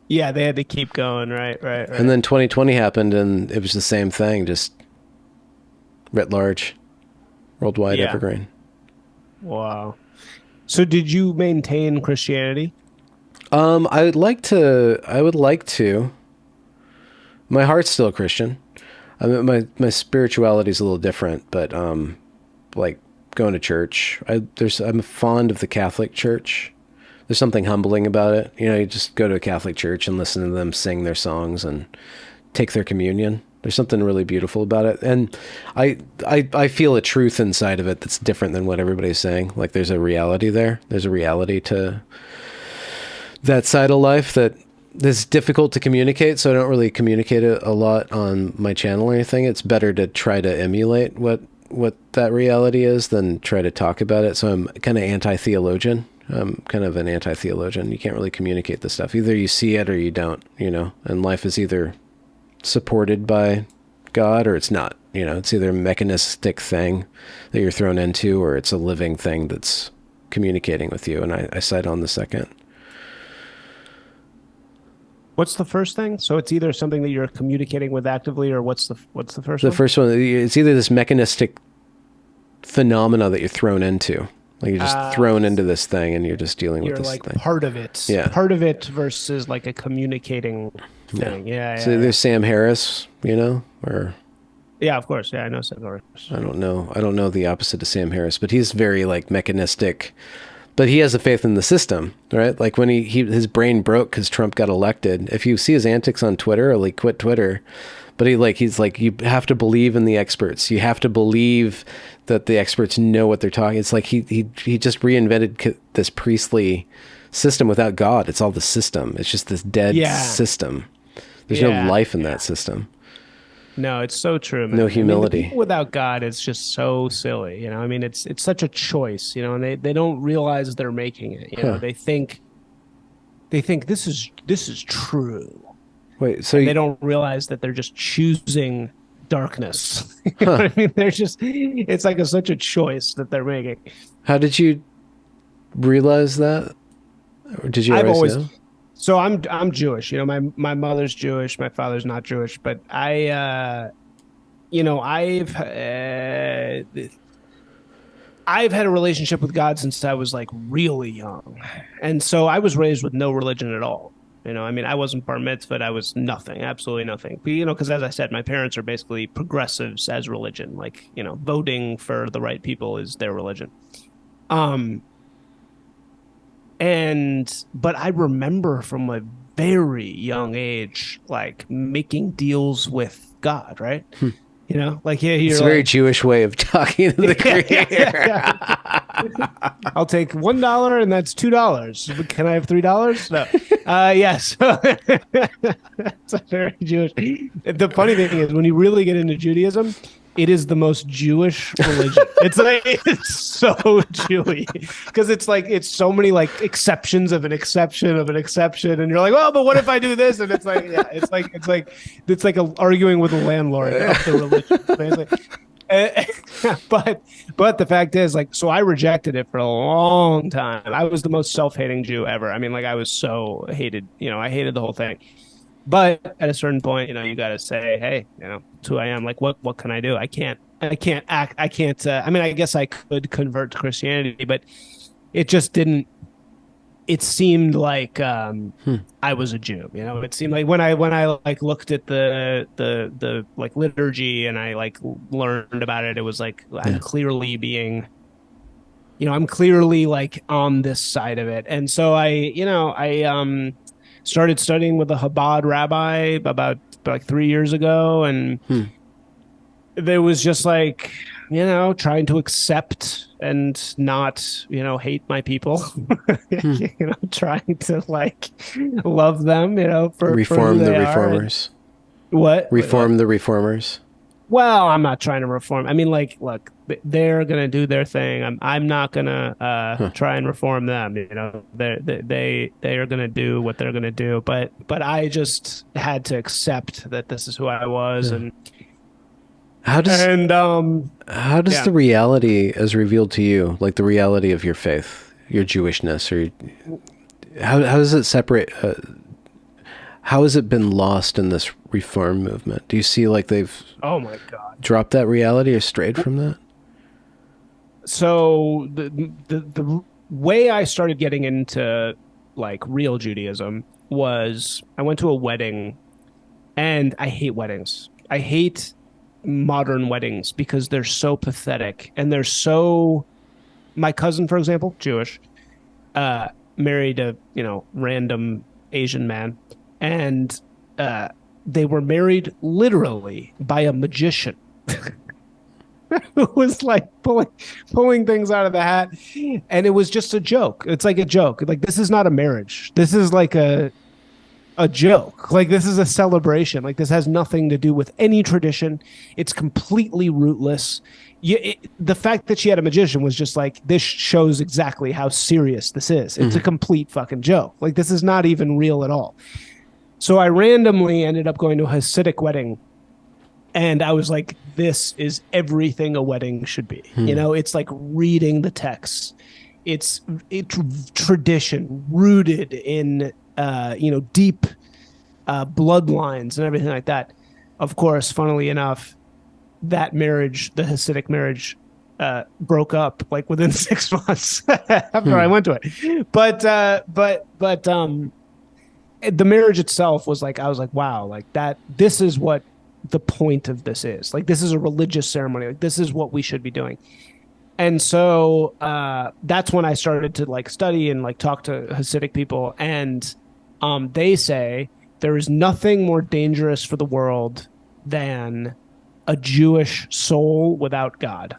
Yeah, they had to keep going, right. And then 2020 happened, and it was the same thing, just writ large, worldwide Evergreen. Wow. So did you maintain Christianity? I would like to. My heart's still a Christian. I mean, my spirituality is a little different, but like going to church. I'm fond of the Catholic Church. There's something humbling about it. You just go to a Catholic church and listen to them sing their songs and take their communion. There's something really beautiful about it, and I feel a truth inside of it that's different than what everybody's saying. Like there's a reality there. There's a reality to that side of life that is difficult to communicate, so I don't really communicate it a lot on my channel or anything. It's better to try to emulate what that reality is than try to talk about it. So I'm kind of anti-theologian. I'm kind of an anti-theologian. You can't really communicate this stuff. Either you see it or you don't, and life is either supported by God or it's not. It's either a mechanistic thing that you're thrown into or it's a living thing that's communicating with you, and I side on the second. What's the first thing? So it's either something that you're communicating with actively, or what's the first one? The first one, it's either this mechanistic phenomena that you're thrown into. Like you're just thrown into this thing and you're just dealing with this thing. You're like part of it. Yeah. Part of it versus like a communicating thing. Yeah. So there's Sam Harris, or... Yeah, of course. Yeah, I know Sam Harris. I don't know the opposite of Sam Harris, but he's very like mechanistic. But he has a faith in the system, right? Like when his brain broke because Trump got elected. If you see his antics on Twitter, or he quit Twitter, But he's like, you have to believe in the experts. You have to believe that the experts know what they're talking. It's like he just reinvented this priestly system without God. It's all the system. It's just this dead Yeah. system. There's no Yeah. life in that system. No, it's so true, man. No I mean, the humility. people without God, it's just so silly, you know. I mean, it's such a choice, you know, and they don't realize they're making it. You know, Huh. they think this is true, Wait, so and they don't realize that they're just choosing darkness. You know huh. what I mean? They're just it's like such a choice that they're making. How did you realize that? Or did you I've always always know? so I'm Jewish. You know, my mother's Jewish, my father's not Jewish, but you know, I've had a relationship with God since I was like really young. And so I was raised with no religion at all. You know, I mean, I wasn't bar mitzvahed. I was nothing, absolutely nothing. But, you know, because as I said, my parents are basically progressives as religion. Like, you know, voting for the right people is their religion. Um, but I remember from a very young age, like making deals with God, right? You know, like, yeah, It's you're a very like, Jewish way of talking to the yeah, creator. I'll take $1 and that's $2. Can I have $3? No. Yes. It's a very Jewish. The funny thing is, when you really get into Judaism, it is the most Jewish religion. It's like it's so Jewy because it's like it's so many like exceptions of an exception of an exception, and you're like, well, but what if I do this? And it's like, yeah, it's like arguing with a landlord of the religion, basically. But the fact is, like, so I rejected it for a long time. I was the most self-hating Jew ever. I mean, like, I was so hated. You know, I hated the whole thing. But at a certain point, you know, you got to say, hey, you know, it's who I am. Like, what can I do? I can't act. I can't. I mean, I guess I could convert to Christianity, but it just didn't. It seemed like I was a Jew. You know, it seemed like when I like looked at the like liturgy and I like learned about it, it was like I'm Yeah. clearly being, you know, I'm clearly like on this side of it. And so I started studying with a Chabad rabbi about like 3 years ago, and Hmm. there was just like, you know, trying to accept and not, you know, hate my people. Hmm. You know, trying to like love them, you know, for who Reform the they are. And reformers. what? Wait, what? Reform the reformers. Well, I'm not trying to reform. I mean, like, look, they're gonna do their thing. I'm not gonna Huh. try and reform them. You know, they are gonna do what they're gonna do. But I just had to accept that this is who I was, Yeah. and How does and how does yeah. the reality as revealed to you, like the reality of your faith, your Jewishness, or how does it separate? How has it been lost in this reform movement? Do you see like they've Oh my God. dropped that reality or strayed from that? So the way I started getting into like real Judaism was I went to a wedding, and I hate weddings. I hate modern weddings because they're so pathetic and they're so. My cousin, for example, Jewish, uh, married a, you know, random Asian man, and they were married literally by a magician who was like pulling things out of the hat, and it was just a joke. It's like a joke. Like, this is not a marriage. This is like a joke. Like, this is a celebration. Like, this has nothing to do with any tradition. It's completely rootless. The fact that she had a magician was just like, this shows exactly how serious this is. It's a complete fucking joke. Like, this is not even real at all. So I randomly ended up going to a Hasidic wedding, and I was like, this is everything a wedding should be. You know, it's like reading the text. It's tradition rooted in you know, deep bloodlines and everything like that. Of course, funnily enough, that marriage, the Hasidic marriage, broke up like within 6 months after I went to it. But the marriage itself was like, I was like, wow, like that. This is what the point of this is. Like, this is a religious ceremony. Like, this is what we should be doing. And so that's when I started to like study and like talk to Hasidic people, and they say there is nothing more dangerous for the world than a Jewish soul without God.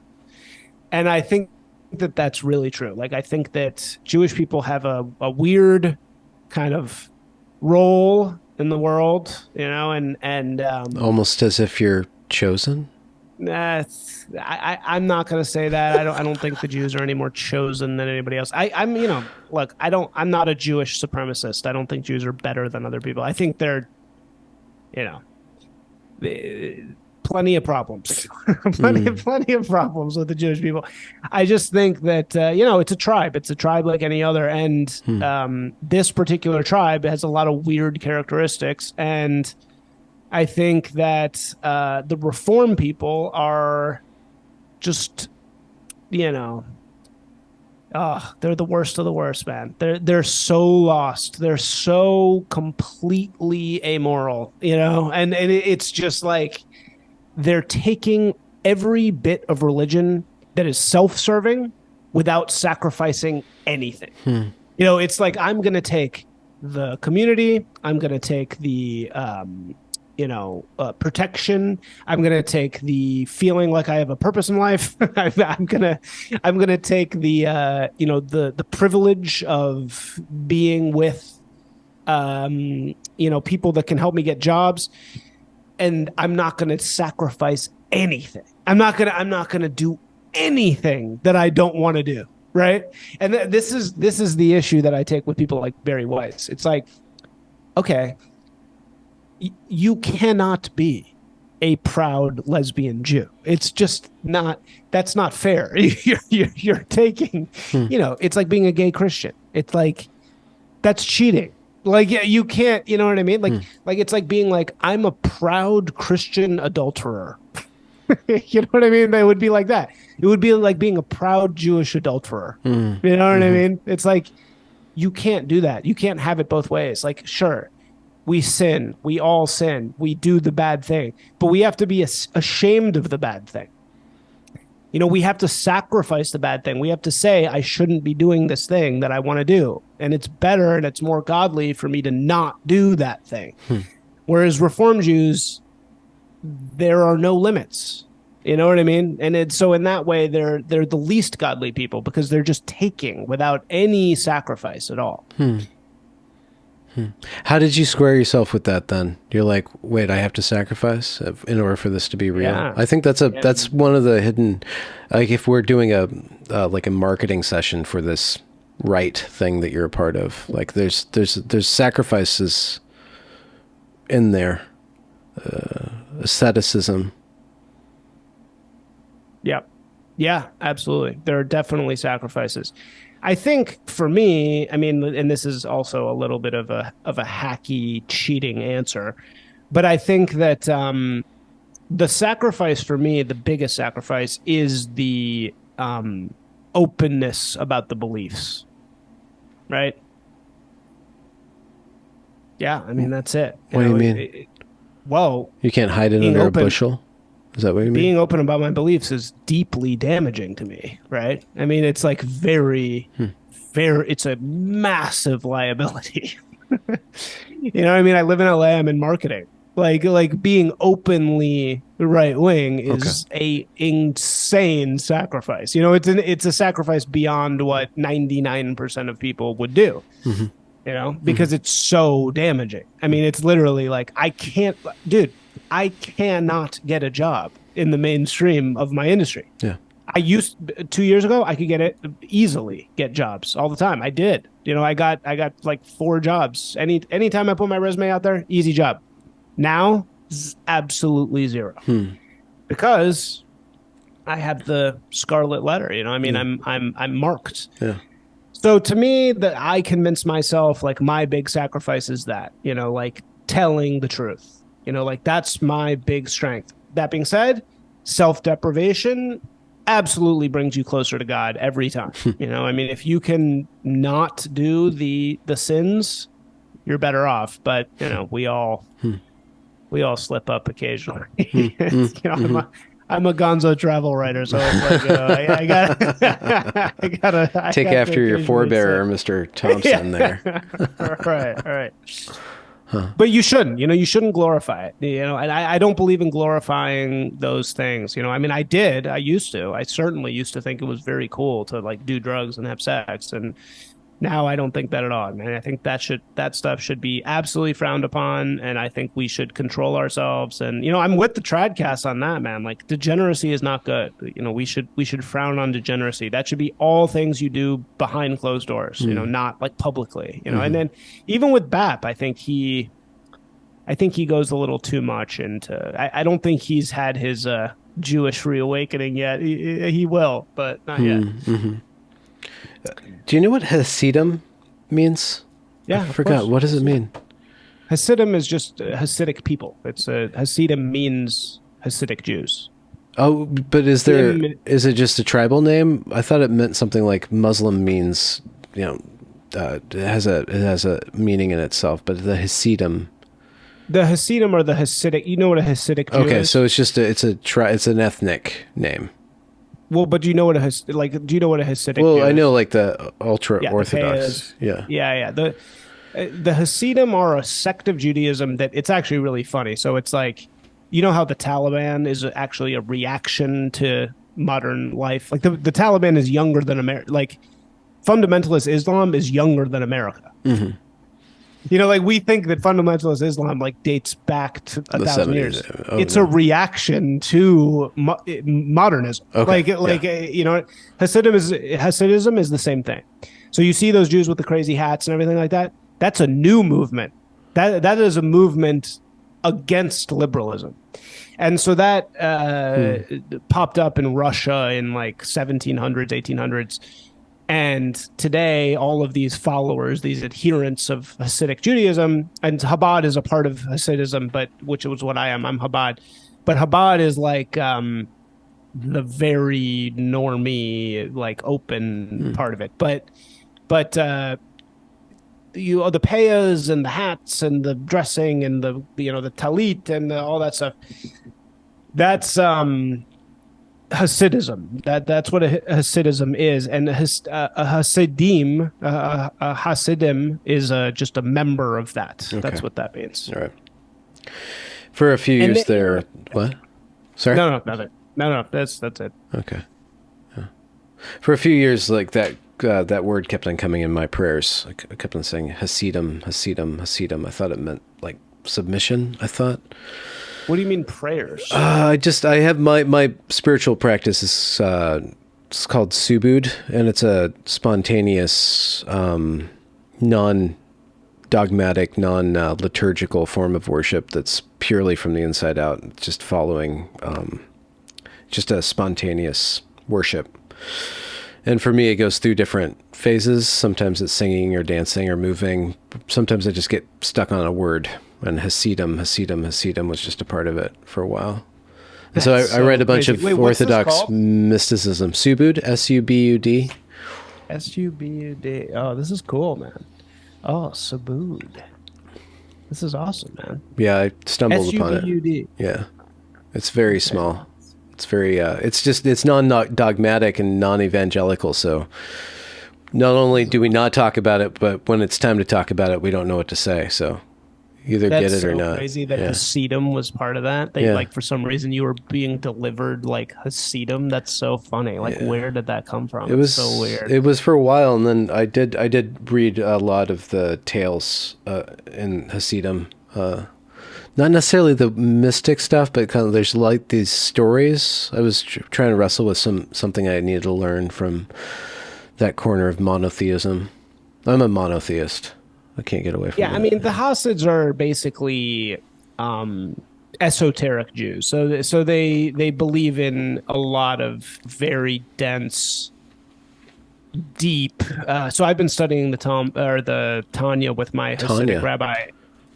And I think that that's really true. Like, I think that Jewish people have a weird kind of role in the world, and Almost as if you're chosen. I'm not going to say that. I don't think the Jews are any more chosen than anybody else. Look, I'm not a Jewish supremacist. I don't think Jews are better than other people. I think they're, you know, plenty of problems, plenty of problems with the Jewish people. I just think that it's a tribe. It's a tribe like any other, and this particular tribe has a lot of weird characteristics. And I think that the Reform people are just, they're the worst of the worst, man. They're so lost. They're so completely amoral, and it's just like they're taking every bit of religion that is self-serving without sacrificing anything. It's like, I'm going to take the community. I'm going to take the protection. I'm going to take the feeling like I have a purpose in life. I'm going to take the the privilege of being with people that can help me get jobs, and I'm not going to sacrifice anything. I'm not going to do anything that I don't want to do, right? And this is the issue that I take with people like Barry Weiss. It's like, okay, you cannot be a proud lesbian Jew. It's just not. That's not fair. You're taking, it's like being a gay Christian. It's like, that's cheating. Like, you can't. You know what I mean? Like it's like being like, I'm a proud Christian adulterer. You know what I mean? It would be like that. It would be like being a proud Jewish adulterer. You know what I mean? It's like, you can't do that. You can't have it both ways. Like, sure, we sin. We all sin. We do the bad thing. But we have to be ashamed of the bad thing. We have to sacrifice the bad thing. We have to say, I shouldn't be doing this thing that I want to do. And it's better and it's more godly for me to not do that thing. Whereas Reform Jews, there are no limits. You know what I mean? And so in that way, they're the least godly people, because they're just taking without any sacrifice at all. How did you square yourself with that then? You're like, wait, I have to sacrifice in order for this to be real? Yeah. I think that's one of the hidden, like, if we're doing a marketing session for this right thing that you're a part of, like there's sacrifices in there, asceticism. Yeah, absolutely. There are definitely sacrifices. I think for me, I mean, and this is also a little bit of a hacky, cheating answer, but I think that the sacrifice for me, the biggest sacrifice, is the openness about the beliefs, right? Yeah, I mean, that's it. What do you mean? Well, you can't hide it under a bushel? Is that what you mean? Being open about my beliefs is deeply damaging to me, right? I mean, it's like very, it's a massive liability. You know what I mean? I live in LA, I'm in marketing. Like being openly right wing is a insane sacrifice. It's a sacrifice beyond what 99% of people would do. Because it's so damaging. I mean, it's literally like, I cannot get a job in the mainstream of my industry. Yeah. 2 years ago, I could get jobs all the time. I did. I got like 4 jobs. Anytime I put my resume out there, easy job. Now, absolutely 0. Because I have the scarlet letter, I mean, I'm marked. Yeah. So to me, that I convince myself, like, my big sacrifice is that, like telling the truth. Like, that's my big strength. That being said, self-deprivation absolutely brings you closer to God every time. I mean, if you can not do the sins, you're better off. But, we all slip up occasionally. I'm a gonzo travel writer, so it's like, I gotta take after your forebearer, Mr. Thompson. There. Right. But you shouldn't, you shouldn't glorify it, and I don't believe in glorifying those things. I mean, I used to, I certainly used to think it was very cool to like do drugs and have sex. And now I don't think that at all, man. I think that stuff should be absolutely frowned upon, and I think we should control ourselves. And I'm with the Tradcast on that, man. Like degeneracy is not good. We should frown on degeneracy. That should be all things you do behind closed doors. Not like publicly. And then even with BAP, I think he goes a little too much into. I don't think he's had his Jewish reawakening yet. He will, but not yet. Do you know what Hasidim means? Yeah, I forgot. course. What does it mean? Hasidim is just Hasidic people. Hasidim means Hasidic Jews. Oh, but is it just a tribal name? I thought it meant something like Muslim means, it has a meaning in itself, but the Hasidim. The Hasidim are the Hasidic. You know what a Hasidic Jew Okay, is? so it's an ethnic name. Well, but do you know what a Hasidic Well, Jew I is? know like the ultra Yeah, the orthodox. Payas. Yeah. The Hasidim are a sect of Judaism that it's actually really funny. So it's like, how the Taliban is actually a reaction to modern life. Like the Taliban is younger than America. Like fundamentalist Islam is younger than America. Like we think that fundamentalist Islam like dates back to 1,000 years. It's a reaction to modernism. Okay. Hasidism is the same thing. So you see those Jews with the crazy hats and everything like that. That's a new movement. That is a movement against liberalism. And so that popped up in Russia in like 1700s, 1800s. And today, all of these followers, these adherents of Hasidic Judaism, and Chabad is a part of Hasidism, which was what I am. I'm Chabad. But Chabad is like the very normie, like open part of it. But the payas and the hats and the dressing and the talit and all that stuff, that's Hasidism. That's what a Hasidism is, and a Hasidim is just a member of that. Okay. That's what that means. All right. For a few years there, what? Sorry. No, nothing. No. That's it. Okay. Yeah. For a few years, like that word kept on coming in my prayers. I kept on saying Hasidim. I thought it meant like submission. I thought. What do you mean prayers? I have my spiritual practice is it's called subud, and it's a spontaneous, non-dogmatic, non-liturgical form of worship that's purely from the inside out, just following, just a spontaneous worship. And for me, it goes through different phases. Sometimes it's singing or dancing or moving. Sometimes I just get stuck on a word. And Hasidim was just a part of it for a while. And so I read a bunch of Orthodox mysticism. Subud, S-U-B-U-D. S-U-B-U-D. Oh, this is cool, man. Oh, Subud. This is awesome, man. Yeah, I stumbled upon it. S-U-B-U-D. Yeah. It's very small. It's very, it's non-dogmatic and non-evangelical. So not only do we not talk about it, but when it's time to talk about it, we don't know what to say. So either get it or not. That's crazy that Hasidim was part of that. Like for some reason you were being delivered like Hasidim. That's so funny. Like where did that come from? It was so weird. It was for a while, and then I did read a lot of the tales in Hasidim. Not necessarily the mystic stuff, but kind of there's like these stories. I was trying to wrestle with something I needed to learn from that corner of monotheism. I'm a monotheist. I can't get away from that. I mean, the Hasids are basically esoteric Jews. So they believe in a lot of very dense, deep. So I've been studying the Tanya with my Hasidic rabbi,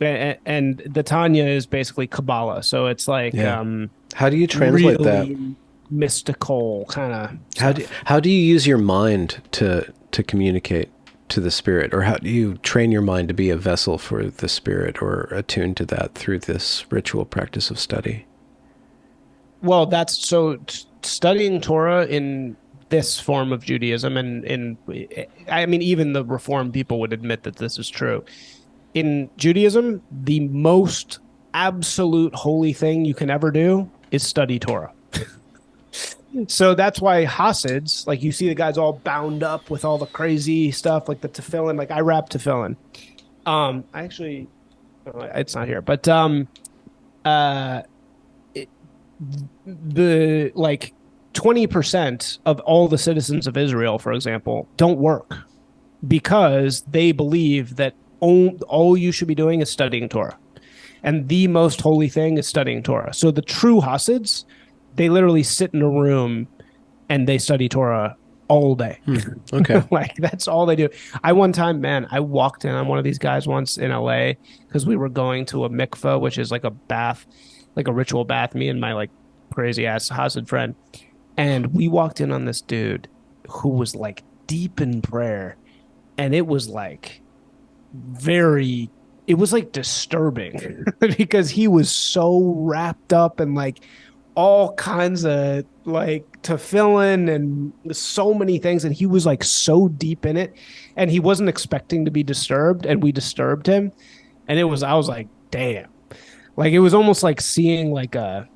and the Tanya is basically Kabbalah. So it's like how do you translate really that? Mystical kind of. How do you use your mind to communicate to the spirit, or how do you train your mind to be a vessel for the spirit or attune to that through this ritual practice of study? Well, that's so studying Torah in this form of Judaism, and I mean, even the Reformed people would admit that this is true. in Judaism, the most absolute holy thing you can ever do is study Torah. So that's why Hasids, like you see the guys all bound up with all the crazy stuff, like the tefillin. Like I wrap tefillin. I actually, it's not here, but uh, it, the like 20% of all the citizens of Israel, for example, don't work because they believe that all you should be doing is studying Torah. And the most holy thing is studying Torah. So the true Hasids, they literally sit in a room and they study Torah all day. Okay. Like that's all they do. I one time, man, I walked in on one of these guys once in LA because we were going to a mikveh, which is like a bath, like a ritual bath, me and my like crazy ass Hasid friend. And we walked in on this dude who was like deep in prayer. And it was like very it was like disturbing because he was so wrapped up in like all kinds of like tefillin and so many things, and he was like so deep in it, and he wasn't expecting to be disturbed, and we disturbed him, and it was I was like, damn, like it was almost like seeing like a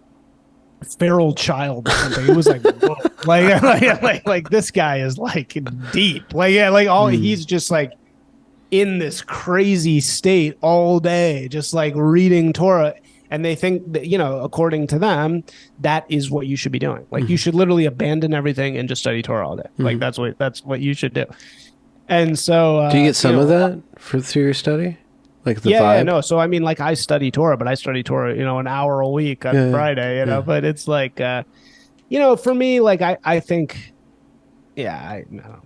feral child or something. It was like, whoa. Like this guy is like deep, like yeah, like all he's just like in this crazy state all day, just like reading Torah. And they think that, you know, according to them, that is what you should be doing. Like you should literally abandon everything and just study Torah all day. Like that's what you should do. And so, Do you get some of that through your study? Like the yeah, vibe? no. So I mean, like I study Torah, but I study Torah, you know, an hour a week on Friday, you know. But it's like, you know, for me, like I think, yeah, I no,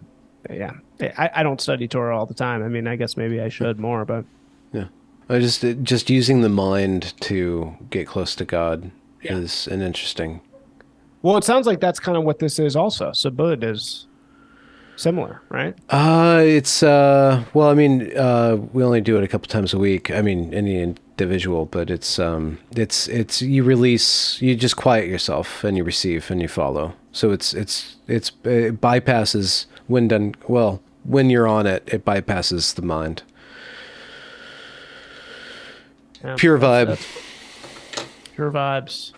yeah, I don't study Torah all the time. I mean, I guess maybe I should more, but Yeah. I just using the mind to get close to God yeah. is an interesting. Well, it sounds like that's kind of what this is also. Sabud is similar, right? It's well, I mean, we only do it a couple times a week. I mean, any individual, but it's you release, you just quiet yourself and you receive and you follow. So it bypasses when done well, when you're on it, it bypasses the mind. Yeah, Pure vibe. that's pure vibes.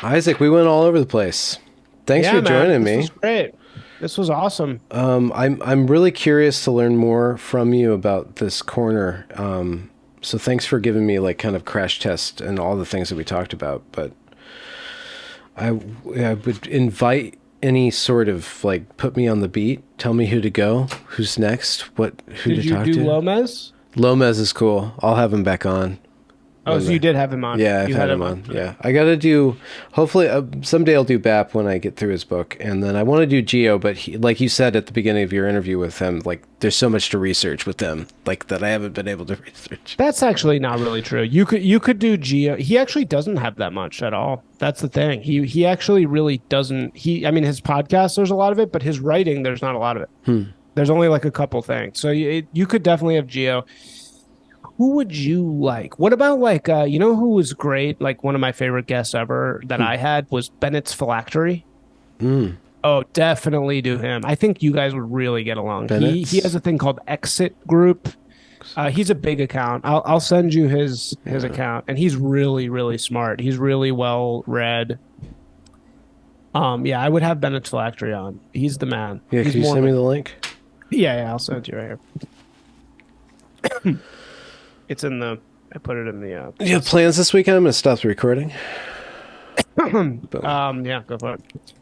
Isaac, we went all over the place. Thanks Yeah, for man, joining this me. was great. This was awesome. I'm really curious to learn more from you about this corner. So thanks for giving me like kind of crash test and all the things that we talked about. But I would invite any sort of like put me on the beat. Tell me who to go, who's next, who Did to you talk do to. Lomez? Lomez is cool. I'll have him back on. Oh, so you did have him on. Yeah, I've You had had him him on. on. Yeah, I got to do. Hopefully, someday I'll do BAP when I get through his book, and then I want to do Geo. But like you said at the beginning of your interview with him, like there's so much to research with them, like that I haven't been able to research. That's actually not really true. You could do Geo. He actually doesn't have that much at all. That's the thing. He actually really doesn't. I mean, his podcast there's a lot of it, but his writing there's not a lot of it. There's only like a couple things. So you could definitely have Geo. Who would you like? What about like you know who was great? Like one of my favorite guests ever that I had was Bennett's Phylactery. Mm. Oh, definitely do him. I think you guys would really get along. He Bennett's? has a thing called Exit Group. He's a big account. I'll send you his account, and he's really smart. He's really well read. Yeah, I would have Bennett's Phylactery on. He's the man. Yeah, He's can you more send me like, the link? yeah, I'll send it to you right here. It's in the. I put it in the. Do you have plans this weekend? I'm gonna stop the recording. Yeah, go for it.